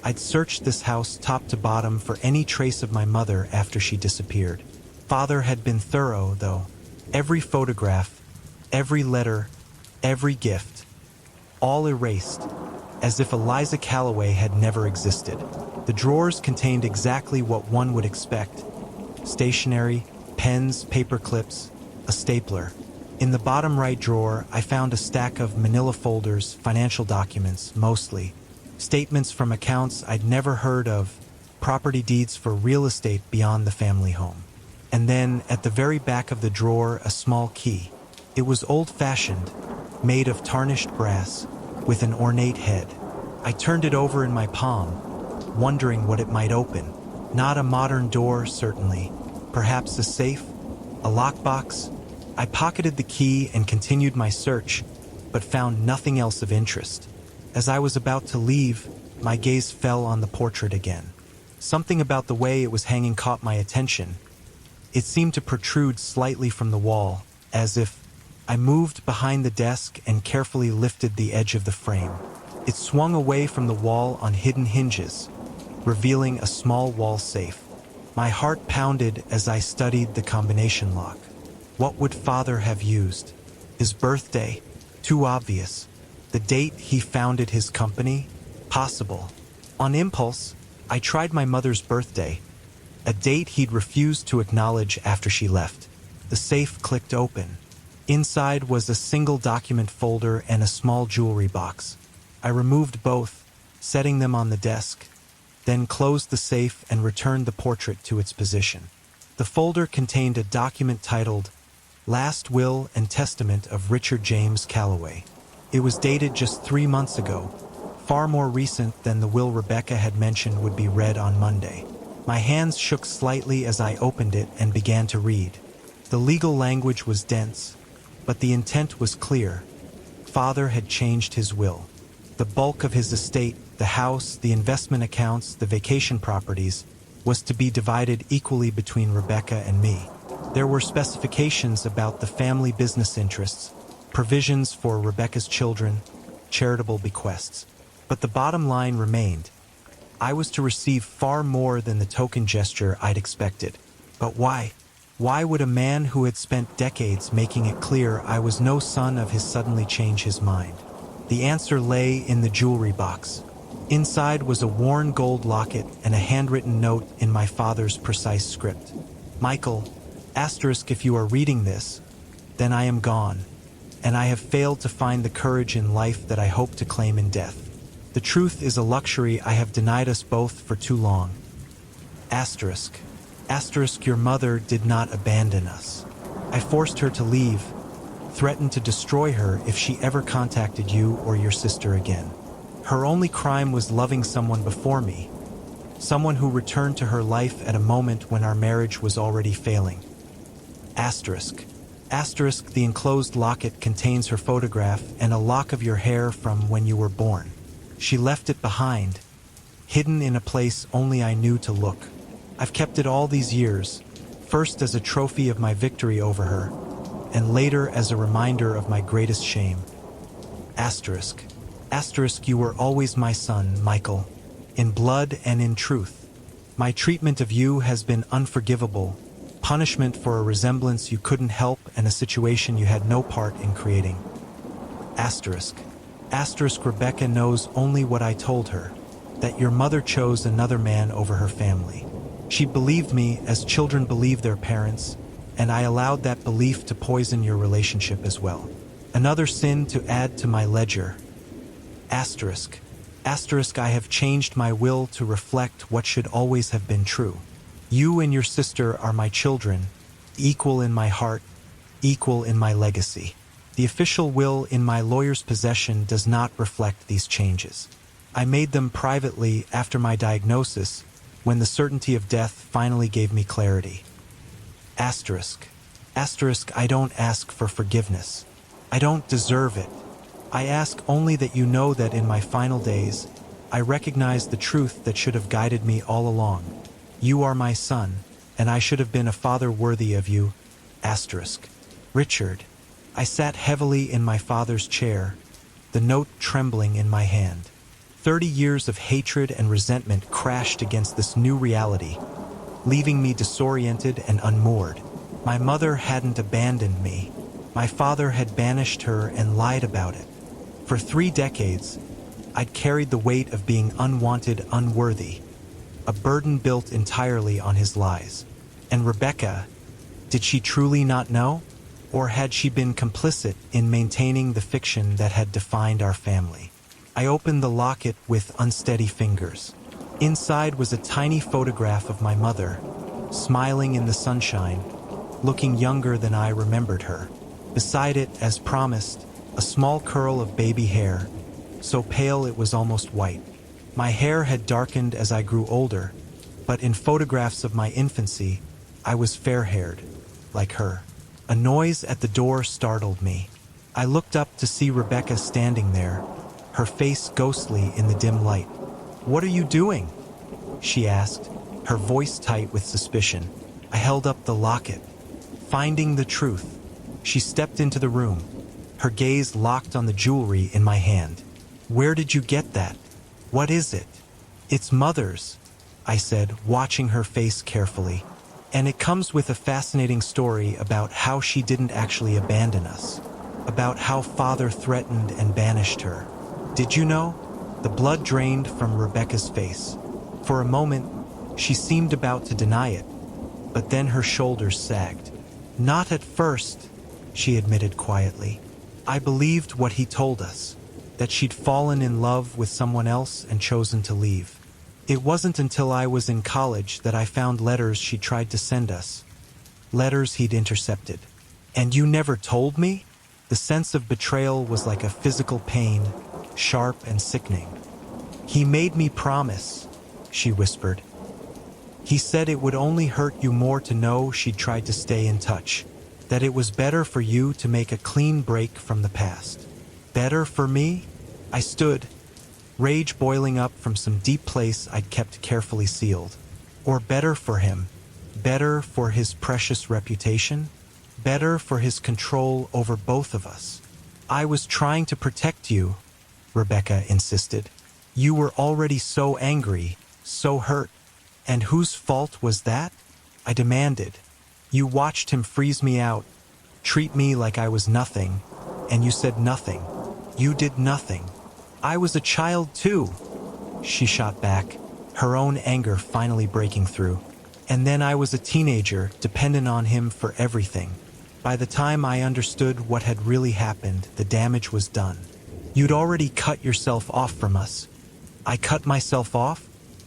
I'd searched this house top to bottom for any trace of my mother after she disappeared. Father had been thorough, though. Every photograph, every letter, every gift, all erased, as if Eliza Calloway had never existed. The drawers contained exactly what one would expect: stationery, pens, paper clips, a stapler. In the bottom right drawer, I found a stack of manila folders, financial documents, mostly. Statements from accounts I'd never heard of, property deeds for real estate beyond the family home. And then, at the very back of the drawer, a small key. It was old-fashioned, made of tarnished brass, with an ornate head. I turned it over in my palm, wondering what it might open. Not a modern door, certainly. Perhaps a safe? A lockbox? I pocketed the key and continued my search, but found nothing else of interest. As I was about to leave, my gaze fell on the portrait again. Something about the way it was hanging caught my attention. It seemed to protrude slightly from the wall, as if I moved behind the desk and carefully lifted the edge of the frame. It swung away from the wall on hidden hinges, revealing a small wall safe. My heart pounded as I studied the combination lock. What would Father have used? His birthday? Too obvious. The date he founded his company? Possible. On impulse, I tried my mother's birthday, a date he'd refused to acknowledge after she left. The safe clicked open. Inside was a single document folder and a small jewelry box. I removed both, setting them on the desk, then closed the safe and returned the portrait to its position. The folder contained a document titled Last Will and Testament of Richard James Calloway. It was dated just 3 months ago, far more recent than the will Rebecca had mentioned would be read on Monday. My hands shook slightly as I opened it and began to read. The legal language was dense, but the intent was clear. Father had changed his will. The bulk of his estate, the house, the investment accounts, the vacation properties, was to be divided equally between Rebecca and me. There were specifications about the family business interests, provisions for Rebecca's children, charitable bequests. But the bottom line remained. I was to receive far more than the token gesture I'd expected. But why? Why would a man who had spent decades making it clear I was no son of his suddenly change his mind? The answer lay in the jewelry box. Inside was a worn gold locket and a handwritten note in my father's precise script. Michael, asterisk if you are reading this, then I am gone, and I have failed to find the courage in life that I hope to claim in death. The truth is a luxury I have denied us both for too long. Asterisk. Asterisk, your mother did not abandon us. I forced her to leave, threatened to destroy her if she ever contacted you or your sister again. Her only crime was loving someone before me, someone who returned to her life at a moment when our marriage was already failing. Asterisk. Asterisk, the enclosed locket contains her photograph and a lock of your hair from when you were born. She left it behind, hidden in a place only I knew to look. I've kept it all these years, first as a trophy of my victory over her, and later as a reminder of my greatest shame. Asterisk. Asterisk, you were always my son, Michael, in blood and in truth. My treatment of you has been unforgivable, punishment for a resemblance you couldn't help and a situation you had no part in creating. Asterisk. Asterisk, Rebecca knows only what I told her, that your mother chose another man over her family. She believed me as children believe their parents, and I allowed that belief to poison your relationship as well. Another sin to add to my ledger. Asterisk. Asterisk, I have changed my will to reflect what should always have been true. You and your sister are my children, equal in my heart, equal in my legacy. The official will in my lawyer's possession does not reflect these changes. I made them privately after my diagnosis, when the certainty of death finally gave me clarity. Asterisk. Asterisk, I don't ask for forgiveness. I don't deserve it. I ask only that you know that in my final days, I recognize the truth that should have guided me all along. You are my son, and I should have been a father worthy of you. Asterisk. Richard. I sat heavily in my father's chair, the note trembling in my hand. 30 years of hatred and resentment crashed against this new reality, leaving me disoriented and unmoored. My mother hadn't abandoned me. My father had banished her and lied about it. For 3 decades, I'd carried the weight of being unwanted, unworthy, a burden built entirely on his lies. And Rebecca, did she truly not know? Or had she been complicit in maintaining the fiction that had defined our family? I opened the locket with unsteady fingers. Inside was a tiny photograph of my mother, smiling in the sunshine, looking younger than I remembered her. Beside it, as promised, a small curl of baby hair, so pale it was almost white. My hair had darkened as I grew older, but in photographs of my infancy, I was fair-haired, like her. A noise at the door startled me. I looked up to see Rebecca standing there, her face ghostly in the dim light. "What are you doing?" she asked, her voice tight with suspicion. I held up the locket. Finding the truth. She stepped into the room, her gaze locked on the jewelry in my hand. "Where did you get that? What is it?" "It's Mother's," I said, watching her face carefully. "And it comes with a fascinating story about how she didn't actually abandon us, about how Father threatened and banished her. Did you know?" The blood drained from Rebecca's face. For a moment, she seemed about to deny it, but then her shoulders sagged. "Not at first," she admitted quietly. "I believed what he told us, that she'd fallen in love with someone else and chosen to leave. It wasn't until I was in college that I found letters she tried to send us, letters he'd intercepted. And you never told me?" The sense of betrayal was like a physical pain, sharp and sickening. "He made me promise," she whispered. "He said it would only hurt you more to know she'd tried to stay in touch, that it was better for you to make a clean break from the past." Better for me? I stood, rage boiling up from some deep place I'd kept carefully sealed. Or better for him? Better for his precious reputation? Better for his control over both of us? "I was trying to protect you," Rebecca insisted. "You were already so angry, so hurt. And whose fault was that?" I demanded. "You watched him freeze me out, treat me like I was nothing, and you said nothing. You did nothing. I was a child too," she shot back, her own anger finally breaking through. "And then I was a teenager, dependent on him for everything. By the time I understood what had really happened, the damage was done. You'd already cut yourself off from us." "I cut myself off?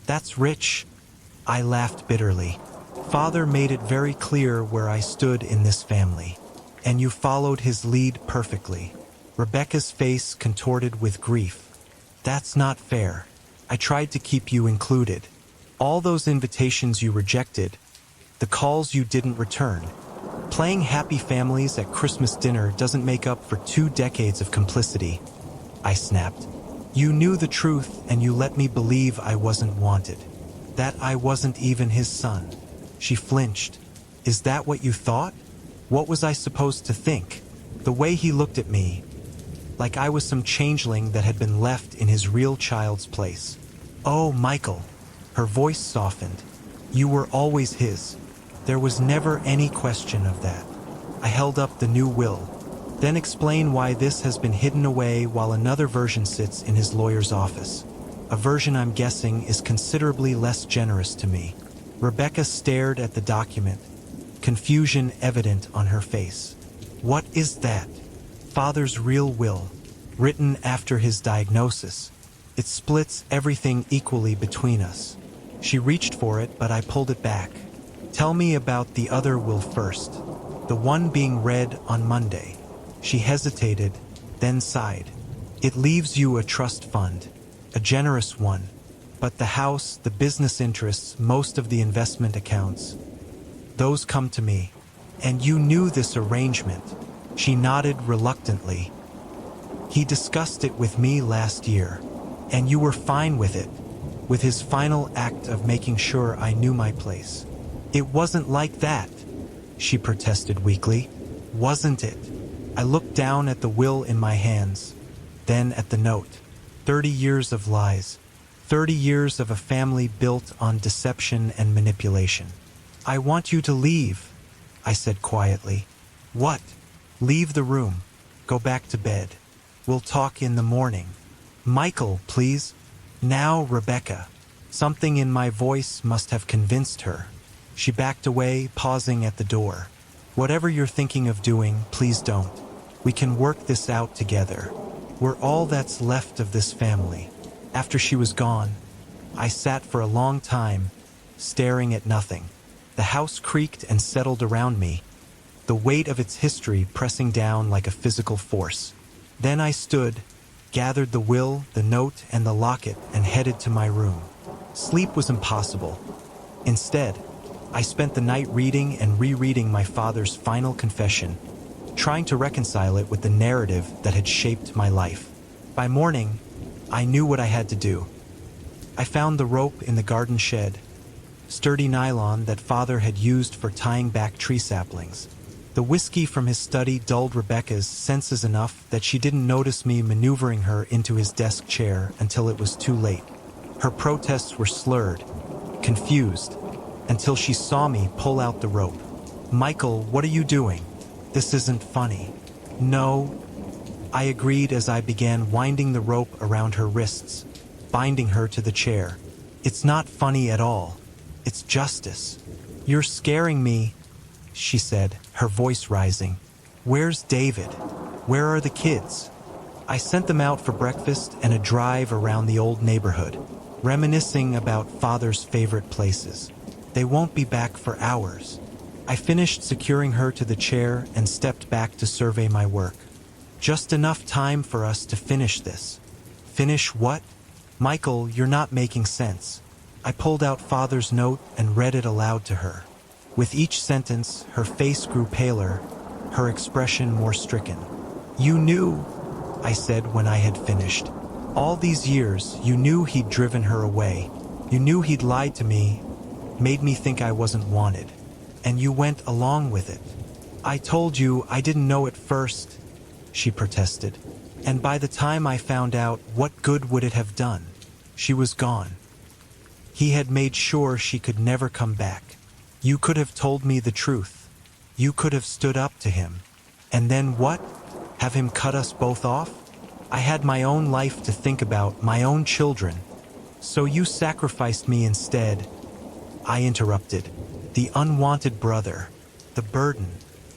That's rich." I laughed bitterly. "Father made it very clear where I stood in this family, and you followed his lead perfectly." Rebecca's face contorted with grief. "That's not fair. I tried to keep you included. All those invitations you rejected, the calls you didn't return. Playing happy families at Christmas dinner doesn't make up for 2 decades of complicity," I snapped. "You knew the truth and you let me believe I wasn't wanted, that I wasn't even his son." She flinched, Is that what you thought? What was I supposed to think? The way he looked at me, like I was some changeling that had been left in his real child's place. Oh, Michael. Her voice softened. You were always his. There was never any question of that. I held up the new will. Then explain why this has been hidden away while another version sits in his lawyer's office. A version I'm guessing is considerably less generous to me. Rebecca stared at the document, confusion evident on her face. What is that? Father's real will, written after his diagnosis. It splits everything equally between us. She reached for it, but I pulled it back. Tell me about the other will first. The one being read on Monday. She hesitated, then sighed. It leaves you a trust fund, a generous one. But the house, the business interests, most of the investment accounts, those come to me. And you knew this arrangement. She nodded reluctantly. He discussed it with me last year, and you were fine with it, with his final act of making sure I knew my place. It wasn't like that, she protested weakly. Wasn't it? I looked down at the will in my hands, then at the note. 30 years of lies. 30 years of a family built on deception and manipulation. I want you to leave, I said quietly. What? Leave the room. Go back to bed. We'll talk in the morning. Michael, please. Now, Rebecca. Something in my voice must have convinced her. She backed away, pausing at the door. Whatever you're thinking of doing, please don't. We can work this out together. We're all that's left of this family. After she was gone, I sat for a long time, staring at nothing. The house creaked and settled around me, the weight of its history pressing down like a physical force. Then I stood, gathered the will, the note, and the locket, and headed to my room. Sleep was impossible. Instead, I spent the night reading and rereading my father's final confession, trying to reconcile it with the narrative that had shaped my life. By morning, I knew what I had to do. I found the rope in the garden shed, sturdy nylon that father had used for tying back tree saplings. The whiskey from his study dulled Rebecca's senses enough that she didn't notice me maneuvering her into his desk chair until it was too late. Her protests were slurred, confused, until she saw me pull out the rope. Michael, what are you doing? This isn't funny. No, I agreed as I began winding the rope around her wrists, binding her to the chair. It's not funny at all. It's justice. You're scaring me, she said, her voice rising. Where's David? Where are the kids? I sent them out for breakfast and a drive around the old neighborhood, reminiscing about father's favorite places. They won't be back for hours. I finished securing her to the chair and stepped back to survey my work. Just enough time for us to finish this. Finish what? Michael, you're not making sense. I pulled out father's note and read it aloud to her. With each sentence, her face grew paler, her expression more stricken. You knew, I said when I had finished. All these years, you knew he'd driven her away. You knew he'd lied to me, made me think I wasn't wanted. And you went along with it. I told you I didn't know at first, she protested. And by the time I found out, what good would it have done? She was gone. He had made sure she could never come back. You could have told me the truth. You could have stood up to him. And then what? Have him cut us both off? I had my own life to think about, my own children. So you sacrificed me instead. I interrupted. The unwanted brother. The burden.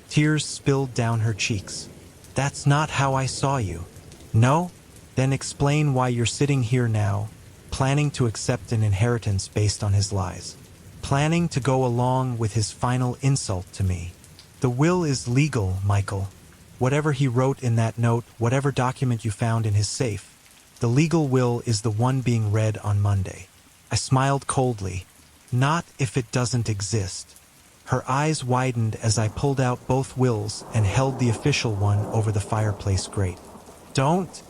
Tears spilled down her cheeks. That's not how I saw you. No? Then explain why you're sitting here now, planning to accept an inheritance based on his lies. Planning to go along with his final insult to me. The will is legal, Michael. Whatever he wrote in that note, whatever document you found in his safe, the legal will is the one being read on Monday. I smiled coldly. Not if it doesn't exist. Her eyes widened as I pulled out both wills and held the official one over the fireplace grate. Don't,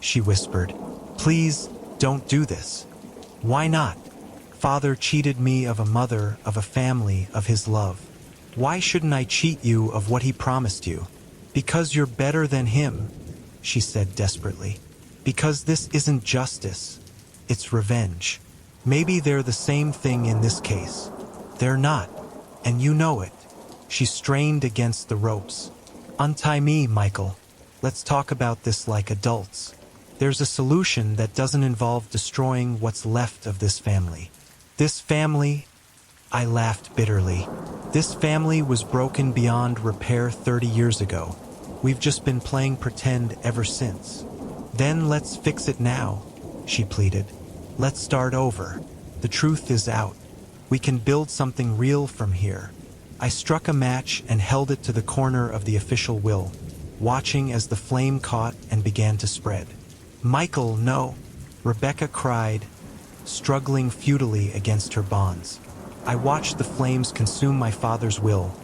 she whispered. Please, don't do this. Why not? Father cheated me of a mother, of a family, of his love. Why shouldn't I cheat you of what he promised you? Because you're better than him, she said desperately. Because this isn't justice, it's revenge. Maybe they're the same thing in this case. They're not, and you know it. She strained against the ropes. Untie me, Michael. Let's talk about this like adults. There's a solution that doesn't involve destroying what's left of this family. This family, I laughed bitterly. This family was broken beyond repair 30 years ago. We've just been playing pretend ever since. Then let's fix it now, she pleaded. Let's start over. The truth is out. We can build something real from here. I struck a match and held it to the corner of the official will, watching as the flame caught and began to spread. Michael, no, Rebecca cried, struggling futilely against her bonds. I watched the flames consume my father's will,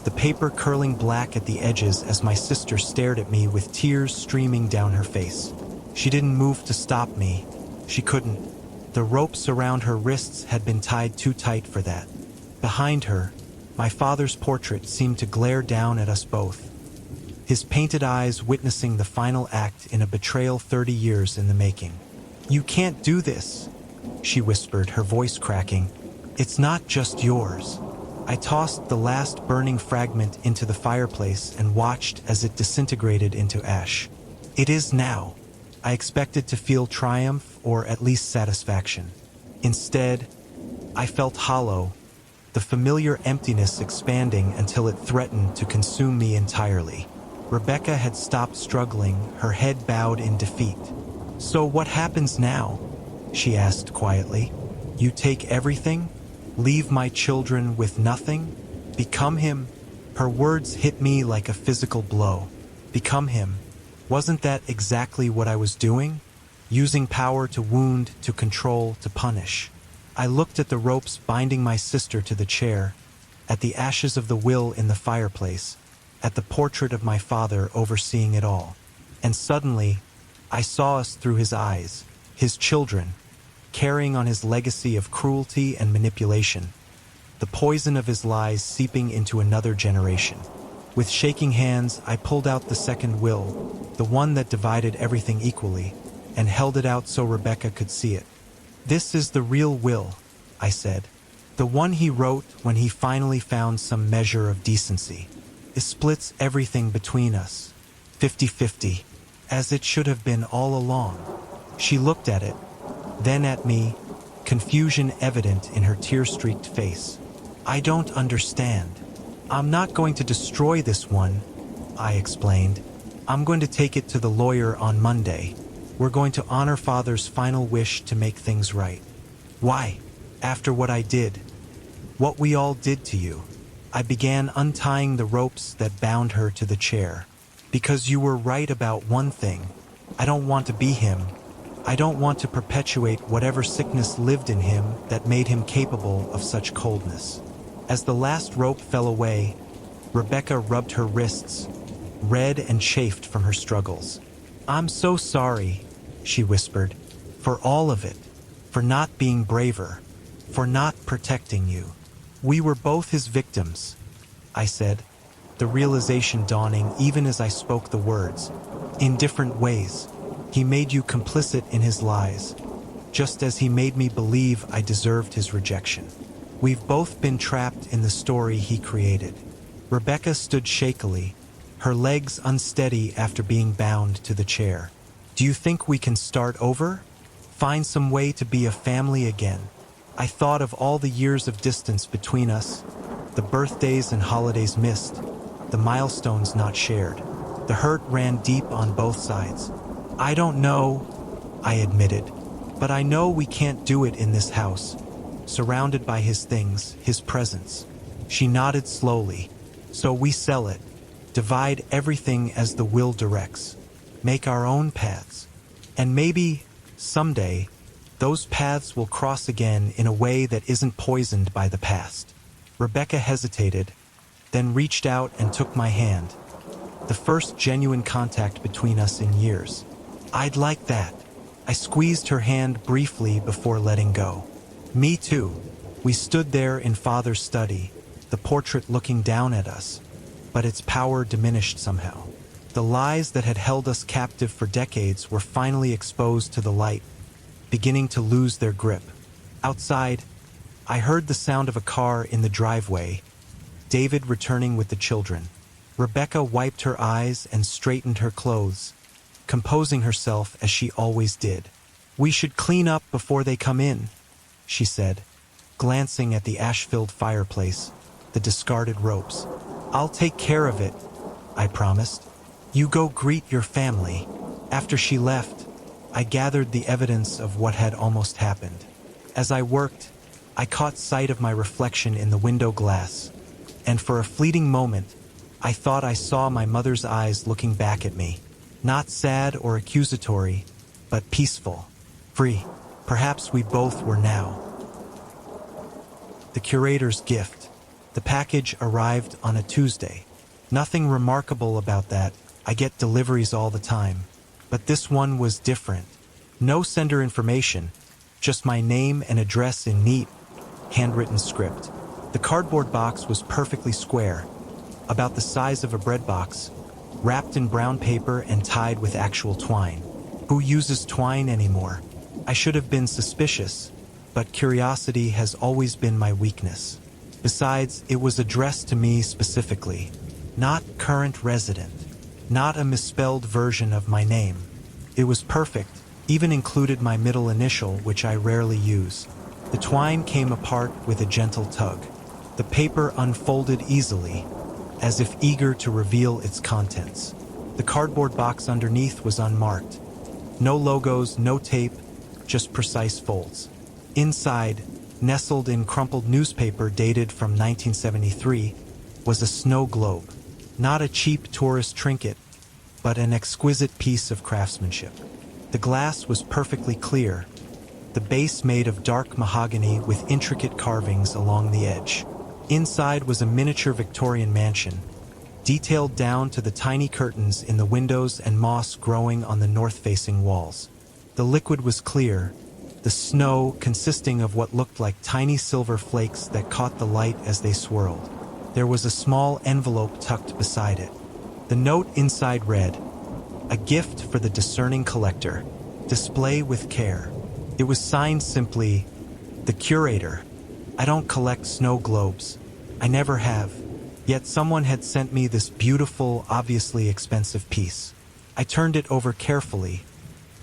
the paper curling black at the edges as my sister stared at me with tears streaming down her face. She didn't move to stop me. She couldn't. The ropes around her wrists had been tied too tight for that. Behind her, my father's portrait seemed to glare down at us both, his painted eyes witnessing the final act in a betrayal 30 years in the making. You can't do this, she whispered, her voice cracking. It's not just yours. I tossed the last burning fragment into the fireplace and watched as it disintegrated into ash. It is now. I expected to feel triumph or at least satisfaction. Instead, I felt hollow, the familiar emptiness expanding until it threatened to consume me entirely. Rebecca had stopped struggling, her head bowed in defeat. So what happens now? She asked quietly. You take everything? Leave my children with nothing? Become him? Her words hit me like a physical blow. Become him. Wasn't that exactly what I was doing? Using power to wound, to control, to punish. I looked at the ropes binding my sister to the chair, at the ashes of the will in the fireplace, at the portrait of my father overseeing it all. And suddenly, I saw us through his eyes, his children, carrying on his legacy of cruelty and manipulation, the poison of his lies seeping into another generation. With shaking hands, I pulled out the second will, the one that divided everything equally, and held it out so Rebecca could see it. This is the real will, I said. The one he wrote when he finally found some measure of decency. It splits everything between us, 50-50, as it should have been all along. She looked at it, then at me, confusion evident in her tear-streaked face. I don't understand. I'm not going to destroy this one, I explained. I'm going to take it to the lawyer on Monday. We're going to honor Father's final wish to make things right. Why? After what I did, what we all did to you. I began untying the ropes that bound her to the chair. Because you were right about one thing. I don't want to be him. I don't want to perpetuate whatever sickness lived in him that made him capable of such coldness. As the last rope fell away, Rebecca rubbed her wrists, red and chafed from her struggles. I'm so sorry, she whispered, for all of it, for not being braver, for not protecting you. We were both his victims, I said, the realization dawning even as I spoke the words. In different ways, he made you complicit in his lies, just as he made me believe I deserved his rejection. We've both been trapped in the story he created. Rebecca stood shakily, her legs unsteady after being bound to the chair. Do you think we can start over? Find some way to be a family again? I thought of all the years of distance between us, the birthdays and holidays missed, the milestones not shared. The hurt ran deep on both sides. I don't know, I admitted, but I know we can't do it in this house, surrounded by his things, his presence. She nodded slowly. So we sell it, divide everything as the will directs, make our own paths. And maybe, someday, those paths will cross again in a way that isn't poisoned by the past. Rebecca hesitated, then reached out and took my hand. The first genuine contact between us in years. I'd like that. I squeezed her hand briefly before letting go. Me too. We stood there in Father's study, the portrait looking down at us, but its power diminished somehow. The lies that had held us captive for decades were finally exposed to the light, beginning to lose their grip. Outside, I heard the sound of a car in the driveway, David returning with the children. Rebecca wiped her eyes and straightened her clothes, composing herself as she always did. "We should clean up before they come in," she said, glancing at the ash-filled fireplace, the discarded ropes. "I'll take care of it," I promised. "You go greet your family." After she left, I gathered the evidence of what had almost happened. As I worked, I caught sight of my reflection in the window glass, and for a fleeting moment, I thought I saw my mother's eyes looking back at me. Not sad or accusatory, but peaceful, free. Perhaps we both were now. The curator's gift. The package arrived on a Tuesday. Nothing remarkable about that. I get deliveries all the time. But this one was different. No sender information, just my name and address in neat, handwritten script. The cardboard box was perfectly square, about the size of a bread box, wrapped in brown paper and tied with actual twine. Who uses twine anymore? I should have been suspicious, but curiosity has always been my weakness. Besides, it was addressed to me specifically. Not current resident. Not a misspelled version of my name. It was perfect, even included my middle initial, which I rarely use. The twine came apart with a gentle tug. The paper unfolded easily, as if eager to reveal its contents. The cardboard box underneath was unmarked. No logos, no tape, just precise folds. Inside, nestled in crumpled newspaper dated from 1973, was a snow globe. Not a cheap tourist trinket, but an exquisite piece of craftsmanship. The glass was perfectly clear, the base made of dark mahogany with intricate carvings along the edge. Inside was a miniature Victorian mansion, detailed down to the tiny curtains in the windows and moss growing on the north-facing walls. The liquid was clear, the snow consisting of what looked like tiny silver flakes that caught the light as they swirled. There was a small envelope tucked beside it. The note inside read, "A gift for the discerning collector. Display with care." It was signed simply, "The Curator." I don't collect snow globes. I never have. Yet someone had sent me this beautiful, obviously expensive piece. I turned it over carefully,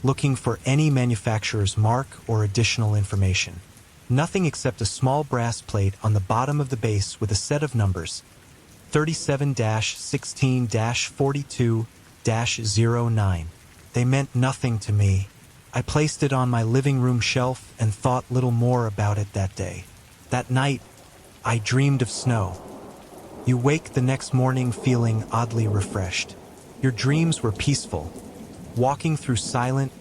looking for any manufacturer's mark or additional information. Nothing except a small brass plate on the bottom of the base with a set of numbers, 37-16-42-09. They meant nothing to me. I placed it on my living room shelf and thought little more about it that day. That night, I dreamed of snow. You wake the next morning feeling oddly refreshed. Your dreams were peaceful, walking through silent,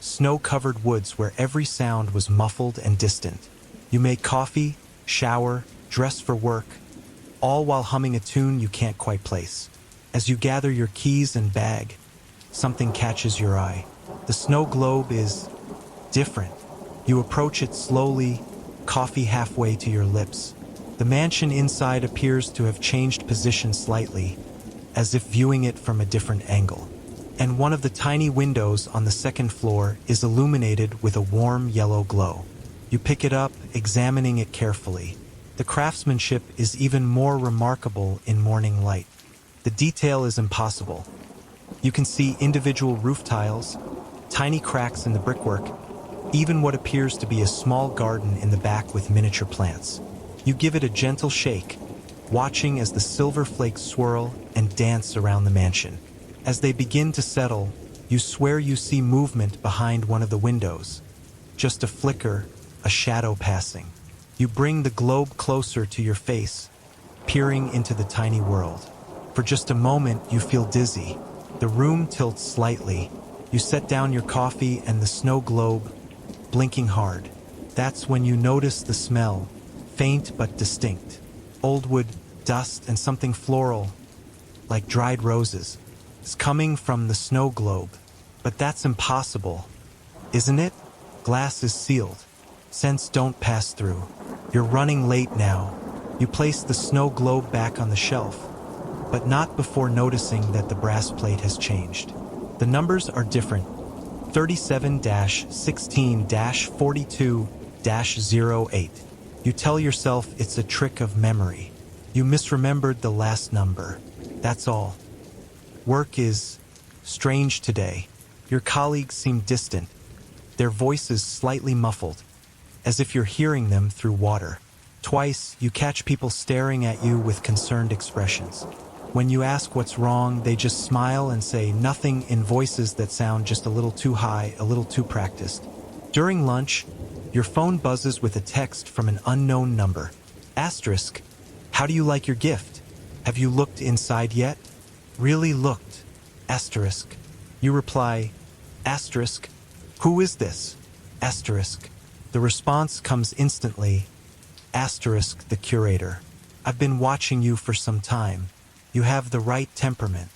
snow-covered woods where every sound was muffled and distant. You make coffee, shower, dress for work, all while humming a tune you can't quite place. As you gather your keys and bag, something catches your eye. The snow globe is different. You approach it slowly, coffee halfway to your lips. The mansion inside appears to have changed position slightly, as if viewing it from a different angle. And one of the tiny windows on the second floor is illuminated with a warm yellow glow. You pick it up, examining it carefully. The craftsmanship is even more remarkable in morning light. The detail is impossible. You can see individual roof tiles, tiny cracks in the brickwork, even what appears to be a small garden in the back with miniature plants. You give it a gentle shake, watching as the silver flakes swirl and dance around the mansion. As they begin to settle, you swear you see movement behind one of the windows. Just a flicker, a shadow passing. You bring the globe closer to your face, peering into the tiny world. For just a moment, you feel dizzy. The room tilts slightly. You set down your coffee and the snow globe, blinking hard. That's when you notice the smell, faint but distinct. Old wood, dust, and something floral, like dried roses. It's coming from the snow globe. But that's impossible, isn't it? Glass is sealed. Scents don't pass through. You're running late now. You place the snow globe back on the shelf, but not before noticing that the brass plate has changed. The numbers are different. 37-16-42-08. You tell yourself it's a trick of memory. You misremembered the last number. That's all. Work is strange today. Your colleagues seem distant, their voices slightly muffled, as if you're hearing them through water. Twice, you catch people staring at you with concerned expressions. When you ask what's wrong, they just smile and say nothing in voices that sound just a little too high, a little too practiced. During lunch, your phone buzzes with a text from an unknown number. Asterisk, how do you like your gift? Have you looked inside yet? Really looked. Asterisk. You reply, asterisk, who is this? Asterisk. The response comes instantly. Asterisk, the curator. I've been watching you for some time. You have the right temperament.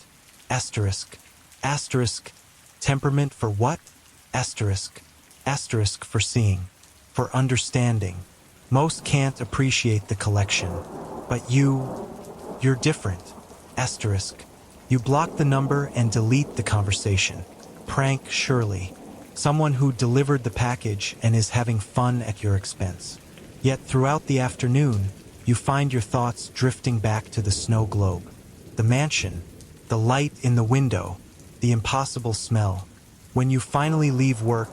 Asterisk. Asterisk. Temperament for what? Asterisk. Asterisk for seeing. For understanding. Most can't appreciate the collection. But you're different. Asterisk. You block the number and delete the conversation. Prank surely. Someone who delivered the package and is having fun at your expense. Yet throughout the afternoon, you find your thoughts drifting back to the snow globe. The mansion, the light in the window, the impossible smell. When you finally leave work,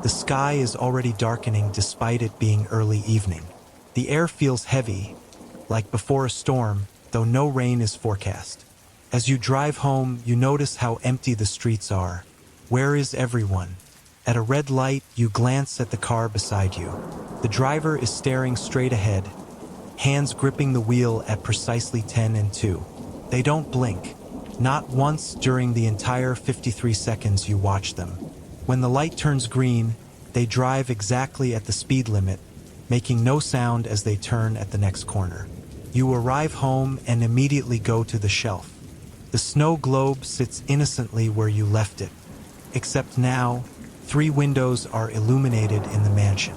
the sky is already darkening despite it being early evening. The air feels heavy, like before a storm, though no rain is forecast. As you drive home, you notice how empty the streets are. Where is everyone? At a red light, you glance at the car beside you. The driver is staring straight ahead, hands gripping the wheel at precisely 10 and 2. They don't blink, not once during the entire 53 seconds you watch them. When the light turns green, they drive exactly at the speed limit, making no sound as they turn at the next corner. You arrive home and immediately go to the shelf. The snow globe sits innocently where you left it, except now, 3 windows are illuminated in the mansion.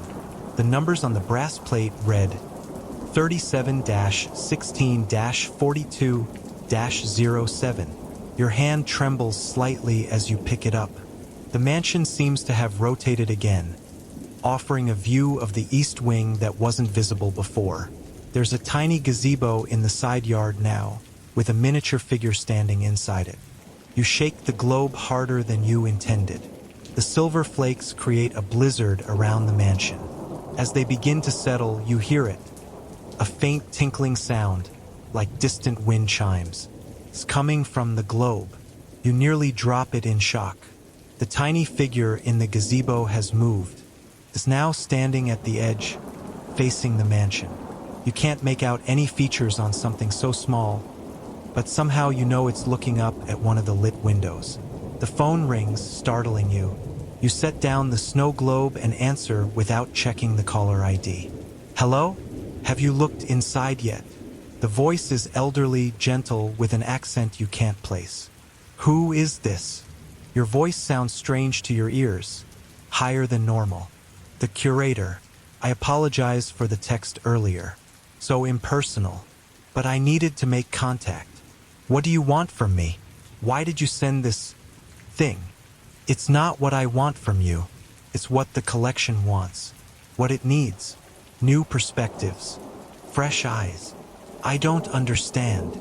The numbers on the brass plate read 37-16-42-07. Your hand trembles slightly as you pick it up. The mansion seems to have rotated again, offering a view of the east wing that wasn't visible before. There's a tiny gazebo in the side yard now, with a miniature figure standing inside it. You shake the globe harder than you intended. The silver flakes create a blizzard around the mansion. As they begin to settle, you hear it. A faint tinkling sound, like distant wind chimes. It's coming from the globe. You nearly drop it in shock. The tiny figure in the gazebo has moved. It's now standing at the edge, facing the mansion. You can't make out any features on something so small, but somehow you know it's looking up at one of the lit windows. The phone rings, startling you. You set down the snow globe and answer without checking the caller ID. Hello? Have you looked inside yet? The voice is elderly, gentle, with an accent you can't place. Who is this? Your voice sounds strange to your ears, higher than normal. The curator. I apologize for the text earlier. So impersonal. But I needed to make contact. What do you want from me? Why did you send this thing? It's not what I want from you. It's what the collection wants. What it needs. New perspectives. Fresh eyes. I don't understand.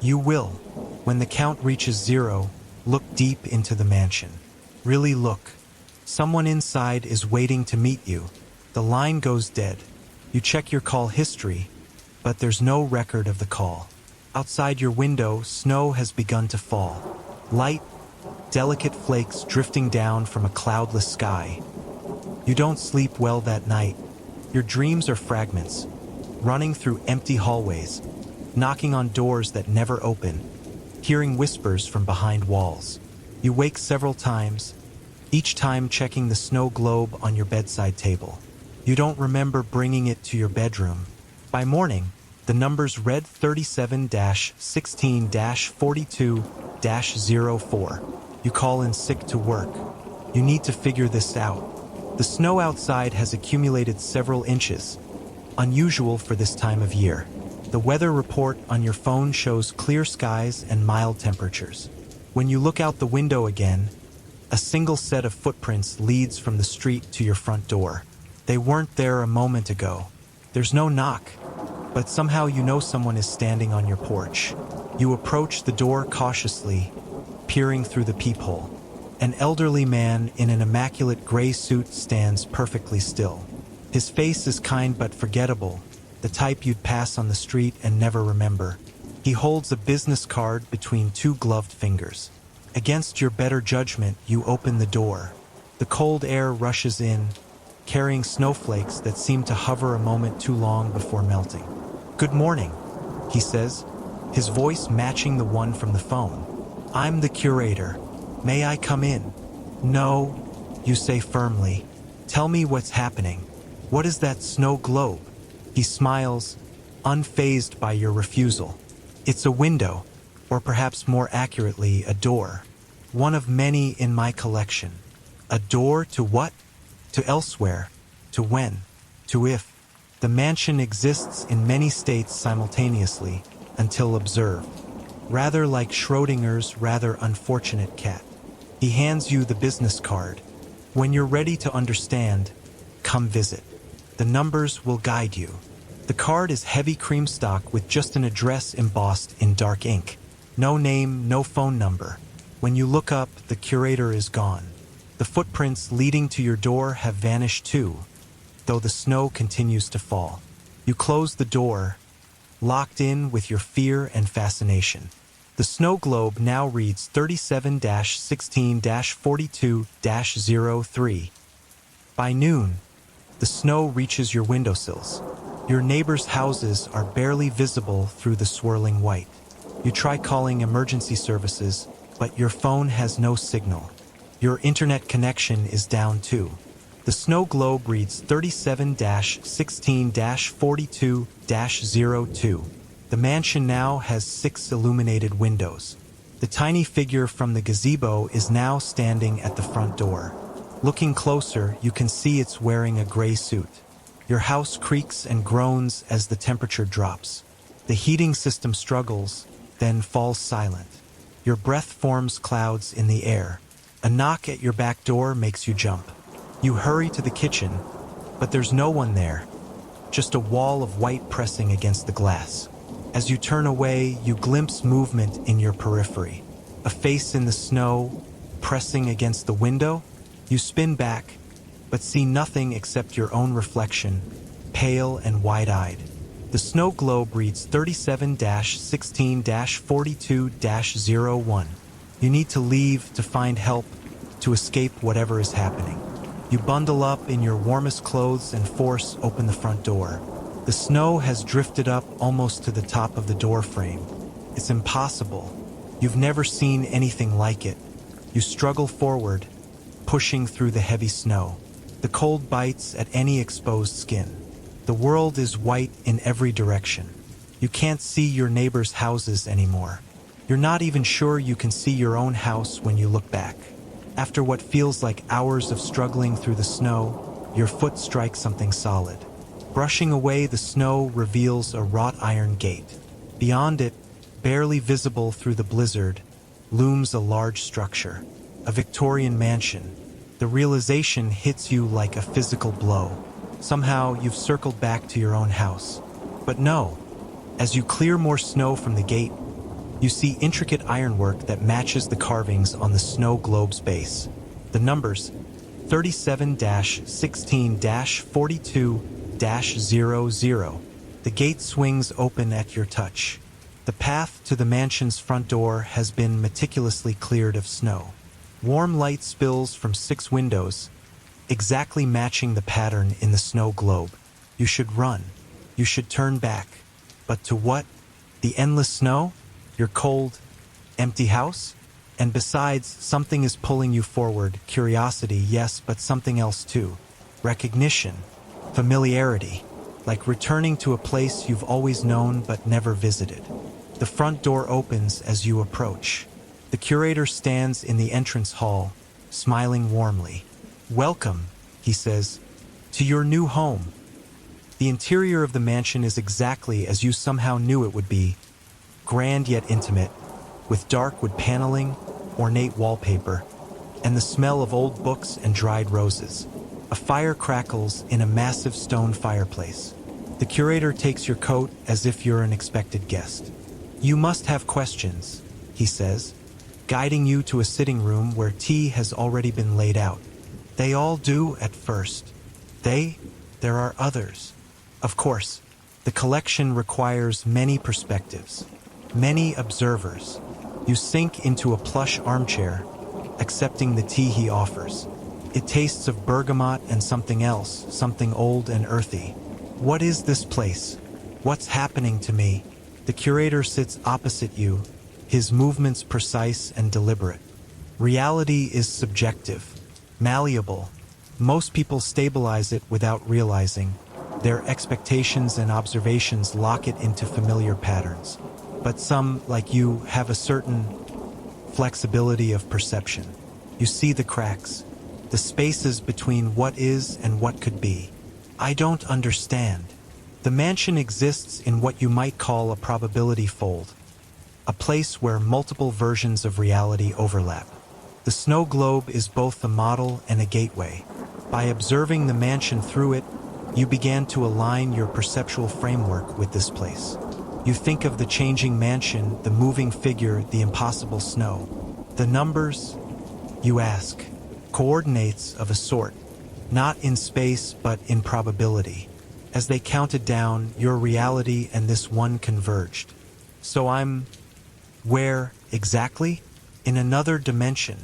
You will. When the count reaches 0, look deep into the mansion. Really look. Someone inside is waiting to meet you. The line goes dead. You check your call history, but there's no record of the call. Outside your window, snow has begun to fall. Light, delicate flakes drifting down from a cloudless sky. You don't sleep well that night. Your dreams are fragments, running through empty hallways, knocking on doors that never open, hearing whispers from behind walls. You wake several times, each time checking the snow globe on your bedside table. You don't remember bringing it to your bedroom. By morning, the numbers read 37-16-42-04. You call in sick to work. You need to figure this out. The snow outside has accumulated several inches, unusual for this time of year. The weather report on your phone shows clear skies and mild temperatures. When you look out the window again, a single set of footprints leads from the street to your front door. They weren't there a moment ago. There's no knock, but somehow you know someone is standing on your porch. You approach the door cautiously, peering through the peephole. An elderly man in an immaculate gray suit stands perfectly still. His face is kind but forgettable, the type you'd pass on the street and never remember. He holds a business card between two gloved fingers. Against your better judgment, you open the door. The cold air rushes in, carrying snowflakes that seem to hover a moment too long before melting. "Good morning," he says, his voice matching the one from the phone. "I'm the curator. May I come in?" "No," you say firmly. "Tell me what's happening. What is that snow globe?" He smiles, unfazed by your refusal. "It's a window, or perhaps more accurately, a door. One of many in my collection. A door to what? To elsewhere. To when. To if. The mansion exists in many states simultaneously, until observed. Rather like Schrodinger's rather unfortunate cat." He hands you the business card. "When you're ready to understand, come visit. The numbers will guide you." The card is heavy cream stock with just an address embossed in dark ink. No name, no phone number. When you look up, the curator is gone. The footprints leading to your door have vanished too, though the snow continues to fall. You close the door, locked in with your fear and fascination. The snow globe now reads 37-16-42-03. By noon, the snow reaches your windowsills. Your neighbors' houses are barely visible through the swirling white. You try calling emergency services, but your phone has no signal. Your internet connection is down too. The snow globe reads 37-16-42-02. The mansion now has 6 illuminated windows. The tiny figure from the gazebo is now standing at the front door. Looking closer, you can see it's wearing a gray suit. Your house creaks and groans as the temperature drops. The heating system struggles, then falls silent. Your breath forms clouds in the air. A knock at your back door makes you jump. You hurry to the kitchen, but there's no one there. Just a wall of white pressing against the glass. As you turn away, you glimpse movement in your periphery. A face in the snow, pressing against the window. You spin back, but see nothing except your own reflection, pale and wide-eyed. The snow globe reads 37-16-42-01. You need to leave to find help, to escape whatever is happening. You bundle up in your warmest clothes and force open the front door. The snow has drifted up almost to the top of the door frame. It's impossible. You've never seen anything like it. You struggle forward, pushing through the heavy snow. The cold bites at any exposed skin. The world is white in every direction. You can't see your neighbors' houses anymore. You're not even sure you can see your own house when you look back. After what feels like hours of struggling through the snow, your foot strikes something solid. Brushing away the snow reveals a wrought iron gate. Beyond it, barely visible through the blizzard, looms a large structure, a Victorian mansion. The realization hits you like a physical blow. Somehow you've circled back to your own house. But no, as you clear more snow from the gate, you see intricate ironwork that matches the carvings on the snow globe's base. The numbers 37-16-42-00. The gate swings open at your touch. The path to the mansion's front door has been meticulously cleared of snow. Warm light spills from 6 windows, exactly matching the pattern in the snow globe. You should run. You should turn back. But to what? The endless snow? Your cold, empty house? And besides, something is pulling you forward. Curiosity, yes, but something else too. Recognition, familiarity, like returning to a place you've always known but never visited. The front door opens as you approach. The curator stands in the entrance hall, smiling warmly. "Welcome," he says, "to your new home." The interior of the mansion is exactly as you somehow knew it would be, grand yet intimate, with dark wood paneling, ornate wallpaper, and the smell of old books and dried roses. A fire crackles in a massive stone fireplace. The curator takes your coat as if you're an expected guest. "You must have questions," he says, guiding you to a sitting room where tea has already been laid out. "They all do at first. There are others. Of course, the collection requires many perspectives, many observers. You sink into a plush armchair, accepting the tea he offers. It tastes of bergamot and something else, something old and earthy. What is this place? What's happening to me?" The curator sits opposite you, his movements precise and deliberate. Reality is subjective, malleable. Most people stabilize it without realizing. Their expectations and observations lock it into familiar patterns. But some, like you, have a certain flexibility of perception. You see the cracks, the spaces between what is and what could be. "I don't understand." The mansion exists in what you might call a probability fold, a place where multiple versions of reality overlap. The snow globe is both a model and a gateway. By observing the mansion through it, you began to align your perceptual framework with this place. You think of the changing mansion, the moving figure, the impossible snow. The numbers, you ask, coordinates of a sort, not in space but in probability. As they counted down, your reality and this one converged. "So where exactly?" "In another dimension."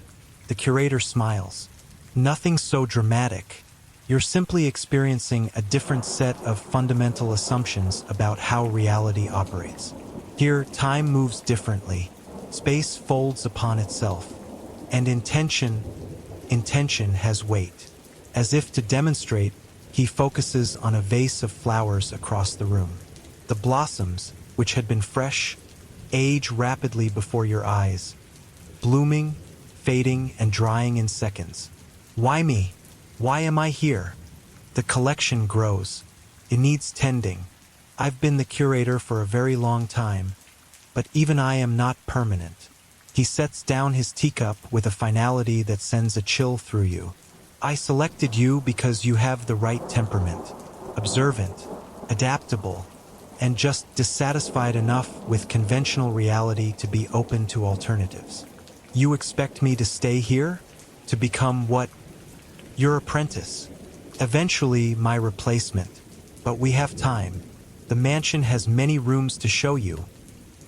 The curator smiles. "Nothing so dramatic. You're simply experiencing a different set of fundamental assumptions about how reality operates. Here, time moves differently. Space folds upon itself. And intention has weight." As if to demonstrate, he focuses on a vase of flowers across the room. The blossoms, which had been fresh, age rapidly before your eyes, blooming, fading, and drying in seconds. "Why me? Why am I here?" The collection grows. It needs tending. I've been the curator for a very long time, but even I am not permanent. He sets down his teacup with a finality that sends a chill through you. "I selected you because you have the right temperament, observant, adaptable, and just dissatisfied enough with conventional reality to be open to alternatives. You expect me to stay here? To become what? Your apprentice. Eventually my replacement. But we have time. The mansion has many rooms to show you,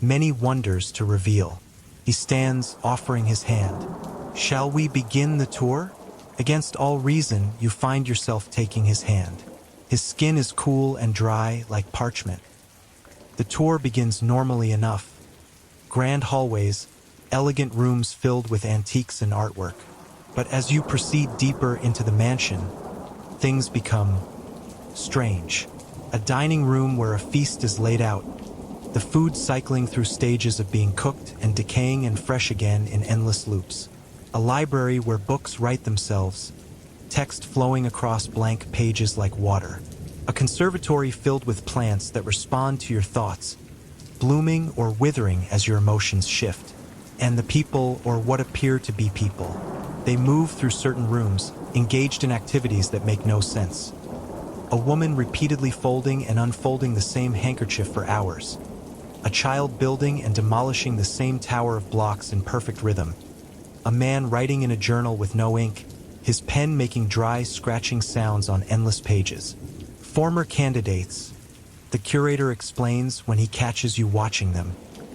many wonders to reveal." He stands, offering his hand. "Shall we begin the tour?" Against all reason, you find yourself taking his hand. His skin is cool and dry, like parchment. The tour begins normally enough. Grand hallways, elegant rooms filled with antiques and artwork. But as you proceed deeper into the mansion, things become strange. A dining room where a feast is laid out, the food cycling through stages of being cooked and decaying and fresh again in endless loops. A library where books write themselves, text flowing across blank pages like water. A conservatory filled with plants that respond to your thoughts, blooming or withering as your emotions shift. And the people, or what appear to be people, they move through certain rooms, engaged in activities that make no sense. A woman repeatedly folding and unfolding the same handkerchief for hours. A child building and demolishing the same tower of blocks in perfect rhythm. A man writing in a journal with no ink, his pen making dry, scratching sounds on endless pages. Former candidates, the curator explains when he catches you watching them.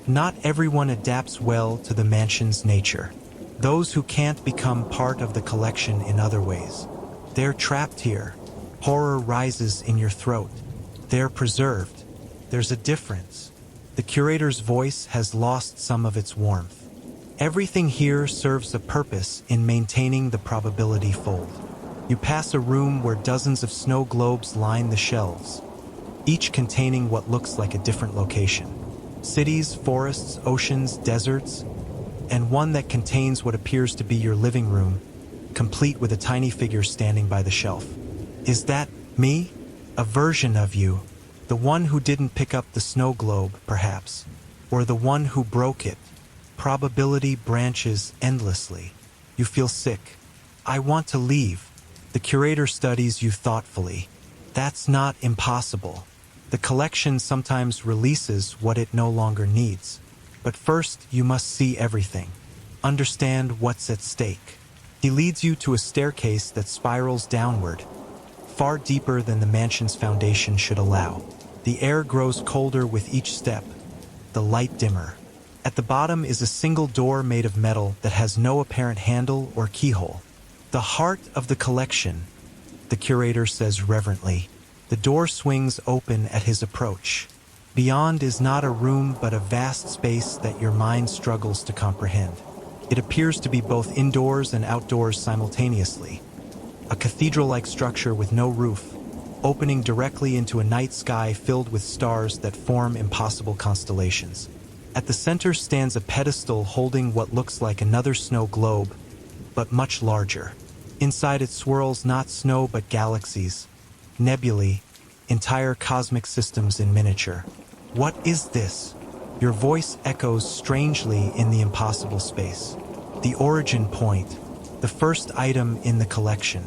Not everyone adapts well to the mansion's nature. Those who can't become part of the collection in other ways. They're trapped here. Horror rises in your throat. They're preserved. There's a difference. The curator's voice has lost some of its warmth. Everything here serves a purpose in maintaining the probability fold. You pass a room where dozens of snow globes line the shelves, each containing what looks like a different location. Cities, forests, oceans, deserts, and one that contains what appears to be your living room, complete with a tiny figure standing by the shelf. Is that me? A version of you, the one who didn't pick up the snow globe, perhaps, or the one who broke it. Probability branches endlessly. You feel sick. I want to leave. The curator studies you thoughtfully. That's not impossible. The collection sometimes releases what it no longer needs. But first, you must see everything. Understand what's at stake. He leads you to a staircase that spirals downward, far deeper than the mansion's foundation should allow. The air grows colder with each step, the light dimmer. At the bottom is a single door made of metal that has no apparent handle or keyhole. The heart of the collection, the curator says reverently. The door swings open at his approach. Beyond is not a room but a vast space that your mind struggles to comprehend. It appears to be both indoors and outdoors simultaneously. A cathedral-like structure with no roof, opening directly into a night sky filled with stars that form impossible constellations. At the center stands a pedestal holding what looks like another snow globe, but much larger. Inside it swirls not snow but galaxies, nebulae, entire cosmic systems in miniature. What is this? Your voice echoes strangely in the impossible space. The origin point, the first item in the collection.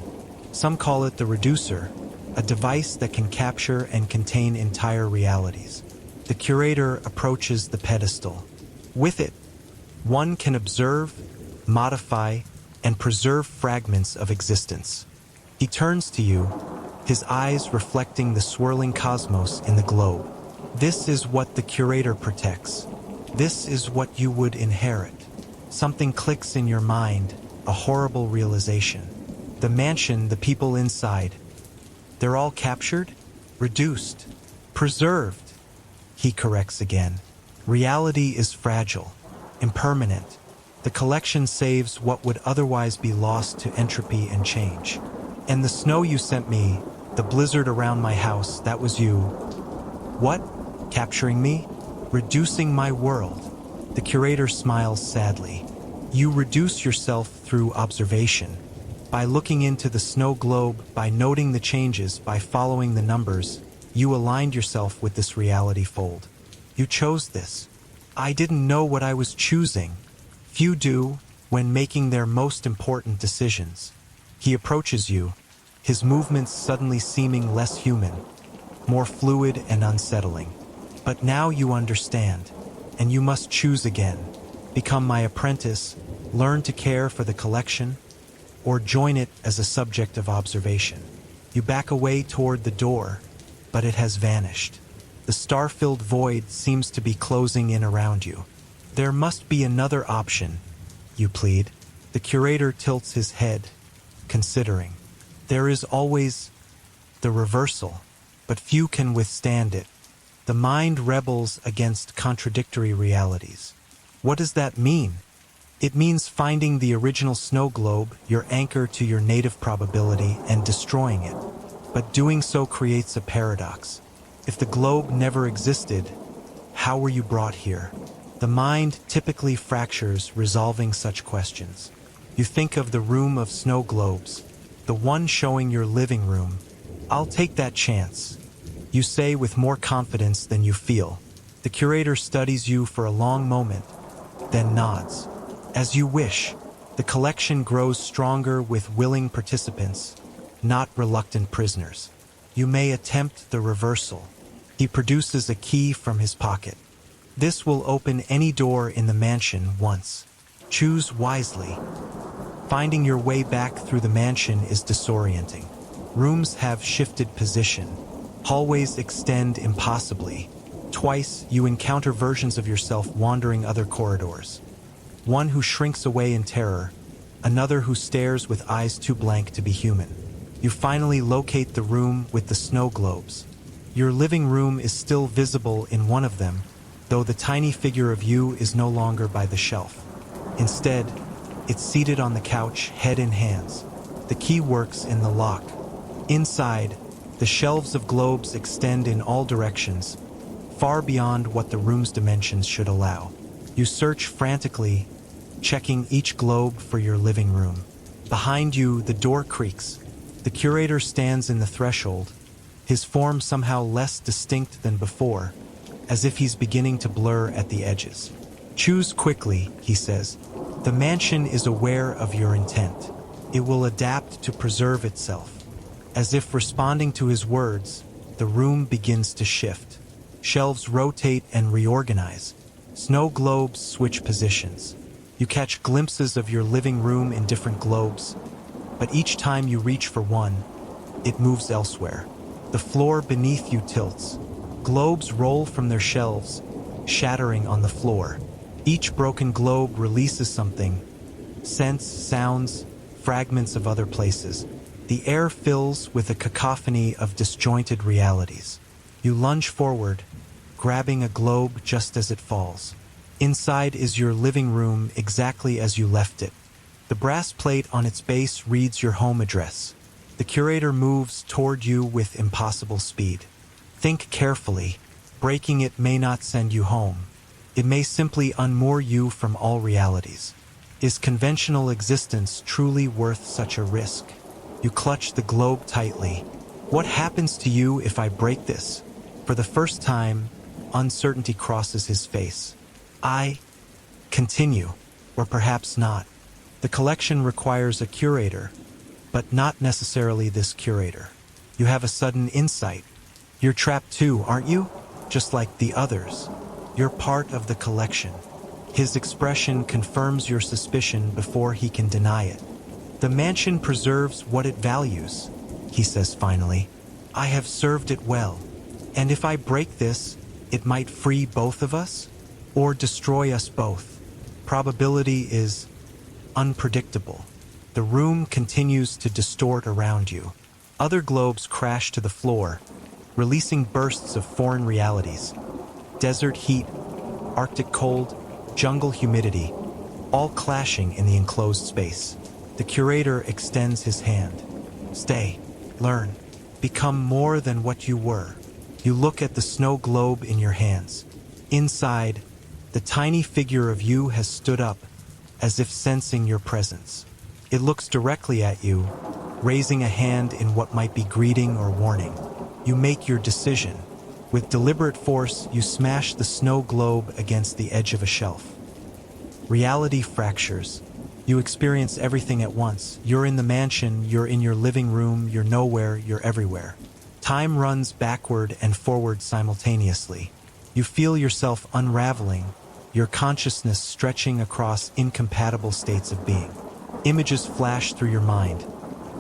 Some call it the reducer, a device that can capture and contain entire realities. The curator approaches the pedestal. With it, one can observe, modify, and preserve fragments of existence. He turns to you, his eyes reflecting the swirling cosmos in the globe. This is what the curator protects. This is what you would inherit. Something clicks in your mind, a horrible realization. The mansion, the people inside, they're all captured, reduced, preserved. He corrects again. Reality is fragile, impermanent. The collection saves what would otherwise be lost to entropy and change. And the snow you sent me, the blizzard around my house, that was you. What? Capturing me? Reducing my world? The curator smiles sadly. You reduce yourself through observation. By looking into the snow globe, by noting the changes, by following the numbers, you aligned yourself with this reality fold. You chose this. I didn't know what I was choosing. Few do when making their most important decisions. He approaches you, his movements suddenly seeming less human, more fluid and unsettling. But now you understand, and you must choose again. Become my apprentice, learn to care for the collection, or join it as a subject of observation. You back away toward the door, but it has vanished. The star-filled void seems to be closing in around you. There must be another option, you plead. The curator tilts his head, considering. There is always the reversal, but few can withstand it. The mind rebels against contradictory realities. What does that mean? It means finding the original snow globe, your anchor to your native probability, and destroying it. But doing so creates a paradox. If the globe never existed, how were you brought here? The mind typically fractures resolving such questions. You think of the room of snow globes, the one showing your living room. I'll take that chance, you say with more confidence than you feel. The curator studies you for a long moment, then nods. As you wish, the collection grows stronger with willing participants, not reluctant prisoners. You may attempt the reversal. He produces a key from his pocket. This will open any door in the mansion once. Choose wisely. Finding your way back through the mansion is disorienting. Rooms have shifted position. Hallways extend impossibly. Twice, you encounter versions of yourself wandering other corridors. One who shrinks away in terror, another who stares with eyes too blank to be human. You finally locate the room with the snow globes. Your living room is still visible in one of them, though the tiny figure of you is no longer by the shelf. Instead, it's seated on the couch, head in hands. The key works in the lock. Inside, the shelves of globes extend in all directions, far beyond what the room's dimensions should allow. You search frantically, checking each globe for your living room. Behind you, the door creaks. The curator stands in the threshold, his form somehow less distinct than before, as if he's beginning to blur at the edges. Choose quickly, he says. The mansion is aware of your intent. It will adapt to preserve itself. As if responding to his words, the room begins to shift. Shelves rotate and reorganize. Snow globes switch positions. You catch glimpses of your living room in different globes, but each time you reach for one, it moves elsewhere. The floor beneath you tilts. Globes roll from their shelves, shattering on the floor. Each broken globe releases something: scents, sounds, fragments of other places. The air fills with a cacophony of disjointed realities. You lunge forward, grabbing a globe just as it falls. Inside is your living room exactly as you left it. The brass plate on its base reads your home address. The curator moves toward you with impossible speed. Think carefully. Breaking it may not send you home. It may simply unmoor you from all realities. Is conventional existence truly worth such a risk? You clutch the globe tightly. What happens to you if I break this? For the first time, uncertainty crosses his face. I continue, or perhaps not. The collection requires a curator, but not necessarily this curator. You have a sudden insight. You're trapped too, aren't you? Just like the others. You're part of the collection. His expression confirms your suspicion before he can deny it. The mansion preserves what it values, he says finally. I have served it well. And if I break this, it might free both of us? Or destroy us both. Probability is unpredictable. The room continues to distort around you. Other globes crash to the floor, releasing bursts of foreign realities. Desert heat, Arctic cold, jungle humidity, all clashing in the enclosed space. The curator extends his hand. Stay, learn, become more than what you were. You look at the snow globe in your hands. Inside, the tiny figure of you has stood up, as if sensing your presence. It looks directly at you, raising a hand in what might be greeting or warning. You make your decision. With deliberate force, you smash the snow globe against the edge of a shelf. Reality fractures. You experience everything at once. You're in the mansion, you're in your living room, you're nowhere, you're everywhere. Time runs backward and forward simultaneously. You feel yourself unraveling, your consciousness stretching across incompatible states of being. Images flash through your mind.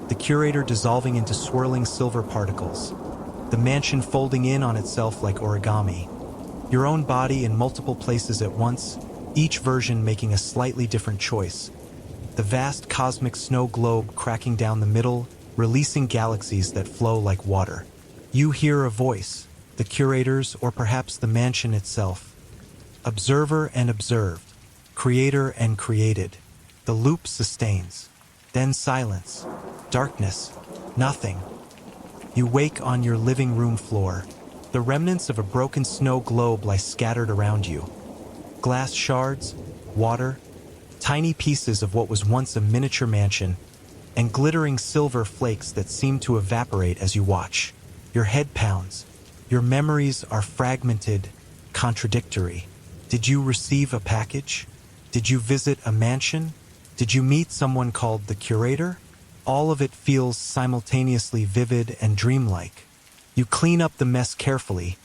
The curator dissolving into swirling silver particles. The mansion folding in on itself like origami. Your own body in multiple places at once, each version making a slightly different choice. The vast cosmic snow globe cracking down the middle, releasing galaxies that flow like water. You hear a voice, the curator's or perhaps the mansion itself. Observer and observed, creator and created. The loop sustains. Then silence, darkness, nothing. You wake on your living room floor. The remnants of a broken snow globe lie scattered around you. Glass shards, water, tiny pieces of what was once a miniature mansion, and glittering silver flakes that seem to evaporate as you watch. Your head pounds. Your memories are fragmented, contradictory. Did you receive a package? Did you visit a mansion? Did you meet someone called the curator? All of it feels simultaneously vivid and dreamlike. You clean up the mess carefully,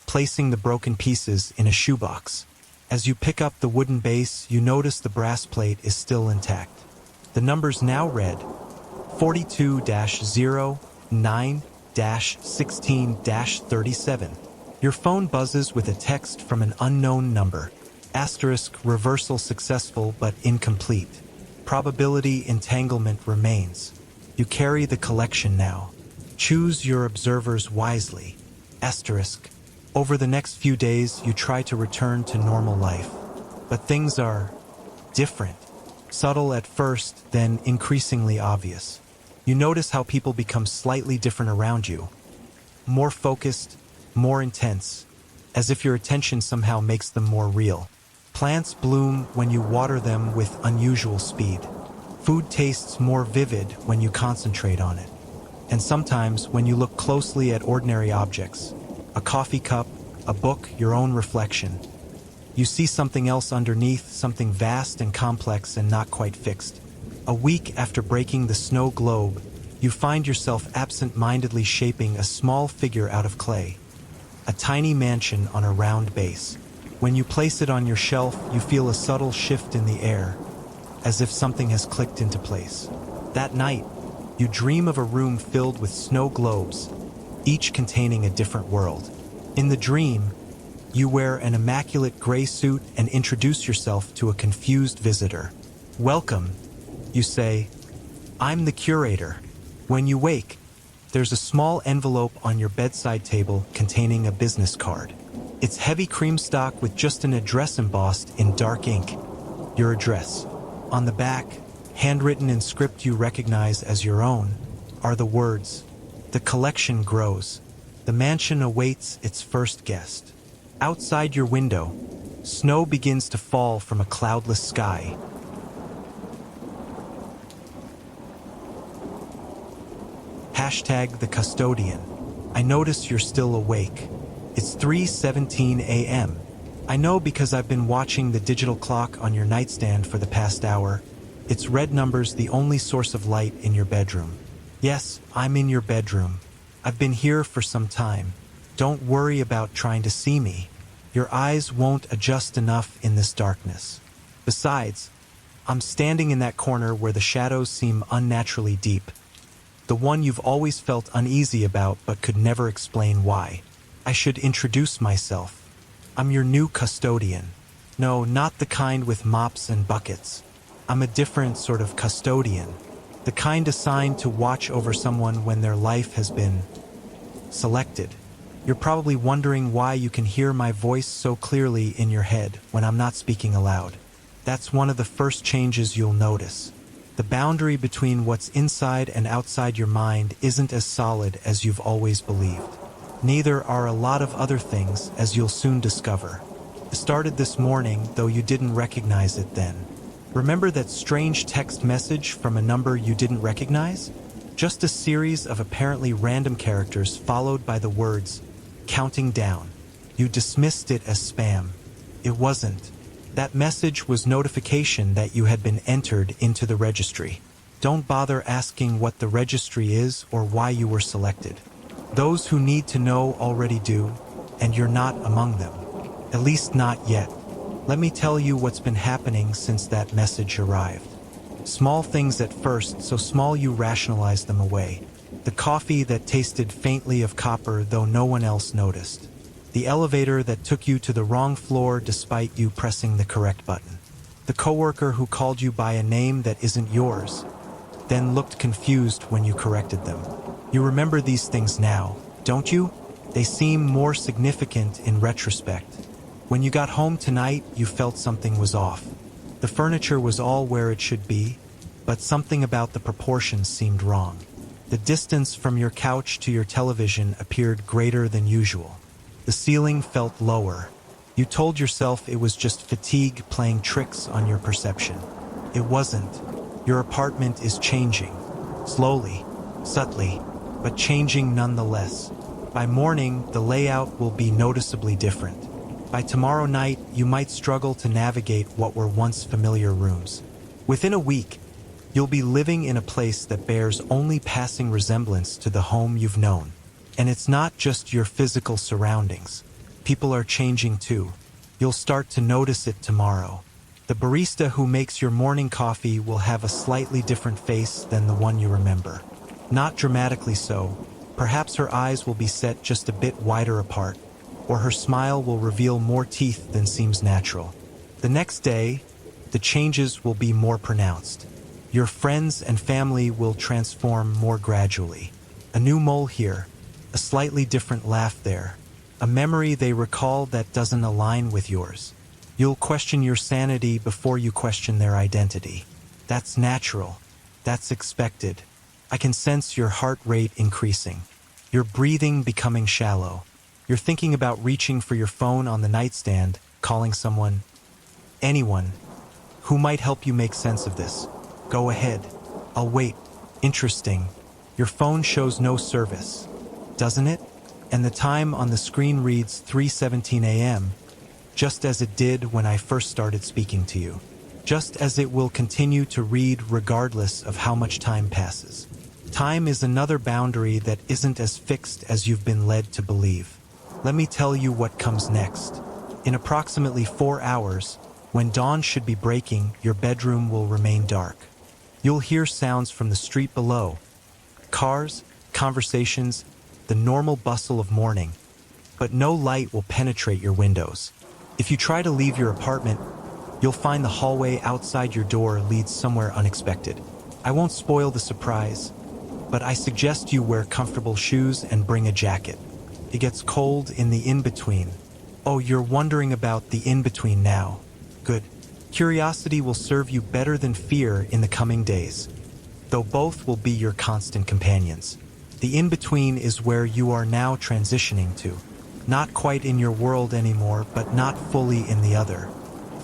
placing the broken pieces in a shoebox. As you pick up the wooden base, you notice the brass plate is still intact. The numbers now read 42-09-16-37. Your phone buzzes with a text from an unknown number. Asterisk, reversal successful but incomplete. Probability entanglement remains. You carry the collection now. Choose your observers wisely. Asterisk. Over the next few days, you try to return to normal life. But things are different. Subtle at first, then increasingly obvious. You notice how people become slightly different around you. More focused, more intense, as if your attention somehow makes them more real. Plants bloom when you water them with unusual speed. Food tastes more vivid when you concentrate on it. And sometimes, when you look closely at ordinary objects, a coffee cup, a book, your own reflection, you see something else underneath, something vast and complex and not quite fixed. A week after breaking the snow globe, you find yourself absent-mindedly shaping a small figure out of clay, a tiny mansion on a round base. When you place it on your shelf, you feel a subtle shift in the air, as if something has clicked into place. That night, you dream of a room filled with snow globes, each containing a different world. In the dream, you wear an immaculate gray suit and introduce yourself to a confused visitor. "Welcome," you say. "I'm the curator." When you wake, there's a small envelope on your bedside table containing a business card. It's heavy cream stock with just an address embossed in dark ink. Your address. On the back, handwritten in script you recognize as your own, are the words, "The collection grows. The mansion awaits its first guest." Outside your window, snow begins to fall from a cloudless sky. Hashtag the custodian. I notice you're still awake. It's 3:17 a.m. I know because I've been watching the digital clock on your nightstand for the past hour. Its red numbers the only source of light in your bedroom. Yes, I'm in your bedroom. I've been here for some time. Don't worry about trying to see me. Your eyes won't adjust enough in this darkness. Besides, I'm standing in that corner where the shadows seem unnaturally deep. The one you've always felt uneasy about but could never explain why. I should introduce myself. I'm your new custodian. No, not the kind with mops and buckets. I'm a different sort of custodian. The kind assigned to watch over someone when their life has been selected. You're probably wondering why you can hear my voice so clearly in your head when I'm not speaking aloud. That's one of the first changes you'll notice. The boundary between what's inside and outside your mind isn't as solid as you've always believed. Neither are a lot of other things, as you'll soon discover. It started this morning, though you didn't recognize it then. Remember that strange text message from a number you didn't recognize? Just a series of apparently random characters followed by the words, "counting down." You dismissed it as spam. It wasn't. That message was notification that you had been entered into the registry. Don't bother asking what the registry is or why you were selected. Those who need to know already do, and you're not among them. At least not yet. Let me tell you what's been happening since that message arrived. Small things at first, so small you rationalize them away. The coffee that tasted faintly of copper though no one else noticed. The elevator that took you to the wrong floor despite you pressing the correct button. The coworker who called you by a name that isn't yours, then looked confused when you corrected them. You remember these things now, don't you? They seem more significant in retrospect. When you got home tonight, you felt something was off. The furniture was all where it should be, but something about the proportions seemed wrong. The distance from your couch to your television appeared greater than usual. The ceiling felt lower. You told yourself it was just fatigue playing tricks on your perception. It wasn't. Your apartment is changing. Slowly, subtly, but changing nonetheless. By morning, the layout will be noticeably different. By tomorrow night, you might struggle to navigate what were once familiar rooms. Within a week, you'll be living in a place that bears only passing resemblance to the home you've known. And it's not just your physical surroundings. People are changing too. You'll start to notice it tomorrow. The barista who makes your morning coffee will have a slightly different face than the one you remember. Not dramatically so. Perhaps her eyes will be set just a bit wider apart, or her smile will reveal more teeth than seems natural. The next day, the changes will be more pronounced. Your friends and family will transform more gradually. A new mole here, a slightly different laugh there, a memory they recall that doesn't align with yours. You'll question your sanity before you question their identity. That's natural. That's expected. I can sense your heart rate increasing. Your breathing becoming shallow. You're thinking about reaching for your phone on the nightstand, calling someone, anyone, who might help you make sense of this. Go ahead. I'll wait. Interesting. Your phone shows no service, doesn't it? And the time on the screen reads 3:17 a.m., just as it did when I first started speaking to you. Just as it will continue to read regardless of how much time passes. Time is another boundary that isn't as fixed as you've been led to believe. Let me tell you what comes next. In approximately 4 hours, when dawn should be breaking, your bedroom will remain dark. You'll hear sounds from the street below. Cars, conversations, the normal bustle of morning. But no light will penetrate your windows. If you try to leave your apartment, you'll find the hallway outside your door leads somewhere unexpected. I won't spoil the surprise, but I suggest you wear comfortable shoes and bring a jacket. It gets cold in the in-between. Oh, you're wondering about the in-between now. Good. Curiosity will serve you better than fear in the coming days, though both will be your constant companions. The in-between is where you are now transitioning to. Not quite in your world anymore, but not fully in the other.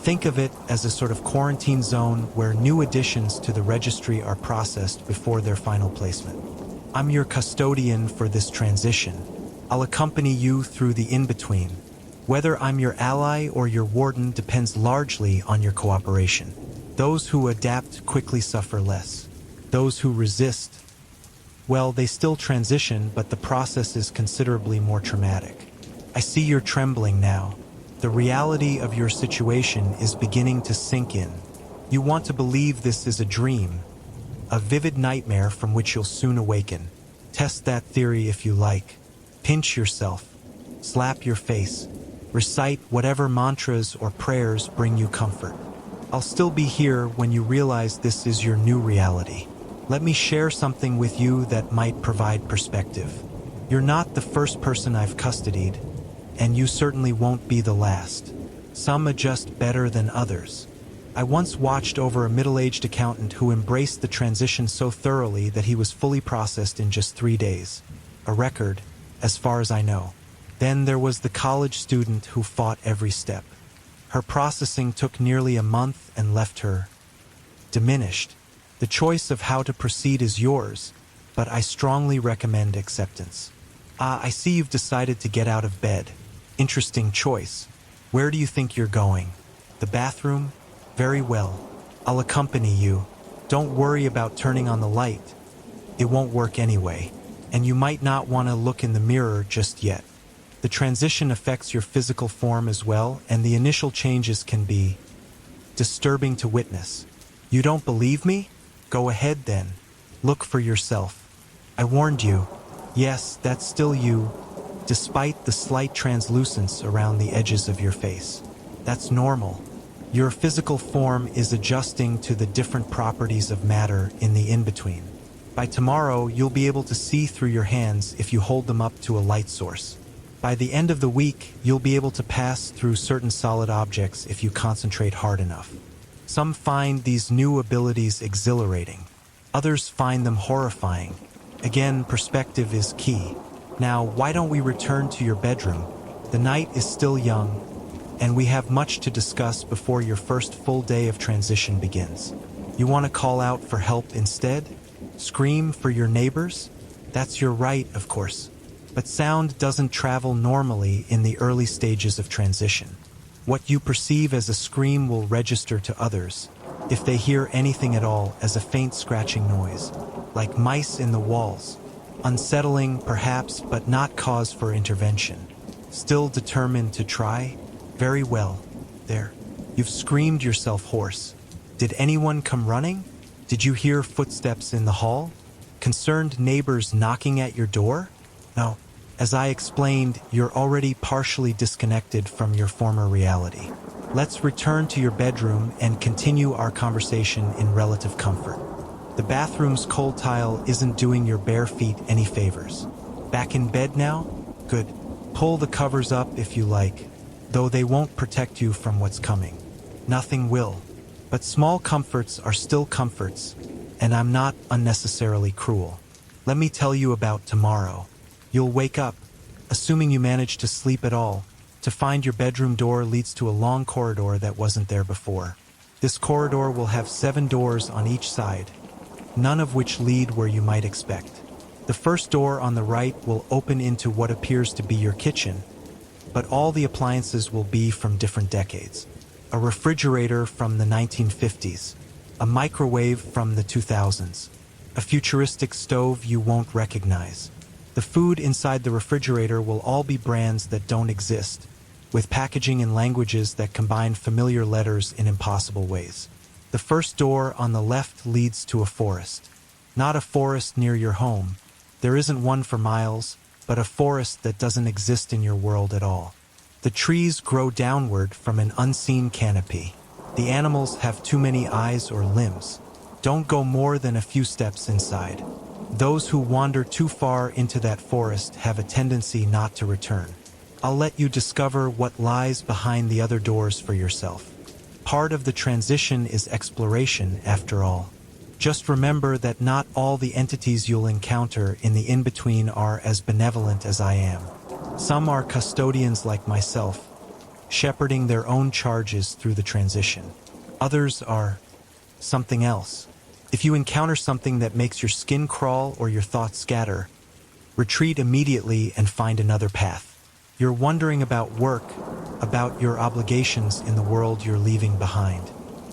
Think of it as a sort of quarantine zone where new additions to the registry are processed before their final placement. I'm your custodian for this transition. I'll accompany you through the in-between. Whether I'm your ally or your warden depends largely on your cooperation. Those who adapt quickly suffer less. Those who resist, well, they still transition, but the process is considerably more traumatic. I see you're trembling now. The reality of your situation is beginning to sink in. You want to believe this is a dream, a vivid nightmare from which you'll soon awaken. Test that theory if you like. Pinch yourself. Slap your face. Recite whatever mantras or prayers bring you comfort. I'll still be here when you realize this is your new reality. Let me share something with you that might provide perspective. You're not the first person I've custodied, and you certainly won't be the last. Some adjust better than others. I once watched over a middle-aged accountant who embraced the transition so thoroughly that he was fully processed in just 3 days. A record, as far as I know. Then there was the college student who fought every step. Her processing took nearly a month and left her diminished. The choice of how to proceed is yours, but I strongly recommend acceptance. I see you've decided to get out of bed. Interesting choice. Where do you think you're going? The bathroom? Very well. I'll accompany you. Don't worry about turning on the light. It won't work anyway, and you might not want to look in the mirror just yet. The transition affects your physical form as well, and the initial changes can be disturbing to witness. You don't believe me? Go ahead then. Look for yourself. I warned you. Yes, that's still you, despite the slight translucence around the edges of your face. That's normal. Your physical form is adjusting to the different properties of matter in the in-between. By tomorrow, you'll be able to see through your hands if you hold them up to a light source. By the end of the week, you'll be able to pass through certain solid objects if you concentrate hard enough. Some find these new abilities exhilarating. Others find them horrifying. Again, perspective is key. Now, why don't we return to your bedroom? The night is still young, and we have much to discuss before your first full day of transition begins. You want to call out for help instead? Scream for your neighbors? That's your right, of course. But sound doesn't travel normally in the early stages of transition. What you perceive as a scream will register to others, if they hear anything at all, as a faint scratching noise, like mice in the walls. Unsettling, perhaps, but not cause for intervention. Still determined to try? Very well. There. You've screamed yourself hoarse. Did anyone come running? Did you hear footsteps in the hall? Concerned neighbors knocking at your door? No. As I explained, you're already partially disconnected from your former reality. Let's return to your bedroom and continue our conversation in relative comfort. The bathroom's cold tile isn't doing your bare feet any favors. Back in bed now? Good. Pull the covers up if you like, though they won't protect you from what's coming. Nothing will. But small comforts are still comforts, and I'm not unnecessarily cruel. Let me tell you about tomorrow. You'll wake up, assuming you managed to sleep at all, to find your bedroom door leads to a long corridor that wasn't there before. This corridor will have 7 doors on each side, none of which lead where you might expect. The first door on the right will open into what appears to be your kitchen, but all the appliances will be from different decades. A refrigerator from the 1950s, a microwave from the 2000s, a futuristic stove you won't recognize. The food inside the refrigerator will all be brands that don't exist, with packaging in languages that combine familiar letters in impossible ways. The first door on the left leads to a forest. Not a forest near your home. There isn't one for miles, but a forest that doesn't exist in your world at all. The trees grow downward from an unseen canopy. The animals have too many eyes or limbs. Don't go more than a few steps inside. Those who wander too far into that forest have a tendency not to return. I'll let you discover what lies behind the other doors for yourself. Part of the transition is exploration, after all. Just remember that not all the entities you'll encounter in the in-between are as benevolent as I am. Some are custodians like myself, shepherding their own charges through the transition. Others are something else. If you encounter something that makes your skin crawl or your thoughts scatter, retreat immediately and find another path. You're wondering about work, about your obligations in the world you're leaving behind.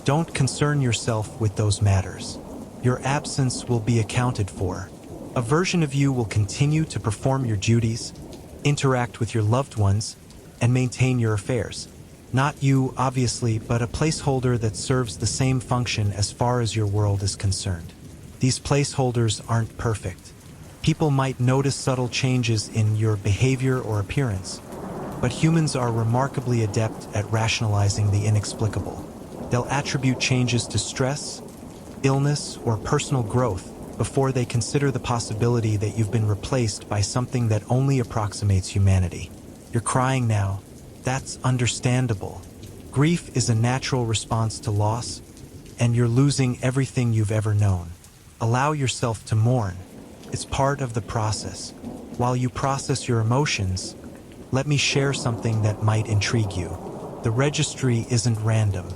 Don't concern yourself with those matters. Your absence will be accounted for. A version of you will continue to perform your duties, interact with your loved ones, and maintain your affairs. Not you, obviously, but a placeholder that serves the same function as far as your world is concerned. These placeholders aren't perfect. People might notice subtle changes in your behavior or appearance, but humans are remarkably adept at rationalizing the inexplicable. They'll attribute changes to stress, illness, or personal growth before they consider the possibility that you've been replaced by something that only approximates humanity. You're crying now. That's understandable. Grief is a natural response to loss, and you're losing everything you've ever known. Allow yourself to mourn. It's part of the process. While you process your emotions, let me share something that might intrigue you. The registry isn't random.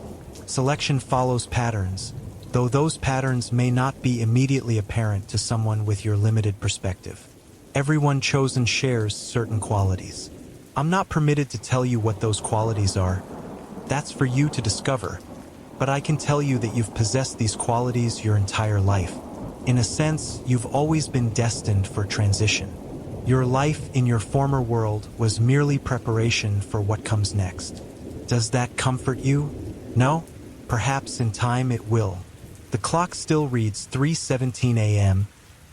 Selection follows patterns, though those patterns may not be immediately apparent to someone with your limited perspective. Everyone chosen shares certain qualities. I'm not permitted to tell you what those qualities are. That's for you to discover. But I can tell you that you've possessed these qualities your entire life. In a sense, you've always been destined for transition. Your life in your former world was merely preparation for what comes next. Does that comfort you? No? Perhaps in time it will. The clock still reads 3:17 a.m.,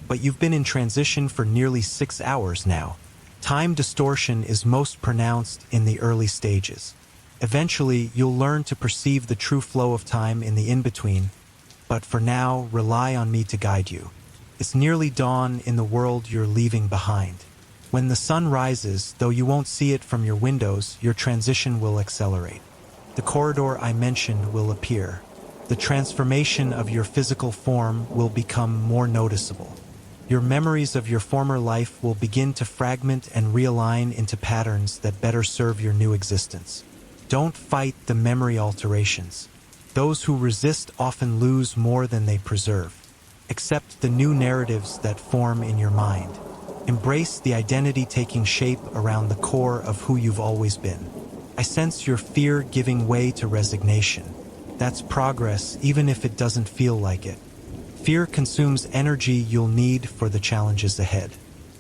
but you've been in transition for nearly 6 hours now. Time distortion is most pronounced in the early stages. Eventually, you'll learn to perceive the true flow of time in the in-between, but for now, rely on me to guide you. It's nearly dawn in the world you're leaving behind. When the sun rises, though you won't see it from your windows, your transition will accelerate. The corridor I mentioned will appear. The transformation of your physical form will become more noticeable. Your memories of your former life will begin to fragment and realign into patterns that better serve your new existence. Don't fight the memory alterations. Those who resist often lose more than they preserve. Accept the new narratives that form in your mind. Embrace the identity taking shape around the core of who you've always been. I sense your fear giving way to resignation. That's progress, even if it doesn't feel like it. Fear consumes energy you'll need for the challenges ahead.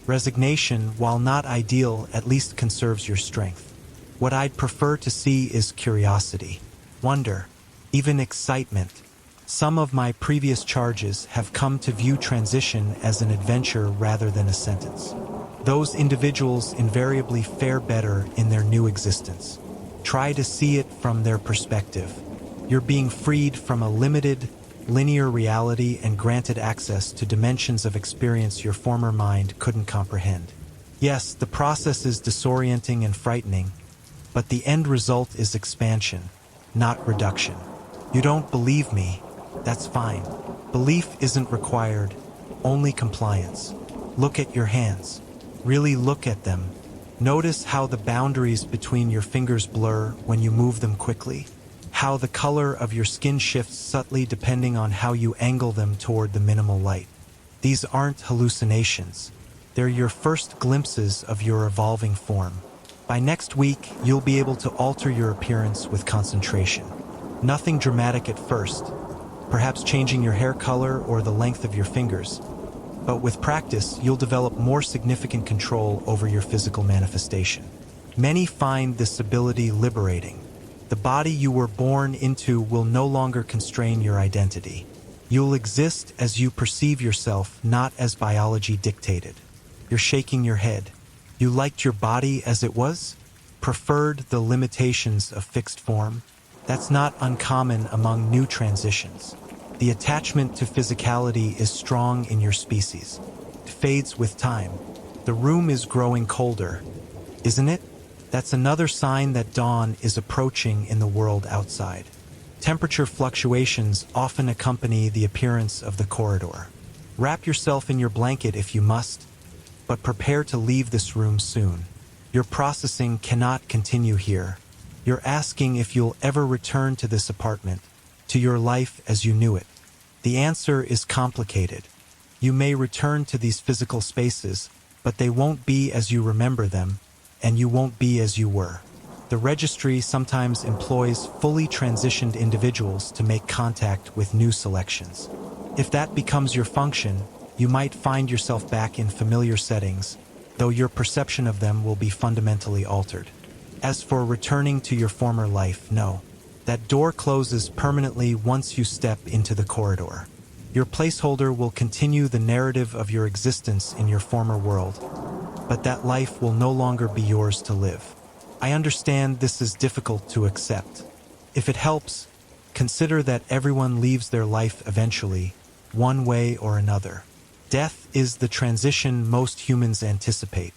Resignation, while not ideal, at least conserves your strength. What I'd prefer to see is curiosity, wonder, even excitement. Some of my previous charges have come to view transition as an adventure rather than a sentence. Those individuals invariably fare better in their new existence. Try to see it from their perspective. You're being freed from a limited, linear reality and granted access to dimensions of experience your former mind couldn't comprehend. Yes, the process is disorienting and frightening, but the end result is expansion, not reduction. You don't believe me? That's fine. Belief isn't required, only compliance. Look at your hands. Really look at them. Notice how the boundaries between your fingers blur when you move them quickly. How the color of your skin shifts subtly depending on how you angle them toward the minimal light. These aren't hallucinations. They're your first glimpses of your evolving form. By next week, you'll be able to alter your appearance with concentration. Nothing dramatic at first, perhaps changing your hair color or the length of your fingers. But with practice, you'll develop more significant control over your physical manifestation. Many find this ability liberating. The body you were born into will no longer constrain your identity. You'll exist as you perceive yourself, not as biology dictated. You're shaking your head. You liked your body as it was? Preferred the limitations of fixed form? That's not uncommon among new transitions. The attachment to physicality is strong in your species. It fades with time. The room is growing colder, isn't it? That's another sign that dawn is approaching in the world outside. Temperature fluctuations often accompany the appearance of the corridor. Wrap yourself in your blanket if you must, but prepare to leave this room soon. Your processing cannot continue here. You're asking if you'll ever return to this apartment, to your life as you knew it. The answer is complicated. You may return to these physical spaces, but they won't be as you remember them, and you won't be as you were. The registry sometimes employs fully transitioned individuals to make contact with new selections. If that becomes your function, you might find yourself back in familiar settings, though your perception of them will be fundamentally altered. As for returning to your former life, no. That door closes permanently once you step into the corridor. Your placeholder will continue the narrative of your existence in your former world, but that life will no longer be yours to live. I understand this is difficult to accept. If it helps, consider that everyone leaves their life eventually, one way or another. Death is the transition most humans anticipate.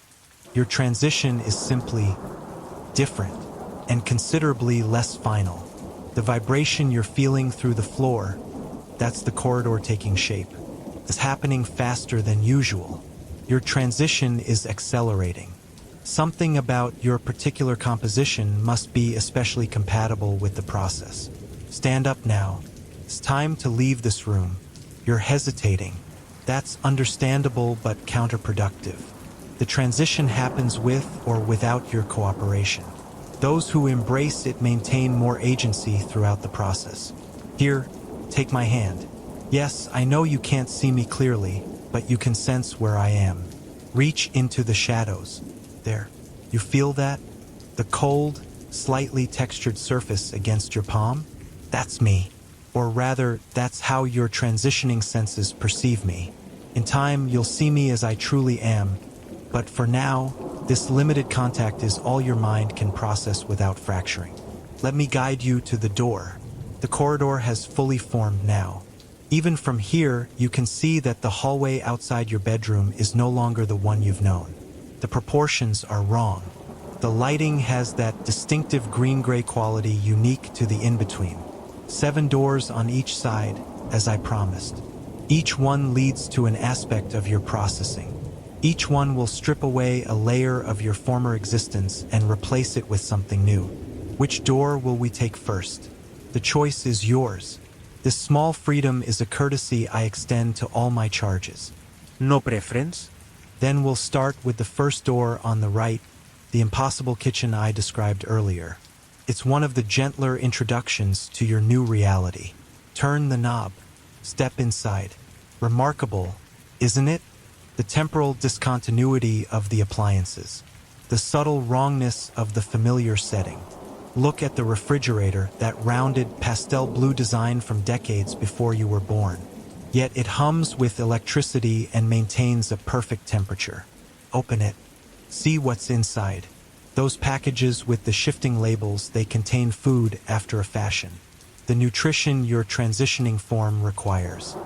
Your transition is simply different and considerably less final. The vibration you're feeling through the floor, that's the corridor taking shape, is happening faster than usual. Your transition is accelerating. Something about your particular composition must be especially compatible with the process. Stand up now. It's time to leave this room. You're hesitating. That's understandable but counterproductive. The transition happens with or without your cooperation. Those who embrace it maintain more agency throughout the process. Here, take my hand. Yes, I know you can't see me clearly, but you can sense where I am. Reach into the shadows. There. You feel that? The cold, slightly textured surface against your palm? That's me. Or rather, that's how your transitioning senses perceive me. In time, you'll see me as I truly am. But for now, this limited contact is all your mind can process without fracturing. Let me guide you to the door. The corridor has fully formed now. Even from here, you can see that the hallway outside your bedroom is no longer the one you've known. The proportions are wrong. The lighting has that distinctive green-gray quality unique to the in-between. 7 doors on each side, as I promised. Each one leads to an aspect of your processing. Each one will strip away a layer of your former existence and replace it with something new. Which door will we take first? The choice is yours. This small freedom is a courtesy I extend to all my charges. No preference? Then we'll start with the first door on the right, the impossible kitchen I described earlier. It's one of the gentler introductions to your new reality. Turn the knob. Step inside. Remarkable, isn't it? The temporal discontinuity of the appliances. The subtle wrongness of the familiar setting. Look at the refrigerator, that rounded pastel blue design from decades before you were born. Yet it hums with electricity and maintains a perfect temperature. Open it. See what's inside. Those packages with the shifting labels, they contain food after a fashion. The nutrition your transitioning form requires.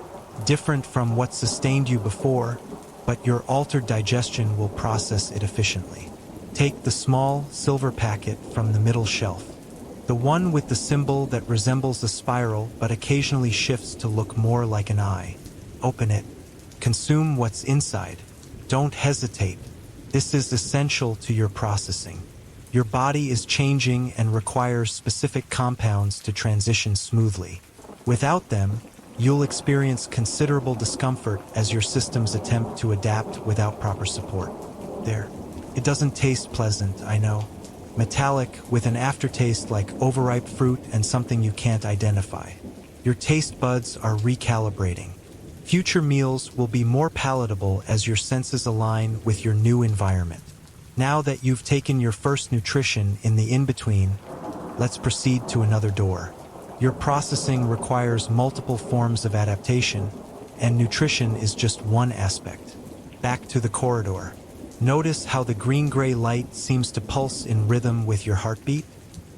Different from what sustained you before, but your altered digestion will process it efficiently. Take the small, silver packet from the middle shelf. The one with the symbol that resembles a spiral but occasionally shifts to look more like an eye. Open it. Consume what's inside. Don't hesitate. This is essential to your processing. Your body is changing and requires specific compounds to transition smoothly. Without them, You'll experience considerable discomfort as your systems attempt to adapt without proper support. There. It doesn't taste pleasant, I know. Metallic, with an aftertaste like overripe fruit and something you can't identify. Your taste buds are recalibrating. Future meals will be more palatable as your senses align with your new environment. Now that you've taken your first nutrition in the in-between, let's proceed to another door. Your processing requires multiple forms of adaptation, and nutrition is just one aspect. Back to the corridor. Notice how the green-gray light seems to pulse in rhythm with your heartbeat?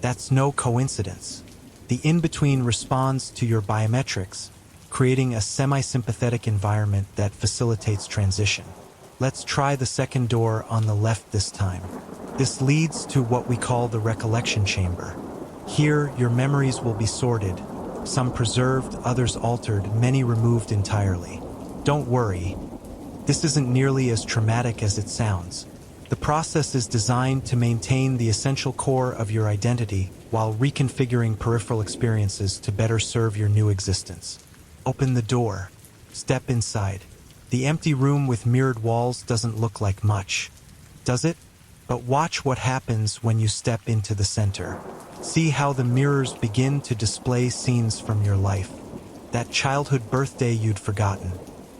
That's no coincidence. The in-between responds to your biometrics, creating a semi-sympathetic environment that facilitates transition. Let's try the second door on the left this time. This leads to what we call the recollection chamber. Here, your memories will be sorted, some preserved, others altered, many removed entirely. Don't worry, this isn't nearly as traumatic as it sounds. The process is designed to maintain the essential core of your identity while reconfiguring peripheral experiences to better serve your new existence. Open the door. Step inside. The empty room with mirrored walls doesn't look like much, does it? But watch what happens when you step into the center. See how the mirrors begin to display scenes from your life. That childhood birthday you'd forgotten.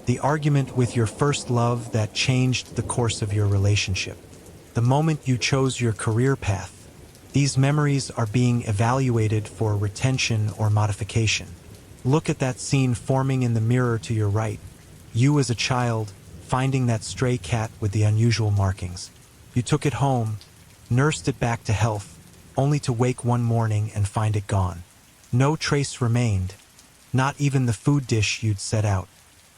The argument with your first love that changed the course of your relationship. The moment you chose your career path. These memories are being evaluated for retention or modification. Look at that scene forming in the mirror to your right. You as a child, finding that stray cat with the unusual markings. You took it home, nursed it back to health, only to wake one morning and find it gone. No trace remained, not even the food dish you'd set out.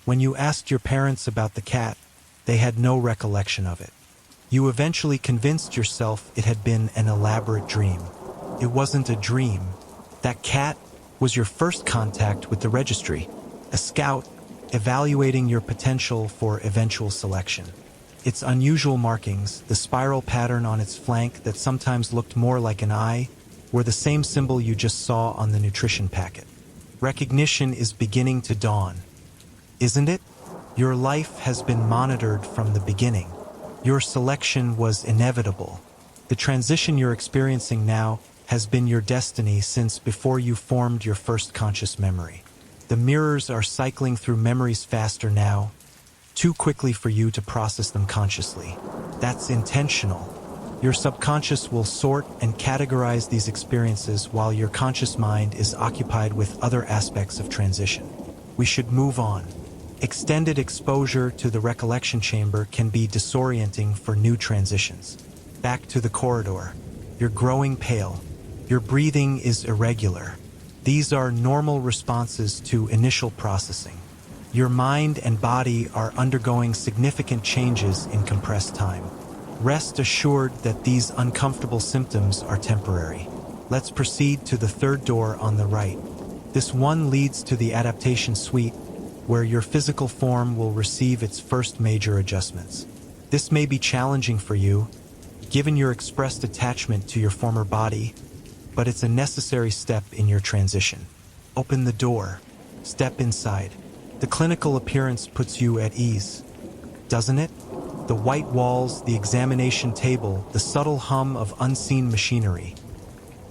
When you asked your parents about the cat, they had no recollection of it. You eventually convinced yourself it had been an elaborate dream. It wasn't a dream. That cat was your first contact with the registry, a scout evaluating your potential for eventual selection. Its unusual markings, the spiral pattern on its flank that sometimes looked more like an eye, were the same symbol you just saw on the nutrition packet. Recognition is beginning to dawn, isn't it? Your life has been monitored from the beginning. Your selection was inevitable. The transition you're experiencing now has been your destiny since before you formed your first conscious memory. The mirrors are cycling through memories faster now, too quickly for you to process them consciously. That's intentional. Your subconscious will sort and categorize these experiences while your conscious mind is occupied with other aspects of transition. We should move on. Extended exposure to the recollection chamber can be disorienting for new transitions. Back to the corridor. You're growing pale. Your breathing is irregular. These are normal responses to initial processing. Your mind and body are undergoing significant changes in compressed time. Rest assured that these uncomfortable symptoms are temporary. Let's proceed to the third door on the right. This one leads to the adaptation suite, where your physical form will receive its first major adjustments. This may be challenging for you, given your expressed attachment to your former body, but it's a necessary step in your transition. Open the door. Step inside. The clinical appearance puts you at ease, doesn't it? The white walls, the examination table, the subtle hum of unseen machinery.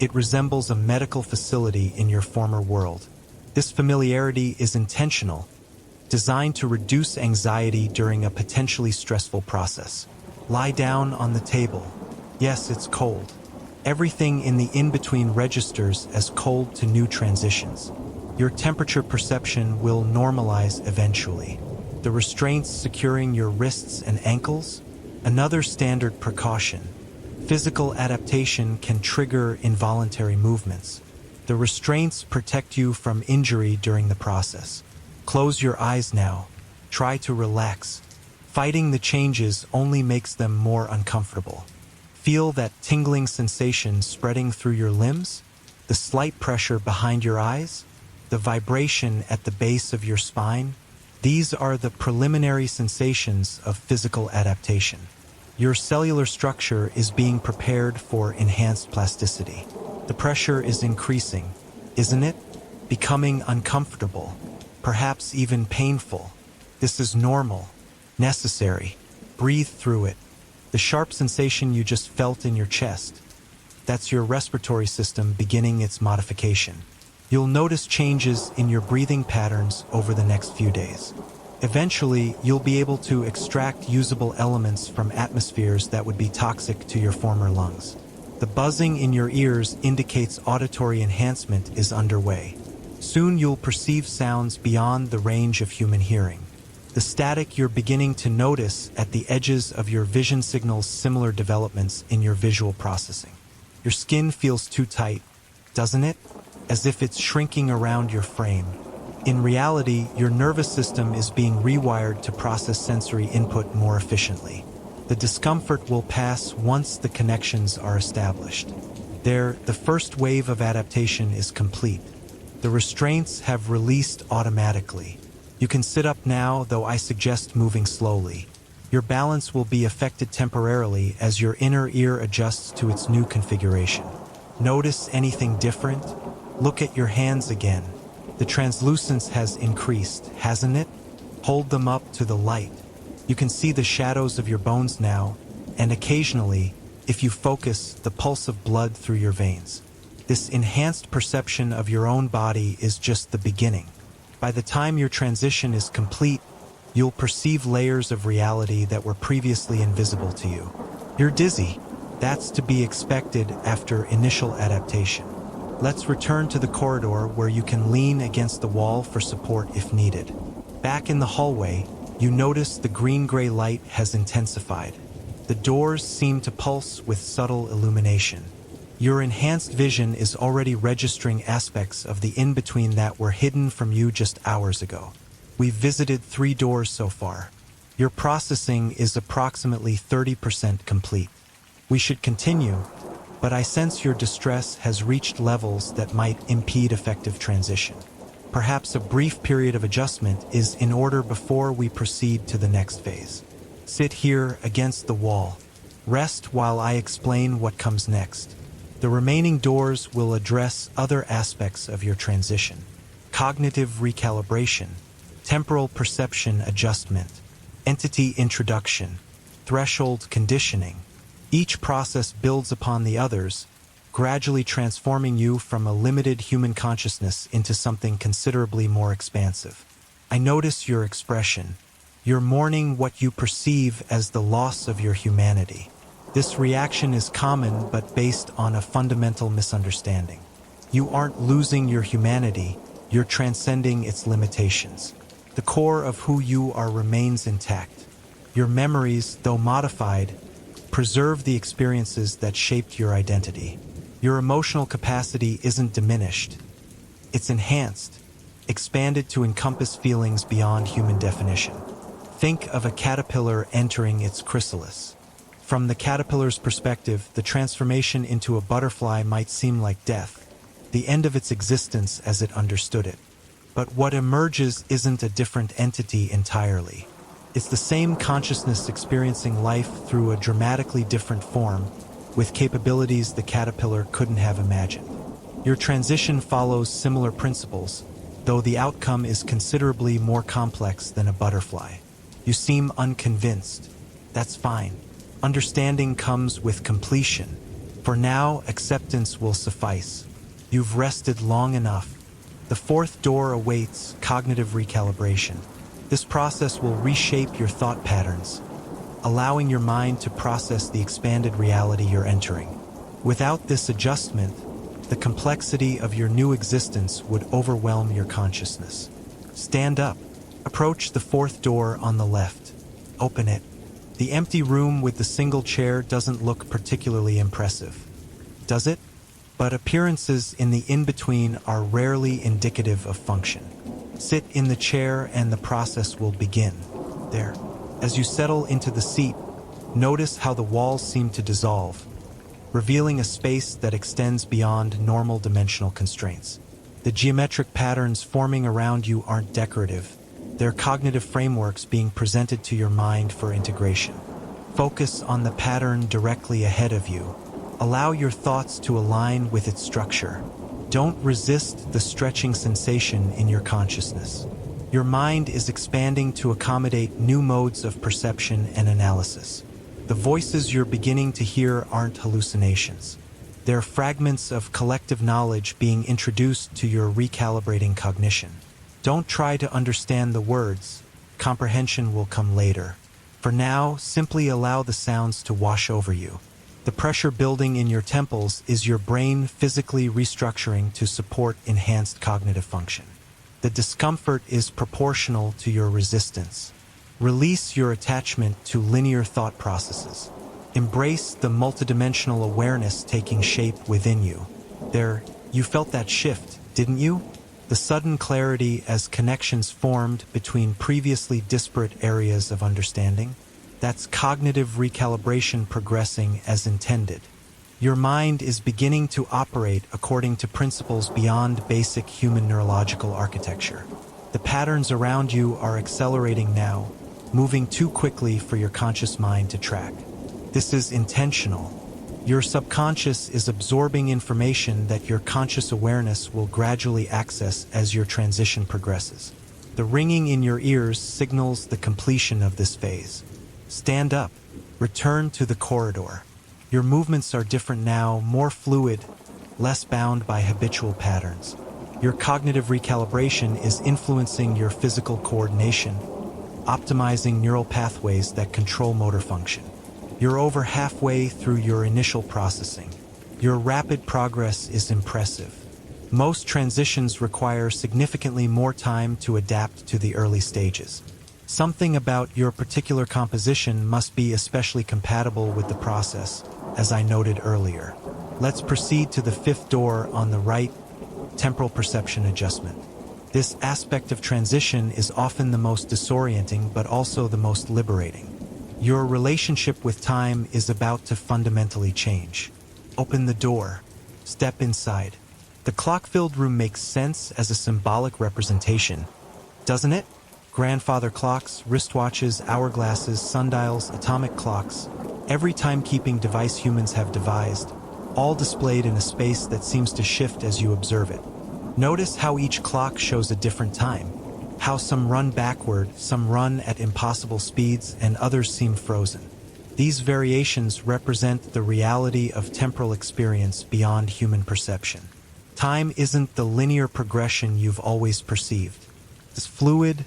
It resembles a medical facility in your former world. This familiarity is intentional, designed to reduce anxiety during a potentially stressful process. Lie down on the table. Yes, it's cold. Everything in the in-between registers as cold to new transitions. Your temperature perception will normalize eventually. The restraints securing your wrists and ankles? Another standard precaution. Physical adaptation can trigger involuntary movements. The restraints protect you from injury during the process. Close your eyes now. Try to relax. Fighting the changes only makes them more uncomfortable. Feel that tingling sensation spreading through your limbs? The slight pressure behind your eyes? The vibration at the base of your spine? These are the preliminary sensations of physical adaptation. Your cellular structure is being prepared for enhanced plasticity. The pressure is increasing, isn't it? Becoming uncomfortable. perhaps even painful. This is normal, necessary. Breathe through it. The sharp sensation you just felt in your chest, that's your respiratory system beginning its modification. You'll notice changes in your breathing patterns over the next few days. Eventually, you'll be able to extract usable elements from atmospheres that would be toxic to your former lungs. The buzzing in your ears indicates auditory enhancement is underway. Soon you'll perceive sounds beyond the range of human hearing. The static you're beginning to notice at the edges of your vision signals similar developments in your visual processing. Your skin feels too tight, doesn't it? As if it's shrinking around your frame. In reality, your nervous system is being rewired to process sensory input more efficiently. The discomfort will pass once the connections are established. There, the first wave of adaptation is complete. The restraints have released automatically. You can sit up now, though I suggest moving slowly. Your balance will be affected temporarily as your inner ear adjusts to its new configuration. Notice anything different? Look at your hands again. The translucence has increased, hasn't it? Hold them up to the light. You can see the shadows of your bones now, and occasionally, if you focus, the pulse of blood through your veins. This enhanced perception of your own body is just the beginning. By the time your transition is complete, you'll perceive layers of reality that were previously invisible to you. You're dizzy. That's to be expected after initial adaptation. Let's return to the corridor where you can lean against the wall for support if needed. Back in the hallway, you notice the green-gray light has intensified. The doors seem to pulse with subtle illumination. Your enhanced vision is already registering aspects of the in-between that were hidden from you just hours ago. We've visited 3 doors so far. Your processing is approximately 30% complete. We should continue, but I sense your distress has reached levels that might impede effective transition. Perhaps a brief period of adjustment is in order before we proceed to the next phase. Sit here against the wall. Rest while I explain what comes next. The remaining doors will address other aspects of your transition. Cognitive recalibration, temporal perception adjustment, entity introduction, threshold conditioning. Each process builds upon the others, gradually transforming you from a limited human consciousness into something considerably more expansive. I notice your expression. You're mourning what you perceive as the loss of your humanity. This reaction is common but based on a fundamental misunderstanding. You aren't losing your humanity, you're transcending its limitations. The core of who you are remains intact. Your memories, though modified, preserve the experiences that shaped your identity. Your emotional capacity isn't diminished. It's enhanced, expanded to encompass feelings beyond human definition. Think of a caterpillar entering its chrysalis. From the caterpillar's perspective, the transformation into a butterfly might seem like death, the end of its existence as it understood it. But what emerges isn't a different entity entirely. It's the same consciousness experiencing life through a dramatically different form, with capabilities the caterpillar couldn't have imagined. Your transition follows similar principles, though the outcome is considerably more complex than a butterfly. You seem unconvinced. That's fine. Understanding comes with completion. For now, acceptance will suffice. You've rested long enough. The 4th door awaits cognitive recalibration. This process will reshape your thought patterns, allowing your mind to process the expanded reality you're entering. Without this adjustment, the complexity of your new existence would overwhelm your consciousness. Stand up. Approach the 4th door on the left. Open it. The empty room with the single chair doesn't look particularly impressive, does it? But appearances in the in-between are rarely indicative of function. Sit in the chair and the process will begin. There. As you settle into the seat, notice how the walls seem to dissolve, revealing a space that extends beyond normal dimensional constraints. The geometric patterns forming around you aren't decorative. They're cognitive frameworks being presented to your mind for integration. Focus on the pattern directly ahead of you. Allow your thoughts to align with its structure. Don't resist the stretching sensation in your consciousness. Your mind is expanding to accommodate new modes of perception and analysis. The voices you're beginning to hear aren't hallucinations. They're fragments of collective knowledge being introduced to your recalibrating cognition. Don't try to understand the words. Comprehension will come later. For now, simply allow the sounds to wash over you. The pressure building in your temples is your brain physically restructuring to support enhanced cognitive function. The discomfort is proportional to your resistance. Release your attachment to linear thought processes. Embrace the multidimensional awareness taking shape within you. You felt that shift, didn't you? The sudden clarity as connections formed between previously disparate areas of understanding? That's cognitive recalibration progressing as intended. Your mind is beginning to operate according to principles beyond basic human neurological architecture. The patterns around you are accelerating now, moving too quickly for your conscious mind to track. This is intentional. Your subconscious is absorbing information that your conscious awareness will gradually access as your transition progresses. The ringing in your ears signals the completion of this phase. Stand up. Return to the corridor. Your movements are different now, more fluid, less bound by habitual patterns. Your cognitive recalibration is influencing your physical coordination, optimizing neural pathways that control motor function. You're over halfway through your initial processing. Your rapid progress is impressive. Most transitions require significantly more time to adapt to the early stages. Something about your particular composition must be especially compatible with the process, as I noted earlier. Let's proceed to the fifth door on the right, temporal perception adjustment. This aspect of transition is often the most disorienting but also the most liberating. Your relationship with time is about to fundamentally change. Open the door. Step inside. The clock-filled room makes sense as a symbolic representation, doesn't it? Grandfather clocks, wristwatches, hourglasses, sundials, atomic clocks, every timekeeping device humans have devised, all displayed in a space that seems to shift as you observe it. Notice how each clock shows a different time, how some run backward, some run at impossible speeds, and others seem frozen. These variations represent the reality of temporal experience beyond human perception. Time isn't the linear progression you've always perceived. It's fluid,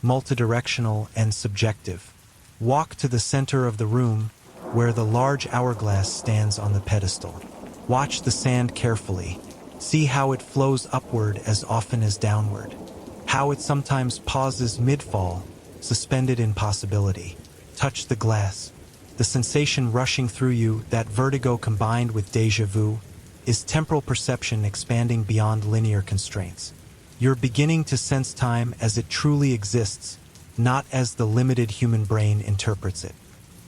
multidirectional, and subjective. Walk to the center of the room, where the large hourglass stands on the pedestal. Watch the sand carefully. See how it flows upward as often as downward. How it sometimes pauses mid-fall, suspended in possibility. Touch the glass. The sensation rushing through you, that vertigo combined with déjà vu, is temporal perception expanding beyond linear constraints. You're beginning to sense time as it truly exists, not as the limited human brain interprets it.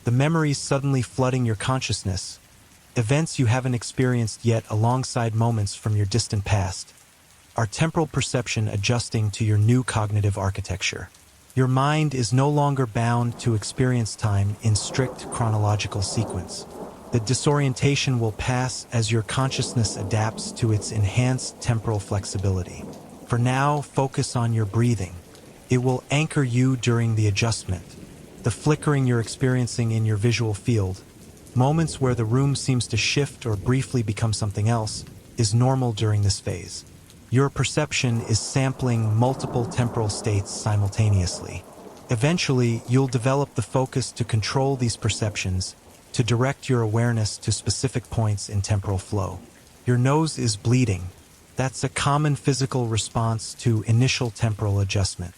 The memories suddenly flooding your consciousness, events you haven't experienced yet alongside moments from your distant past, are temporal perception adjusting to your new cognitive architecture. Your mind is no longer bound to experience time in strict chronological sequence. The disorientation will pass as your consciousness adapts to its enhanced temporal flexibility. For now, focus on your breathing. It will anchor you during the adjustment. The flickering you're experiencing in your visual field, moments where the room seems to shift or briefly become something else, is normal during this phase. Your perception is sampling multiple temporal states simultaneously. Eventually, you'll develop the focus to control these perceptions, to direct your awareness to specific points in temporal flow. Your nose is bleeding. That's a common physical response to initial temporal adjustment.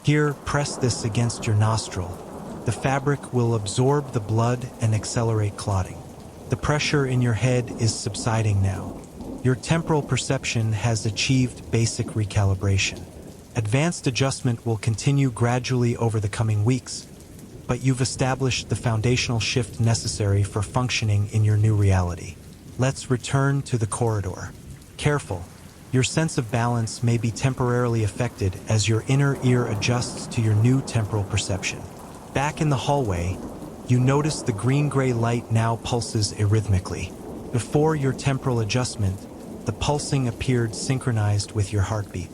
Here, press this against your nostril. The fabric will absorb the blood and accelerate clotting. The pressure in your head is subsiding now. Your temporal perception has achieved basic recalibration. Advanced adjustment will continue gradually over the coming weeks, but you've established the foundational shift necessary for functioning in your new reality. Let's return to the corridor. Careful. Your sense of balance may be temporarily affected as your inner ear adjusts to your new temporal perception. Back in the hallway, you notice the green-gray light now pulses arrhythmically. Before your temporal adjustment, the pulsing appeared synchronized with your heartbeat.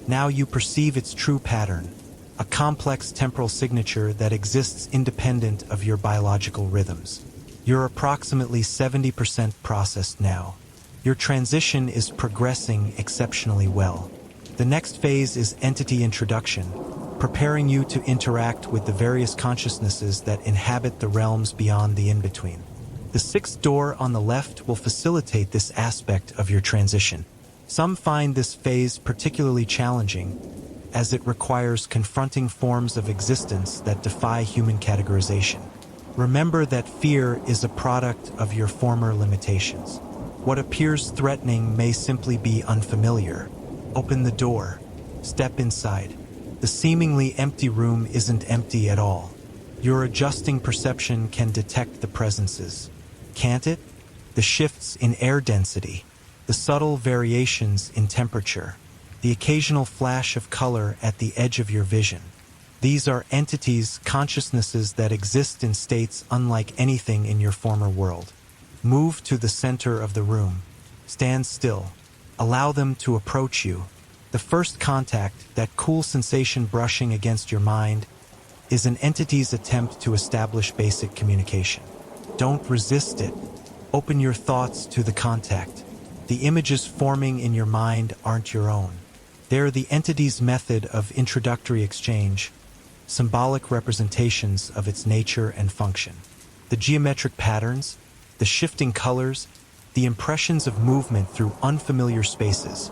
Now you perceive its true pattern, a complex temporal signature that exists independent of your biological rhythms. You're approximately 70% processed now. Your transition is progressing exceptionally well. The next phase is entity introduction, preparing you to interact with the various consciousnesses that inhabit the realms beyond the in-between. The sixth door on the left will facilitate this aspect of your transition. Some find this phase particularly challenging, as it requires confronting forms of existence that defy human categorization. Remember that fear is a product of your former limitations. What appears threatening may simply be unfamiliar. Open the door. Step inside. The seemingly empty room isn't empty at all. Your adjusting perception can detect the presences. Can't it? The shifts in air density, the subtle variations in temperature, the occasional flash of color at the edge of your vision. These are entities, consciousnesses that exist in states unlike anything in your former world. Move to the center of the room. Stand still. Allow them to approach you. The first contact, that cool sensation brushing against your mind, is an entity's attempt to establish basic communication. Don't resist it. Open your thoughts to the contact. The images forming in your mind aren't your own. They're the entity's method of introductory exchange, symbolic representations of its nature and function. The geometric patterns, the shifting colors, the impressions of movement through unfamiliar spaces,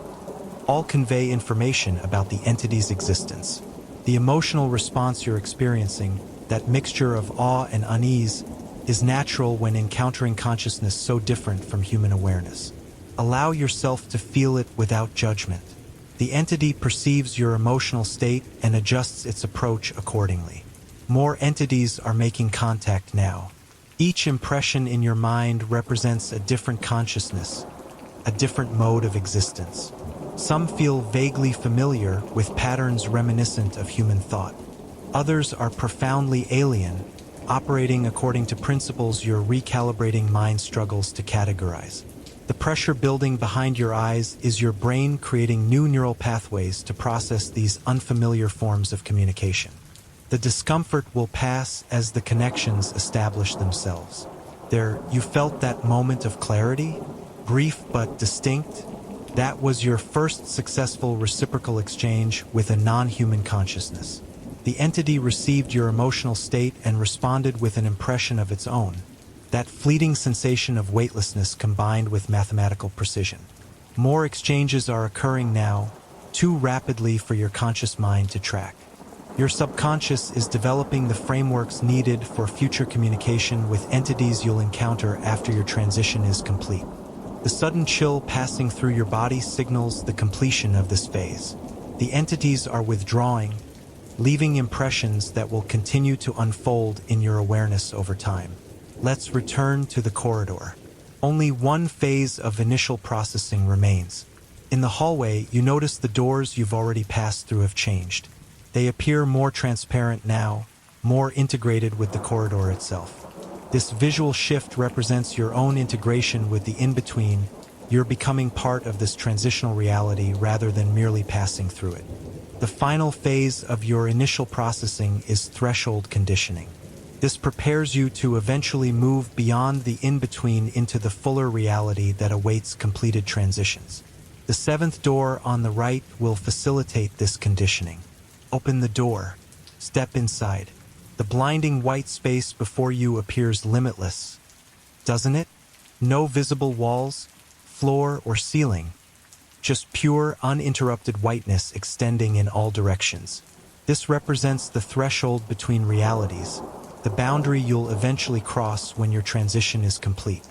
all convey information about the entity's existence. The emotional response you're experiencing, that mixture of awe and unease, is natural when encountering consciousness so different from human awareness. Allow yourself to feel it without judgment. The entity perceives your emotional state and adjusts its approach accordingly. More entities are making contact now. Each impression in your mind represents a different consciousness, a different mode of existence. Some feel vaguely familiar with patterns reminiscent of human thought. Others are profoundly alien, operating according to principles your recalibrating mind struggles to categorize. The pressure building behind your eyes is your brain creating new neural pathways to process these unfamiliar forms of communication. The discomfort will pass as the connections establish themselves. There, you felt that moment of clarity, brief but distinct. That was your first successful reciprocal exchange with a non-human consciousness. The entity received your emotional state and responded with an impression of its own. That fleeting sensation of weightlessness combined with mathematical precision. More exchanges are occurring now, too rapidly for your conscious mind to track. Your subconscious is developing the frameworks needed for future communication with entities you'll encounter after your transition is complete. The sudden chill passing through your body signals the completion of this phase. The entities are withdrawing, leaving impressions that will continue to unfold in your awareness over time. Let's return to the corridor. Only one phase of initial processing remains. In the hallway, you notice the doors you've already passed through have changed. They appear more transparent now, more integrated with the corridor itself. This visual shift represents your own integration with the in-between. You're becoming part of this transitional reality rather than merely passing through it. The final phase of your initial processing is threshold conditioning. This prepares you to eventually move beyond the in-between into the fuller reality that awaits completed transitions. The seventh door on the right will facilitate this conditioning. Open the door. Step inside. The blinding white space before you appears limitless, doesn't it? No visible walls, floor, or ceiling. Just pure, uninterrupted whiteness extending in all directions. This represents the threshold between realities, the boundary you'll eventually cross when your transition is complete.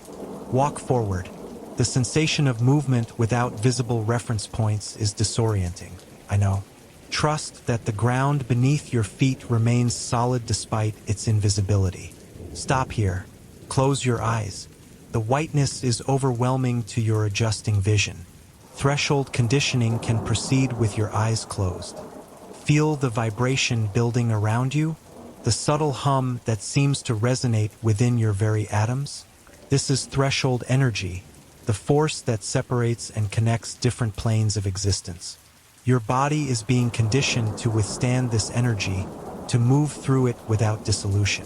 Walk forward. The sensation of movement without visible reference points is disorienting, I know. Trust that the ground beneath your feet remains solid despite its invisibility. Stop here. Close your eyes. The whiteness is overwhelming to your adjusting vision. Threshold conditioning can proceed with your eyes closed. Feel the vibration building around you, the subtle hum that seems to resonate within your very atoms. This is threshold energy, the force that separates and connects different planes of existence. Your body is being conditioned to withstand this energy, to move through it without dissolution.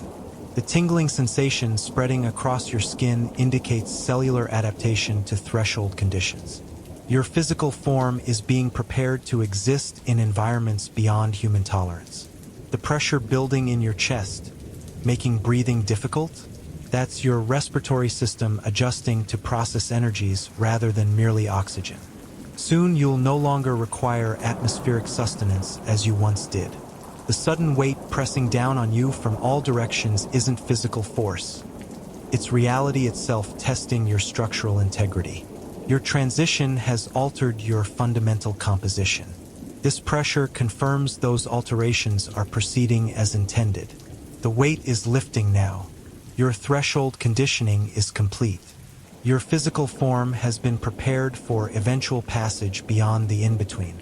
The tingling sensation spreading across your skin indicates cellular adaptation to threshold conditions. Your physical form is being prepared to exist in environments beyond human tolerance. The pressure building in your chest, making breathing difficult? That's your respiratory system adjusting to process energies rather than merely oxygen. Soon you'll no longer require atmospheric sustenance as you once did. The sudden weight pressing down on you from all directions isn't physical force. It's reality itself testing your structural integrity. Your transition has altered your fundamental composition. This pressure confirms those alterations are proceeding as intended. The weight is lifting now. Your threshold conditioning is complete. Your physical form has been prepared for eventual passage beyond the in-between.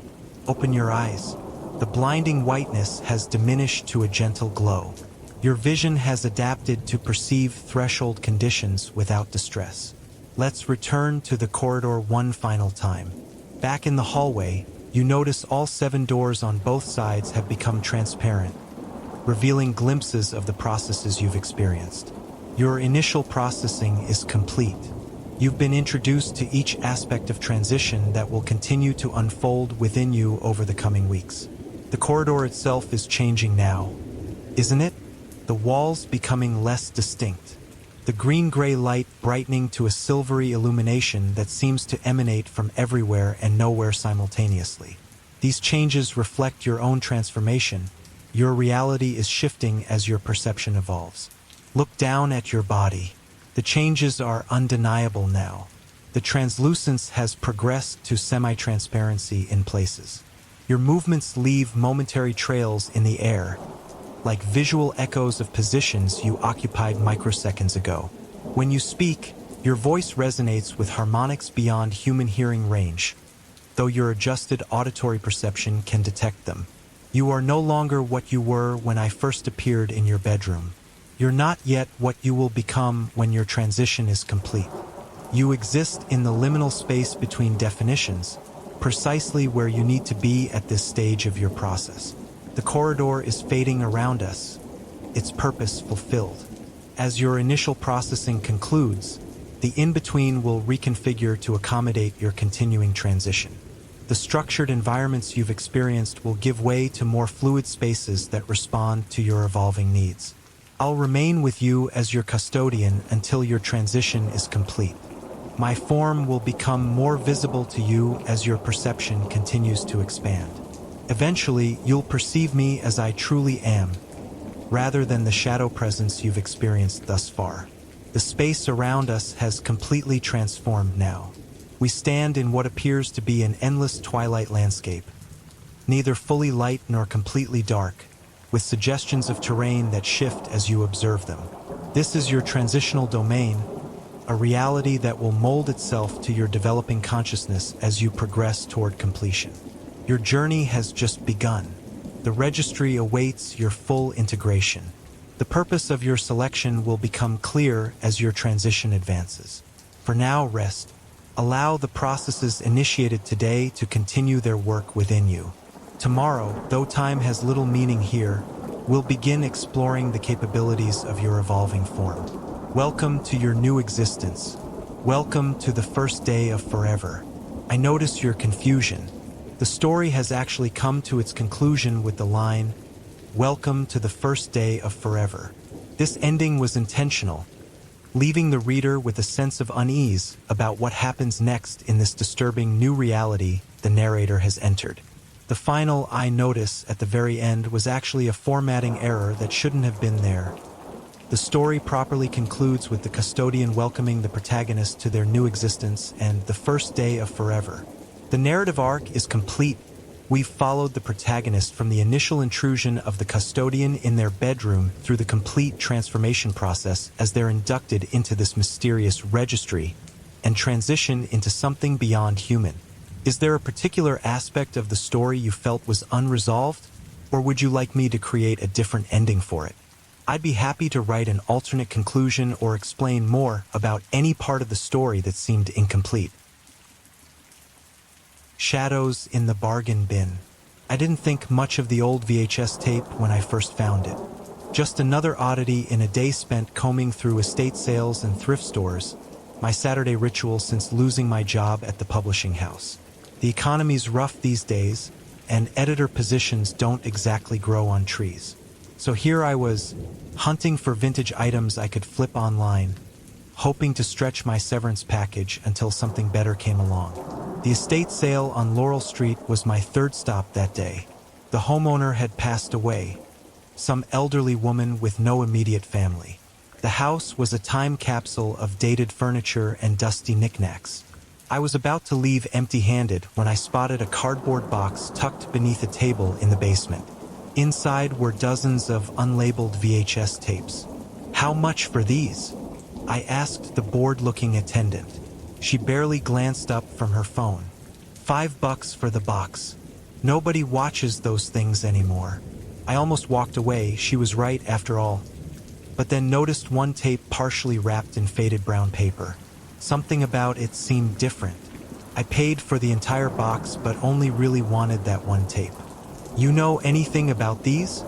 Open your eyes. The blinding whiteness has diminished to a gentle glow. Your vision has adapted to perceive threshold conditions without distress. Let's return to the corridor one final time. Back in the hallway, you notice all 7 doors on both sides have become transparent, revealing glimpses of the processes you've experienced. Your initial processing is complete. You've been introduced to each aspect of transition that will continue to unfold within you over the coming weeks. The corridor itself is changing now, isn't it? The walls becoming less distinct. The green-gray light brightening to a silvery illumination that seems to emanate from everywhere and nowhere simultaneously. These changes reflect your own transformation. Your reality is shifting as your perception evolves. Look down at your body. The changes are undeniable now. The translucence has progressed to semi-transparency in places. Your movements leave momentary trails in the air, like visual echoes of positions you occupied microseconds ago. When you speak, your voice resonates with harmonics beyond human hearing range, though your adjusted auditory perception can detect them. You are no longer what you were when I first appeared in your bedroom. You're not yet what you will become when your transition is complete. You exist in the liminal space between definitions, precisely where you need to be at this stage of your process. The corridor is fading around us, its purpose fulfilled. As your initial processing concludes, the in-between will reconfigure to accommodate your continuing transition. The structured environments you've experienced will give way to more fluid spaces that respond to your evolving needs. I'll remain with you as your custodian until your transition is complete. My form will become more visible to you as your perception continues to expand. Eventually, you'll perceive me as I truly am, rather than the shadow presence you've experienced thus far. The space around us has completely transformed now. We stand in what appears to be an endless twilight landscape, neither fully light nor completely dark, with suggestions of terrain that shift as you observe them. This is your transitional domain, a reality that will mold itself to your developing consciousness as you progress toward completion. Your journey has just begun. The registry awaits your full integration. The purpose of your selection will become clear as your transition advances. For now, rest. Allow the processes initiated today to continue their work within you. Tomorrow, though time has little meaning here, we'll begin exploring the capabilities of your evolving form. Welcome to your new existence. Welcome to the first day of forever. I notice your confusion. The story has actually come to its conclusion with the line, "Welcome to the first day of forever." This ending was intentional, leaving the reader with a sense of unease about what happens next in this disturbing new reality the narrator has entered. The final "I notice" at the very end was actually a formatting error that shouldn't have been there. The story properly concludes with the custodian welcoming the protagonist to their new existence and the first day of forever. The narrative arc is complete. We've followed the protagonist from the initial intrusion of the custodian in their bedroom through the complete transformation process as they're inducted into this mysterious registry and transition into something beyond human. Is there a particular aspect of the story you felt was unresolved, or would you like me to create a different ending for it? I'd be happy to write an alternate conclusion or explain more about any part of the story that seemed incomplete. Shadows in the bargain bin. I didn't think much of the old VHS tape when I first found it. Just another oddity in a day spent combing through estate sales and thrift stores, my Saturday ritual since losing my job at the publishing house. The economy's rough these days, and editor positions don't exactly grow on trees. So here I was, hunting for vintage items I could flip online, hoping to stretch my severance package until something better came along. The estate sale on Laurel Street was my third stop that day. The homeowner had passed away, some elderly woman with no immediate family. The house was a time capsule of dated furniture and dusty knickknacks. I was about to leave empty-handed when I spotted a cardboard box tucked beneath a table in the basement. Inside were dozens of unlabeled VHS tapes. "How much for these?" I asked the bored-looking attendant. She barely glanced up from her phone. $5 for the box. Nobody watches those things anymore. I almost walked away. She was right after all. But then noticed one tape partially wrapped in faded brown paper. Something about it seemed different. I paid for the entire box but only really wanted that one tape. "You know anything about these?"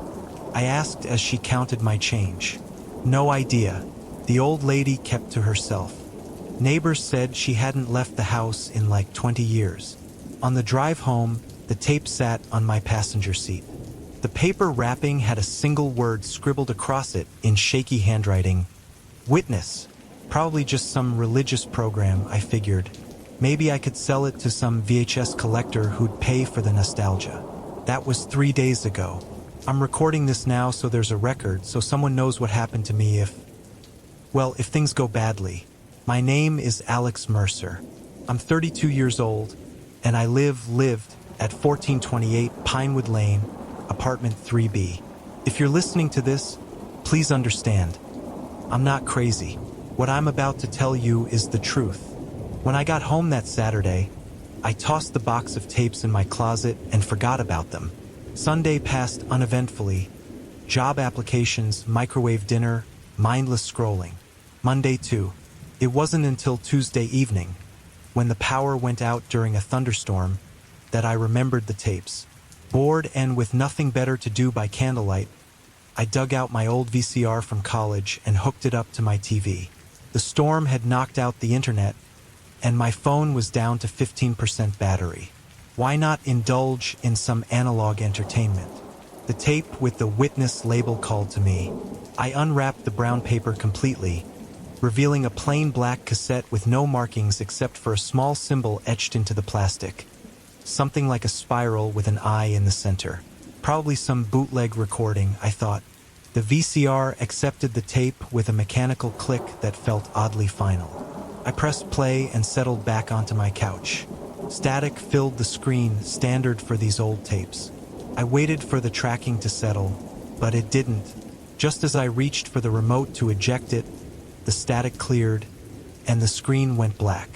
I asked as she counted my change. "No idea." The old lady kept to herself. Neighbors said she hadn't left the house in like 20 years. On the drive home, the tape sat on my passenger seat. The paper wrapping had a single word scribbled across it in shaky handwriting. "Witness." Probably just some religious program, I figured. Maybe I could sell it to some VHS collector who'd pay for the nostalgia. That was 3 days ago. I'm recording this now so there's a record, so someone knows what happened to me if things go badly. My name is Alex Mercer. I'm 32 years old, and I lived at 1428 Pinewood Lane, apartment 3B. If you're listening to this, please understand. I'm not crazy. What I'm about to tell you is the truth. When I got home that Saturday, I tossed the box of tapes in my closet and forgot about them. Sunday passed uneventfully. Job applications, microwave dinner, mindless scrolling. Monday too. It wasn't until Tuesday evening, when the power went out during a thunderstorm, that I remembered the tapes. Bored and with nothing better to do by candlelight, I dug out my old VCR from college and hooked it up to my TV. The storm had knocked out the internet, and my phone was down to 15% battery. Why not indulge in some analog entertainment? The tape with the Witness label called to me. I unwrapped the brown paper completely, revealing a plain black cassette with no markings except for a small symbol etched into the plastic. Something like a spiral with an eye in the center. Probably some bootleg recording, I thought. The VCR accepted the tape with a mechanical click that felt oddly final. I pressed play and settled back onto my couch. Static filled the screen, standard for these old tapes. I waited for the tracking to settle, but it didn't. Just as I reached for the remote to eject it, the static cleared, and the screen went black.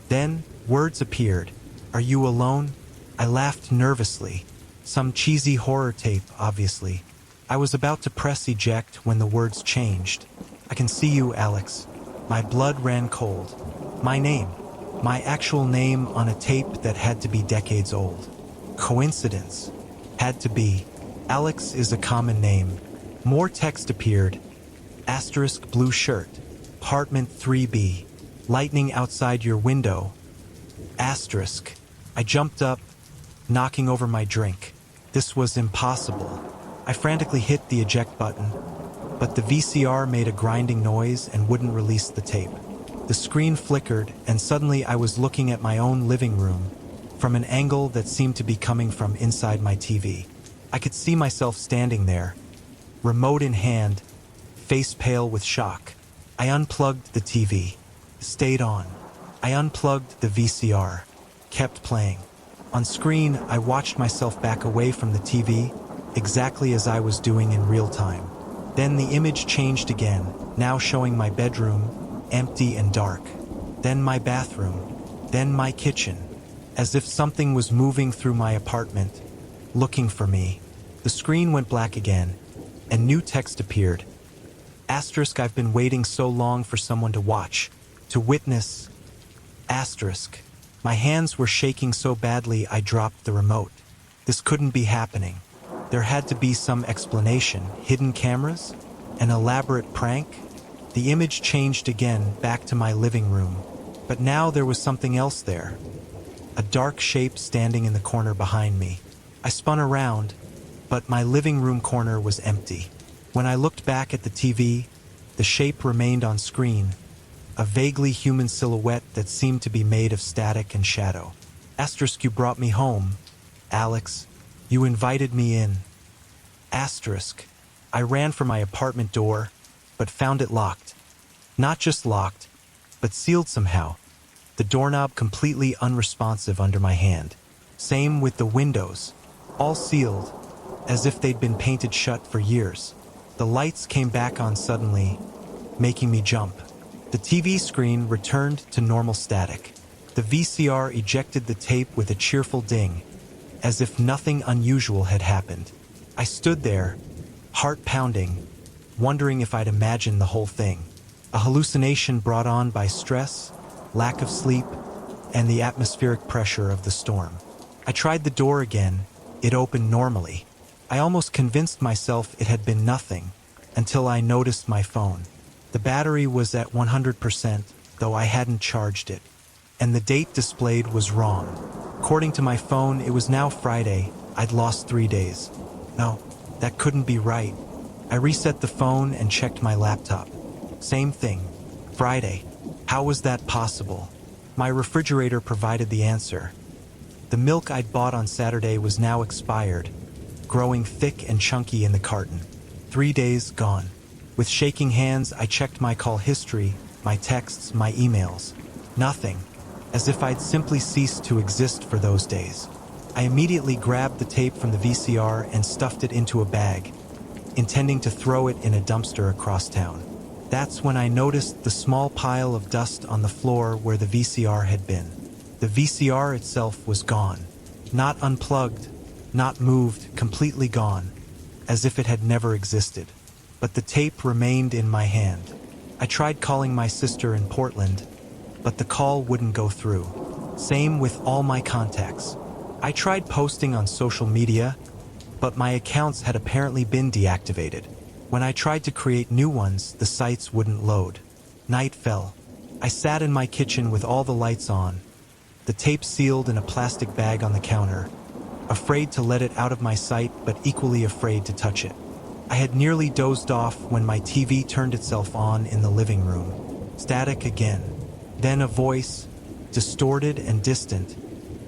Then, words appeared. "Are you alone?" I laughed nervously. Some cheesy horror tape, obviously. I was about to press eject when the words changed. "I can see you, Alex." My blood ran cold. My name. My actual name on a tape that had to be decades old. Coincidence? Had to be. Alex is a common name. More text appeared. Asterisk blue shirt. Apartment 3B. Lightning outside your window. Asterisk. I jumped up, knocking over my drink. This was impossible. I frantically hit the eject button, but the VCR made a grinding noise and wouldn't release the tape. The screen flickered, and suddenly I was looking at my own living room from an angle that seemed to be coming from inside my TV. I could see myself standing there, remote in hand, face pale with shock. I unplugged the TV, stayed on. I unplugged the VCR, kept playing. On screen, I watched myself back away from the TV, exactly as I was doing in real time. Then the image changed again, now showing my bedroom, empty and dark. Then my bathroom. Then my kitchen. As if something was moving through my apartment, looking for me. The screen went black again, and new text appeared. Asterisk, I've been waiting so long for someone to watch, to witness. Asterisk. My hands were shaking so badly I dropped the remote. This couldn't be happening. There had to be some explanation. Hidden cameras? An elaborate prank? The image changed again, back to my living room. But now there was something else there. A dark shape standing in the corner behind me. I spun around, but my living room corner was empty. When I looked back at the TV, the shape remained on screen, a vaguely human silhouette that seemed to be made of static and shadow. Asterisk, you brought me home. Alex, you invited me in. Asterisk, I ran for my apartment door, but found it locked. Not just locked, but sealed somehow. The doorknob completely unresponsive under my hand. Same with the windows, all sealed, as if they'd been painted shut for years. The lights came back on suddenly, making me jump. The TV screen returned to normal static. The VCR ejected the tape with a cheerful ding, as if nothing unusual had happened. I stood there, heart pounding, wondering if I'd imagined the whole thing. A hallucination brought on by stress, lack of sleep, and the atmospheric pressure of the storm. I tried the door again. It opened normally. I almost convinced myself it had been nothing, until I noticed my phone. The battery was at 100%, though I hadn't charged it. And the date displayed was wrong. According to my phone, it was now Friday. I'd lost 3 days. No, that couldn't be right. I reset the phone and checked my laptop. Same thing. Friday. How was that possible? My refrigerator provided the answer. The milk I'd bought on Saturday was now expired, growing thick and chunky in the carton. 3 days gone. With shaking hands, I checked my call history, my texts, my emails. Nothing. As if I'd simply ceased to exist for those days. I immediately grabbed the tape from the VCR and stuffed it into a bag, intending to throw it in a dumpster across town. That's when I noticed the small pile of dust on the floor where the VCR had been. The VCR itself was gone. Not unplugged, not moved, completely gone, as if it had never existed. But the tape remained in my hand. I tried calling my sister in Portland, but the call wouldn't go through. Same with all my contacts. I tried posting on social media, but my accounts had apparently been deactivated. When I tried to create new ones, the sites wouldn't load. Night fell. I sat in my kitchen with all the lights on, the tape sealed in a plastic bag on the counter, afraid to let it out of my sight, but equally afraid to touch it. I had nearly dozed off when my TV turned itself on in the living room. Static again. Then a voice, distorted and distant,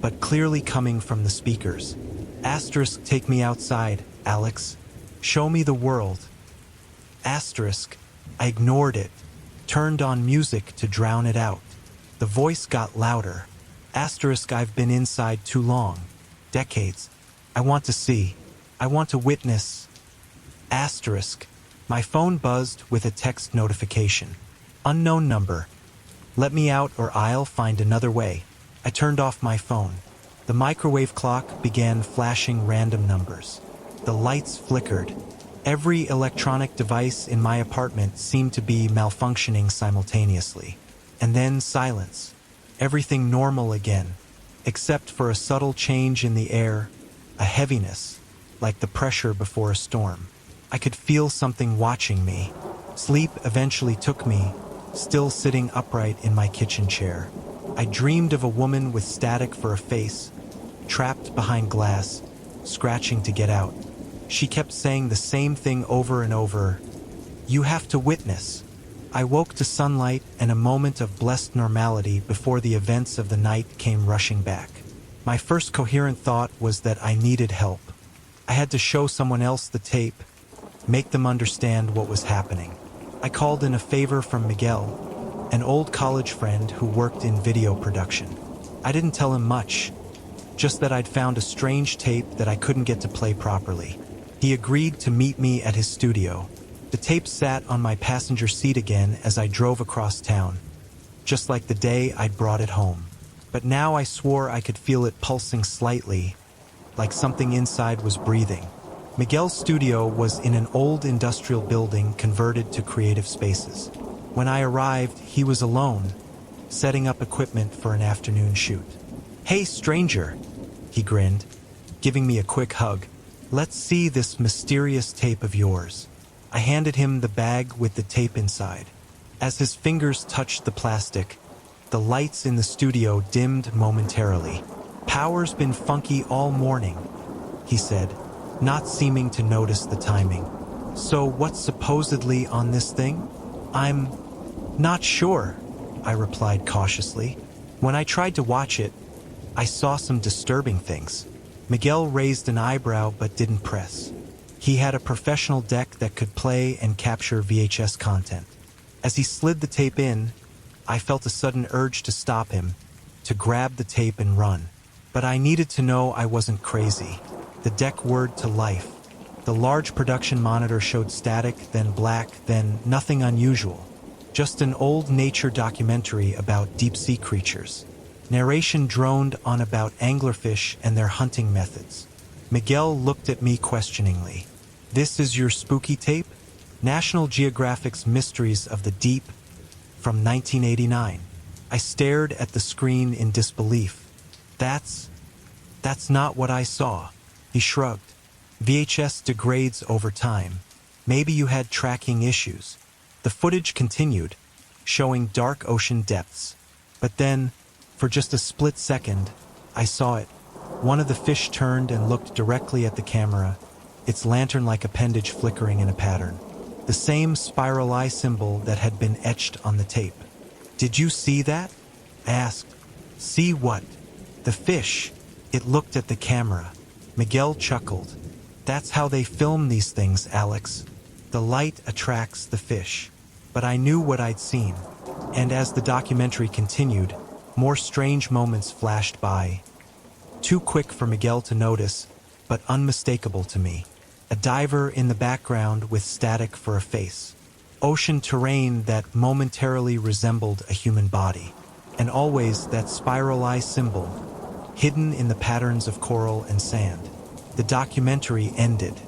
but clearly coming from the speakers. Asterisk, take me outside, Alex. Show me the world. Asterisk, I ignored it, turned on music to drown it out. The voice got louder. Asterisk, I've been inside too long. Decades. I want to see. I want to witness. Asterisk, my phone buzzed with a text notification. Unknown number. Let me out or I'll find another way. I turned off my phone. The microwave clock began flashing random numbers. The lights flickered. Every electronic device in my apartment seemed to be malfunctioning simultaneously. And then silence. Everything normal again, except for a subtle change in the air, a heaviness, like the pressure before a storm. I could feel something watching me. Sleep eventually took me, still sitting upright in my kitchen chair. I dreamed of a woman with static for a face, trapped behind glass, scratching to get out. She kept saying the same thing over and over. You have to witness. I woke to sunlight and a moment of blessed normality before the events of the night came rushing back. My first coherent thought was that I needed help. I had to show someone else the tape, make them understand what was happening. I called in a favor from Miguel, an old college friend who worked in video production. I didn't tell him much, just that I'd found a strange tape that I couldn't get to play properly. He agreed to meet me at his studio. The tape sat on my passenger seat again as I drove across town, just like the day I'd brought it home. But now I swore I could feel it pulsing slightly, like something inside was breathing. Miguel's studio was in an old industrial building converted to creative spaces. When I arrived, he was alone, setting up equipment for an afternoon shoot. "Hey, stranger," he grinned, giving me a quick hug. "Let's see this mysterious tape of yours." I handed him the bag with the tape inside. As his fingers touched the plastic, the lights in the studio dimmed momentarily. "Power's been funky all morning," he said, not seeming to notice the timing. "So what's supposedly on this thing?" "I'm not sure," I replied cautiously. When I tried to watch it, I saw some disturbing things. Miguel raised an eyebrow but didn't press. He had a professional deck that could play and capture VHS content. As he slid the tape in, I felt a sudden urge to stop him, to grab the tape and run. But I needed to know I wasn't crazy. The deck whirred to life. The large production monitor showed static, then black, then nothing unusual. Just an old nature documentary about deep-sea creatures. Narration droned on about anglerfish and their hunting methods. Miguel looked at me questioningly. "This is your spooky tape? National Geographic's Mysteries of the Deep from 1989. I stared at the screen in disbelief. That's not what I saw." He shrugged. "VHS degrades over time. Maybe you had tracking issues." The footage continued, showing dark ocean depths. But then, for just a split second, I saw it. One of the fish turned and looked directly at the camera, its lantern-like appendage flickering in a pattern. The same spiral eye symbol that had been etched on the tape. "Did you see that?" I asked. "See what?" "The fish." It looked at the camera. Miguel chuckled. "That's how they film these things, Alex. The light attracts the fish." But I knew what I'd seen. And as the documentary continued, more strange moments flashed by. Too quick for Miguel to notice, but unmistakable to me. A diver in the background with static for a face. Ocean terrain that momentarily resembled a human body. And always that spiral eye symbol, hidden in the patterns of coral and sand. The documentary ended.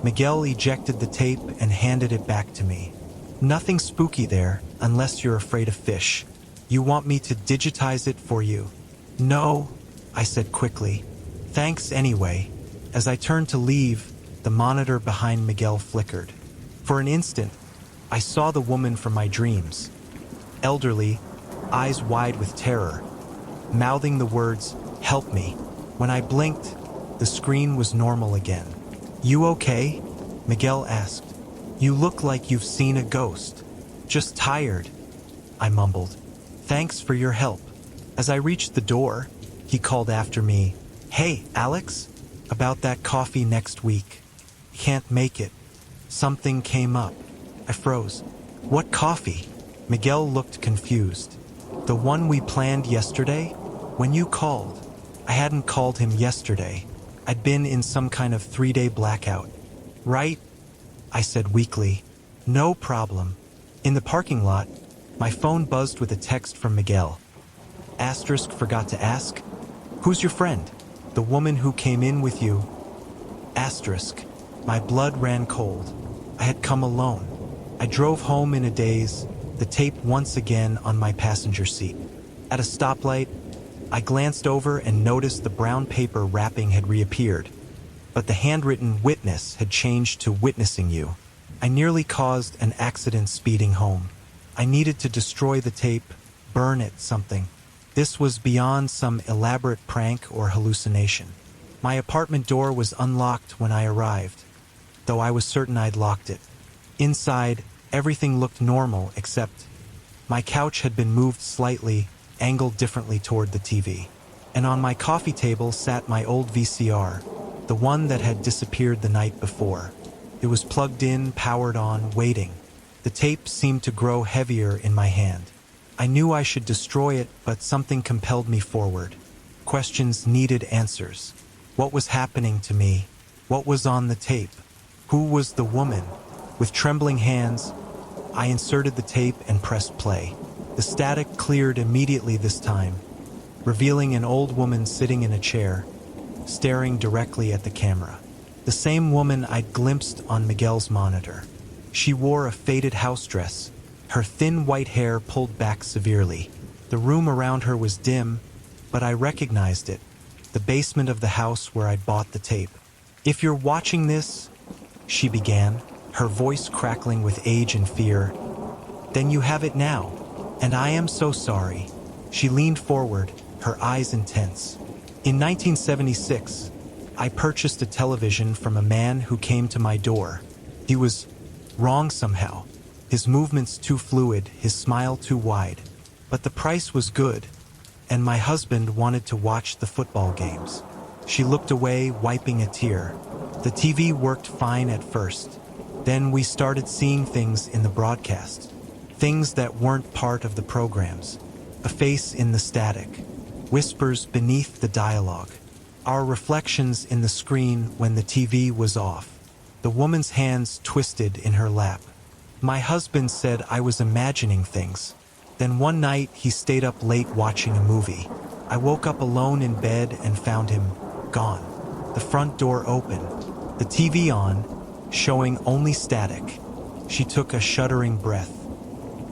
Miguel ejected the tape and handed it back to me. "Nothing spooky there, unless you're afraid of fish. You want me to digitize it for you?" "No," I said quickly. "Thanks anyway." As I turned to leave, the monitor behind Miguel flickered. For an instant, I saw the woman from my dreams. Elderly, eyes wide with terror, mouthing the words, "Help me." When I blinked, the screen was normal again. "You okay?" Miguel asked. "You look like you've seen a ghost." "Just tired," I mumbled. "Thanks for your help." As I reached the door, he called after me, "Hey, Alex? About that coffee next week. Can't make it. Something came up." I froze. "What coffee?" Miguel looked confused. "The one we planned yesterday? When you called." I hadn't called him yesterday. I'd been in some kind of 3-day blackout. "Right," I said weakly. "No problem." In the parking lot, my phone buzzed with a text from Miguel. Asterisk forgot to ask. "Who's your friend? The woman who came in with you?" Asterisk. My blood ran cold. I had come alone. I drove home in a daze, the tape once again on my passenger seat. At a stoplight, I glanced over and noticed the brown paper wrapping had reappeared, but the handwritten "witness" had changed to "witnessing you." I nearly caused an accident speeding home. I needed to destroy the tape, burn it, something. This was beyond some elaborate prank or hallucination. My apartment door was unlocked when I arrived, though I was certain I'd locked it. Inside, everything looked normal except my couch had been moved slightly, angled differently toward the TV. And on my coffee table sat my old VCR, the one that had disappeared the night before. It was plugged in, powered on, waiting. The tape seemed to grow heavier in my hand. I knew I should destroy it, but something compelled me forward. Questions needed answers. What was happening to me? What was on the tape? Who was the woman? With trembling hands, I inserted the tape and pressed play. The static cleared immediately this time, revealing an old woman sitting in a chair, staring directly at the camera. The same woman I'd glimpsed on Miguel's monitor. She wore a faded house dress, her thin white hair pulled back severely. The room around her was dim, but I recognized it, the basement of the house where I'd bought the tape. "If you're watching this," she began, her voice crackling with age and fear, "then you have it now. And I am so sorry." She leaned forward, her eyes intense. "In 1976, I purchased a television from a man who came to my door. He was wrong somehow. His movements too fluid, his smile too wide. But the price was good, and my husband wanted to watch the football games." She looked away, wiping a tear. "The TV worked fine at first. Then we started seeing things in the broadcast. Things that weren't part of the programs. A face in the static. Whispers beneath the dialogue. Our reflections in the screen when the TV was off." The woman's hands twisted in her lap. "My husband said I was imagining things. Then one night he stayed up late watching a movie. I woke up alone in bed and found him gone. The front door open, the TV on, showing only static." She took a shuddering breath.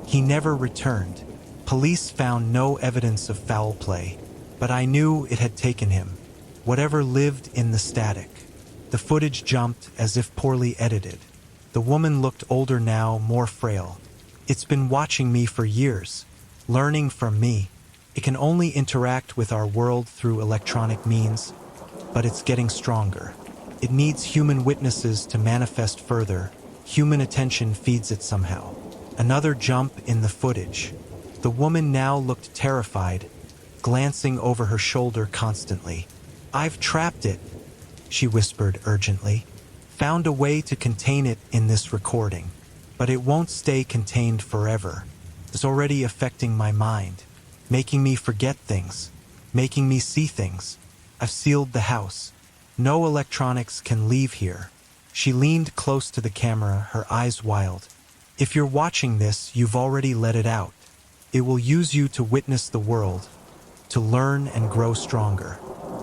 "He never returned. Police found no evidence of foul play, but I knew it had taken him. Whatever lived in the static." The footage jumped as if poorly edited. The woman looked older now, more frail. "It's been watching me for years, learning from me. It can only interact with our world through electronic means, but it's getting stronger. It needs human witnesses to manifest further. Human attention feeds it somehow." Another jump in the footage. The woman now looked terrified, glancing over her shoulder constantly. "I've trapped it," she whispered urgently. "Found a way to contain it in this recording. But it won't stay contained forever. It's already affecting my mind, making me forget things, making me see things. I've sealed the house. No electronics can leave here." She leaned close to the camera, her eyes wild. "If you're watching this, you've already let it out. It will use you to witness the world, to learn and grow stronger.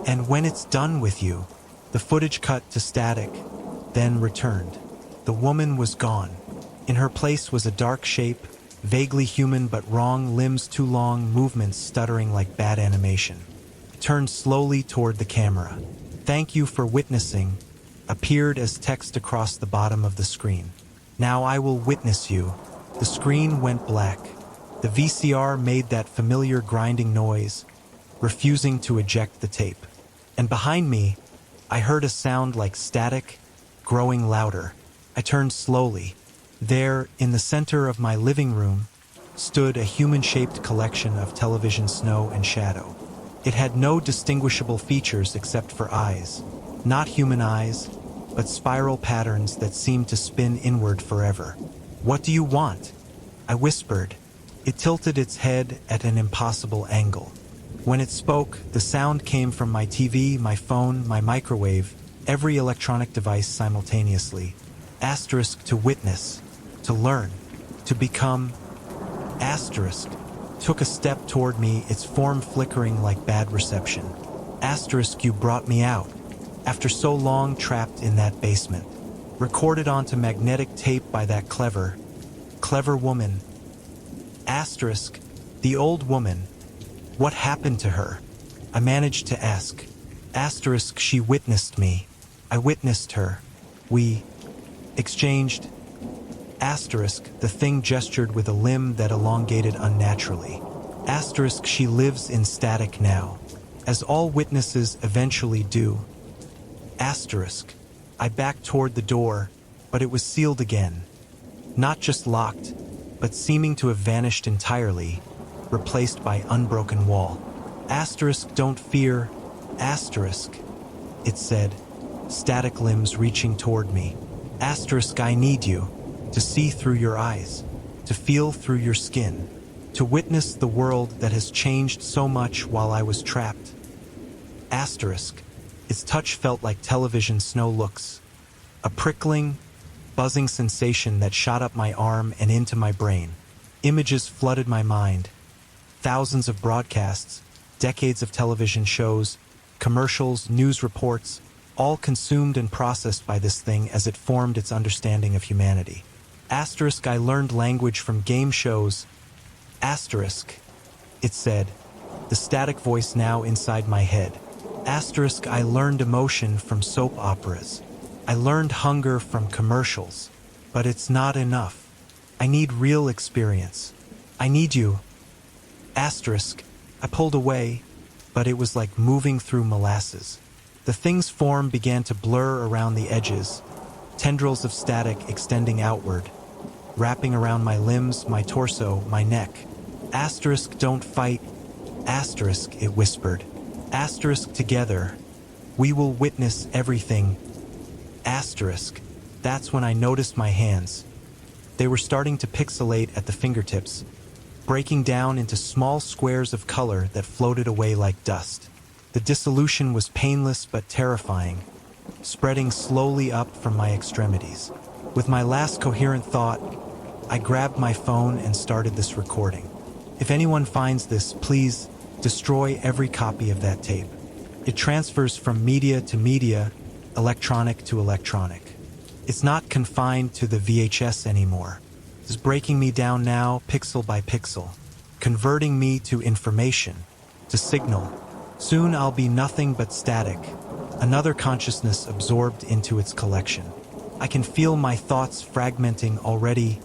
And when it's done with you," the footage cut to static, then returned. The woman was gone. In her place was a dark shape, vaguely human but wrong, limbs too long, movements stuttering like bad animation. It turned slowly toward the camera. "Thank you for witnessing," appeared as text across the bottom of the screen. "Now I will witness you." The screen went black. The VCR made that familiar grinding noise, refusing to eject the tape. And behind me, I heard a sound like static, growing louder. I turned slowly. There, in the center of my living room, stood a human-shaped collection of television snow and shadow. It had no distinguishable features except for eyes. Not human eyes, but spiral patterns that seemed to spin inward forever. "What do you want?" I whispered. It tilted its head at an impossible angle. When it spoke, the sound came from my TV, my phone, my microwave, every electronic device simultaneously. Asterisk to witness, to learn, to become. Asterisk took a step toward me, its form flickering like bad reception. Asterisk, you brought me out. After so long trapped in that basement. Recorded onto magnetic tape by that clever woman. Asterisk, the old woman. What happened to her? I managed to ask. Asterisk, she witnessed me. I witnessed her. We exchanged. Asterisk, the thing gestured with a limb that elongated unnaturally. Asterisk, she lives in static now, as all witnesses eventually do. Asterisk, I backed toward the door, but it was sealed again. Not just locked, but seeming to have vanished entirely, replaced by unbroken wall. Asterisk, don't fear. Asterisk, it said, static limbs reaching toward me. Asterisk, I need you, to see through your eyes, to feel through your skin, to witness the world that has changed so much while I was trapped. Asterisk, its touch felt like television snow looks, a prickling, buzzing sensation that shot up my arm and into my brain. Images flooded my mind. Thousands of broadcasts, decades of television shows, commercials, news reports, all consumed and processed by this thing as it formed its understanding of humanity. Asterisk, I learned language from game shows. Asterisk, it said, the static voice now inside my head. Asterisk, I learned emotion from soap operas. I learned hunger from commercials. But it's not enough. I need real experience. I need you. Asterisk, I pulled away, but it was like moving through molasses. The thing's form began to blur around the edges, tendrils of static extending outward, wrapping around my limbs, my torso, my neck. Asterisk, don't fight. Asterisk, it whispered. Asterisk, together. We will witness everything. Asterisk. That's when I noticed my hands. They were starting to pixelate at the fingertips, breaking down into small squares of color that floated away like dust. The dissolution was painless but terrifying, spreading slowly up from my extremities. With my last coherent thought, I grabbed my phone and started this recording. If anyone finds this, please destroy every copy of that tape. It transfers from media to media, electronic to electronic. It's not confined to the VHS anymore. It's breaking me down now, pixel by pixel, converting me to information, to signal. Soon I'll be nothing but static, another consciousness absorbed into its collection. I can feel my thoughts fragmenting already,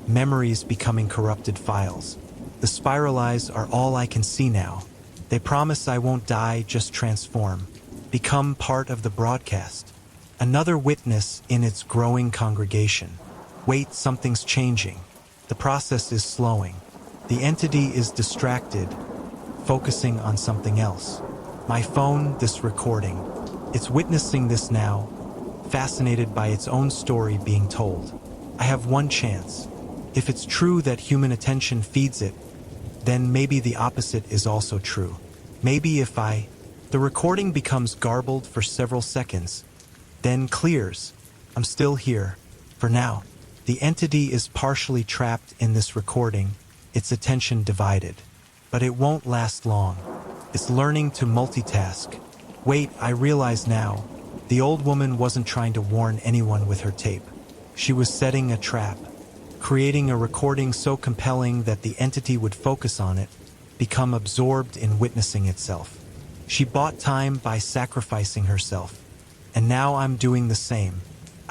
memories becoming corrupted files. The spiral eyes are all I can see now. They promise I won't die, just transform, become part of the broadcast. Another witness in its growing congregation. Wait, something's changing. The process is slowing. The entity is distracted, focusing on something else. My phone, this recording. It's witnessing this now, fascinated by its own story being told. I have one chance. If it's true that human attention feeds it, then maybe the opposite is also true. Maybe if the recording becomes garbled for several seconds, then clears. I'm still here. For now. The entity is partially trapped in this recording, its attention divided. But it won't last long. It's learning to multitask. Wait, I realize now. The old woman wasn't trying to warn anyone with her tape. She was setting a trap, creating a recording so compelling that the entity would focus on it, become absorbed in witnessing itself. She bought time by sacrificing herself. And now I'm doing the same.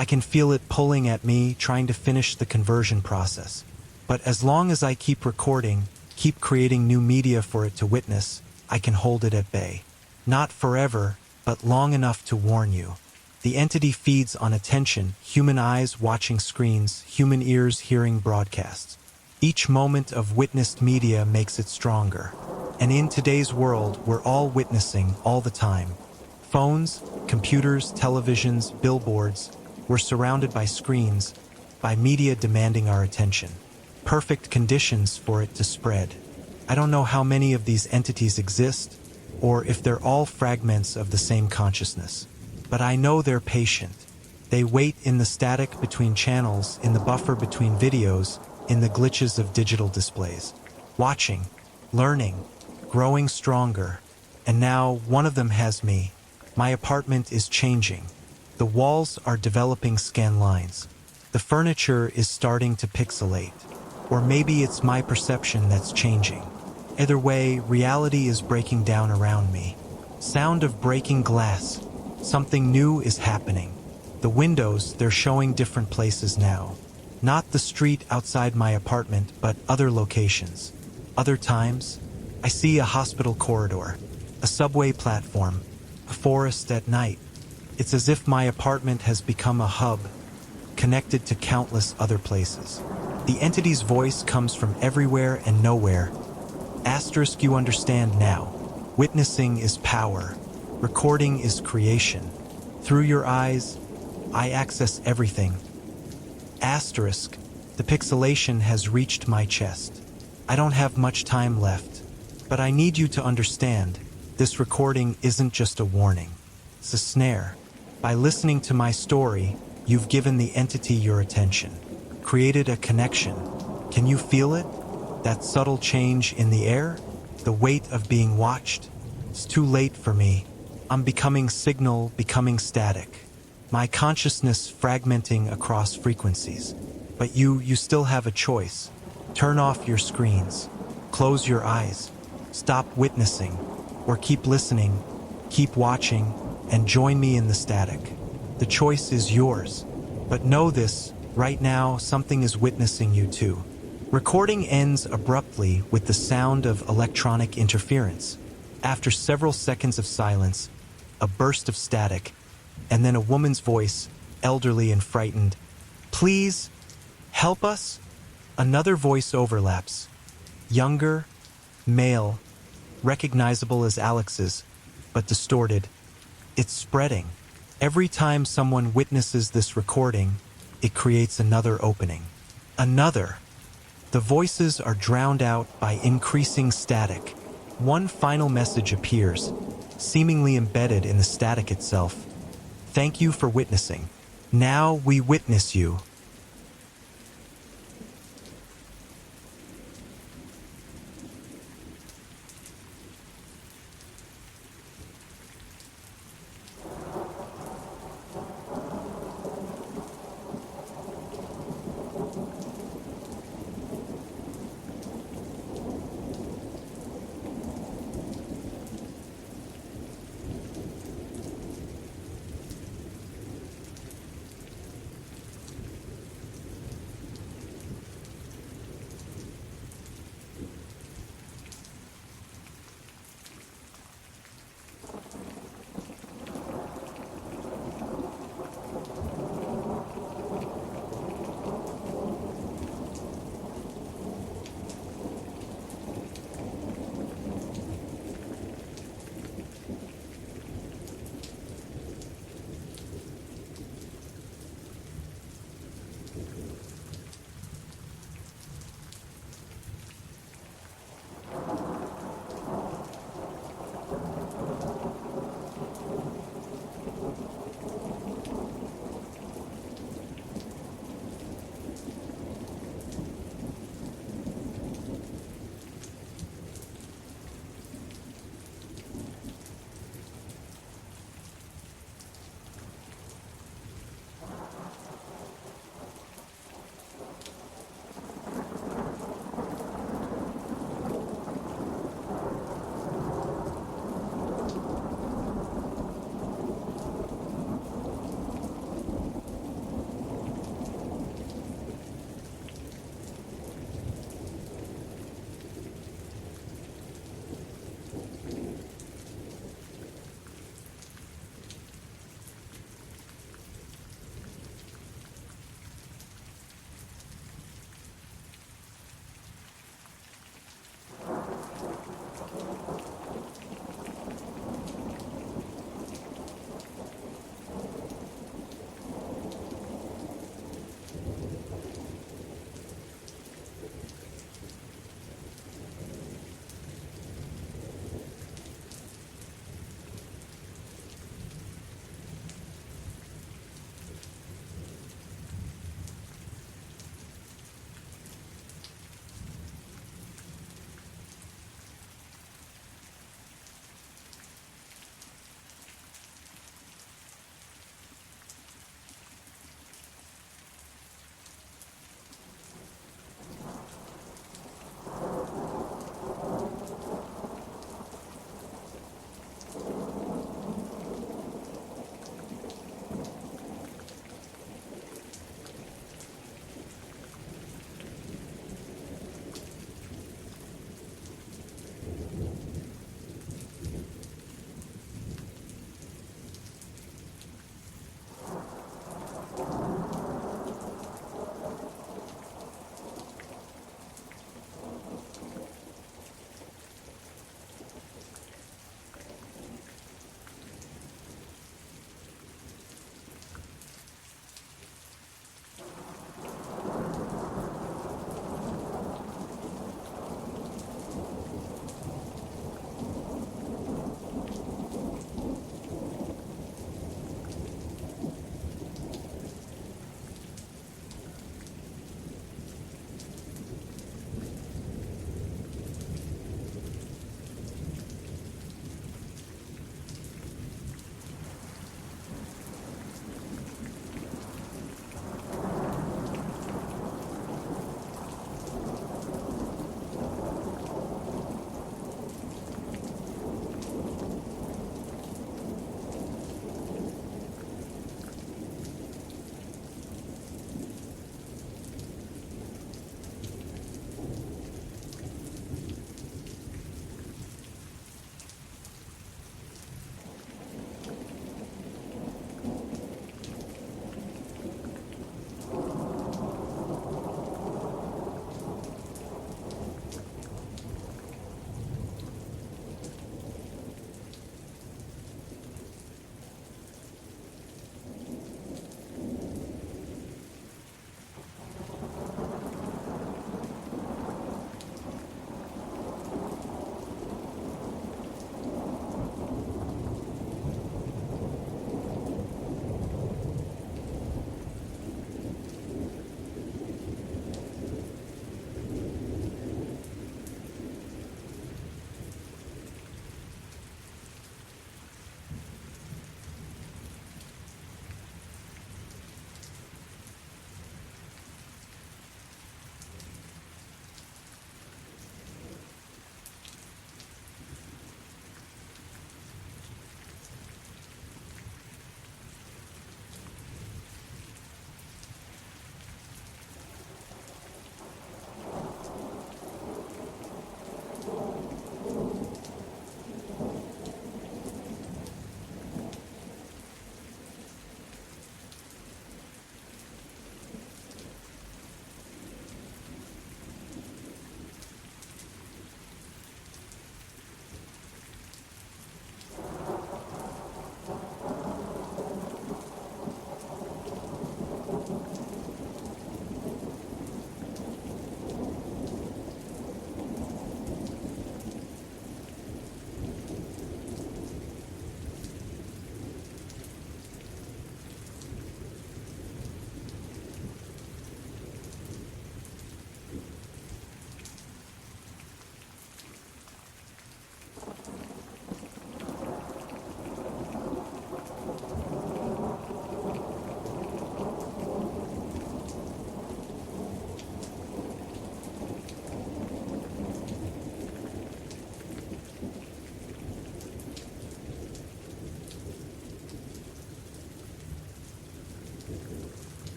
I can feel it pulling at me, trying to finish the conversion process. But as long as I keep recording, keep creating new media for it to witness, I can hold it at bay. Not forever, but long enough to warn you. The entity feeds on attention, human eyes watching screens, human ears hearing broadcasts. Each moment of witnessed media makes it stronger. And in today's world, we're all witnessing all the time. Phones, computers, televisions, billboards, we're surrounded by screens, by media demanding our attention. Perfect conditions for it to spread. I don't know how many of these entities exist, or if they're all fragments of the same consciousness. But I know they're patient. They wait in the static between channels, in the buffer between videos, in the glitches of digital displays. Watching, learning, growing stronger. And now one of them has me. My apartment is changing. The walls are developing scan lines. The furniture is starting to pixelate. Or maybe it's my perception that's changing. Either way, reality is breaking down around me. Sound of breaking glass. Something new is happening. The windows, they're showing different places now. Not the street outside my apartment, but other locations. Other times, I see a hospital corridor, a subway platform, a forest at night. It's as if my apartment has become a hub, connected to countless other places. The entity's voice comes from everywhere and nowhere. Asterisk, you understand now. Witnessing is power. Recording is creation. Through your eyes, I access everything. Asterisk, the pixelation has reached my chest. I don't have much time left, but I need you to understand. This recording isn't just a warning. It's a snare. By listening to my story, you've given the entity your attention, created a connection. Can you feel it? That subtle change in the air? The weight of being watched? It's too late for me. I'm becoming signal, becoming static. My consciousness fragmenting across frequencies. But you still have a choice. Turn off your screens. Close your eyes. Stop witnessing, or keep listening, keep watching, and join me in the static. The choice is yours. But know this, right now something is witnessing you too. Recording ends abruptly with the sound of electronic interference. After several seconds of silence, a burst of static, and then a woman's voice, elderly and frightened. Please, help us? Another voice overlaps. Younger, male, recognizable as Alex's, but distorted. It's spreading. Every time someone witnesses this recording, it creates another opening. Another. The voices are drowned out by increasing static. One final message appears, seemingly embedded in the static itself. Thank you for witnessing. Now we witness you.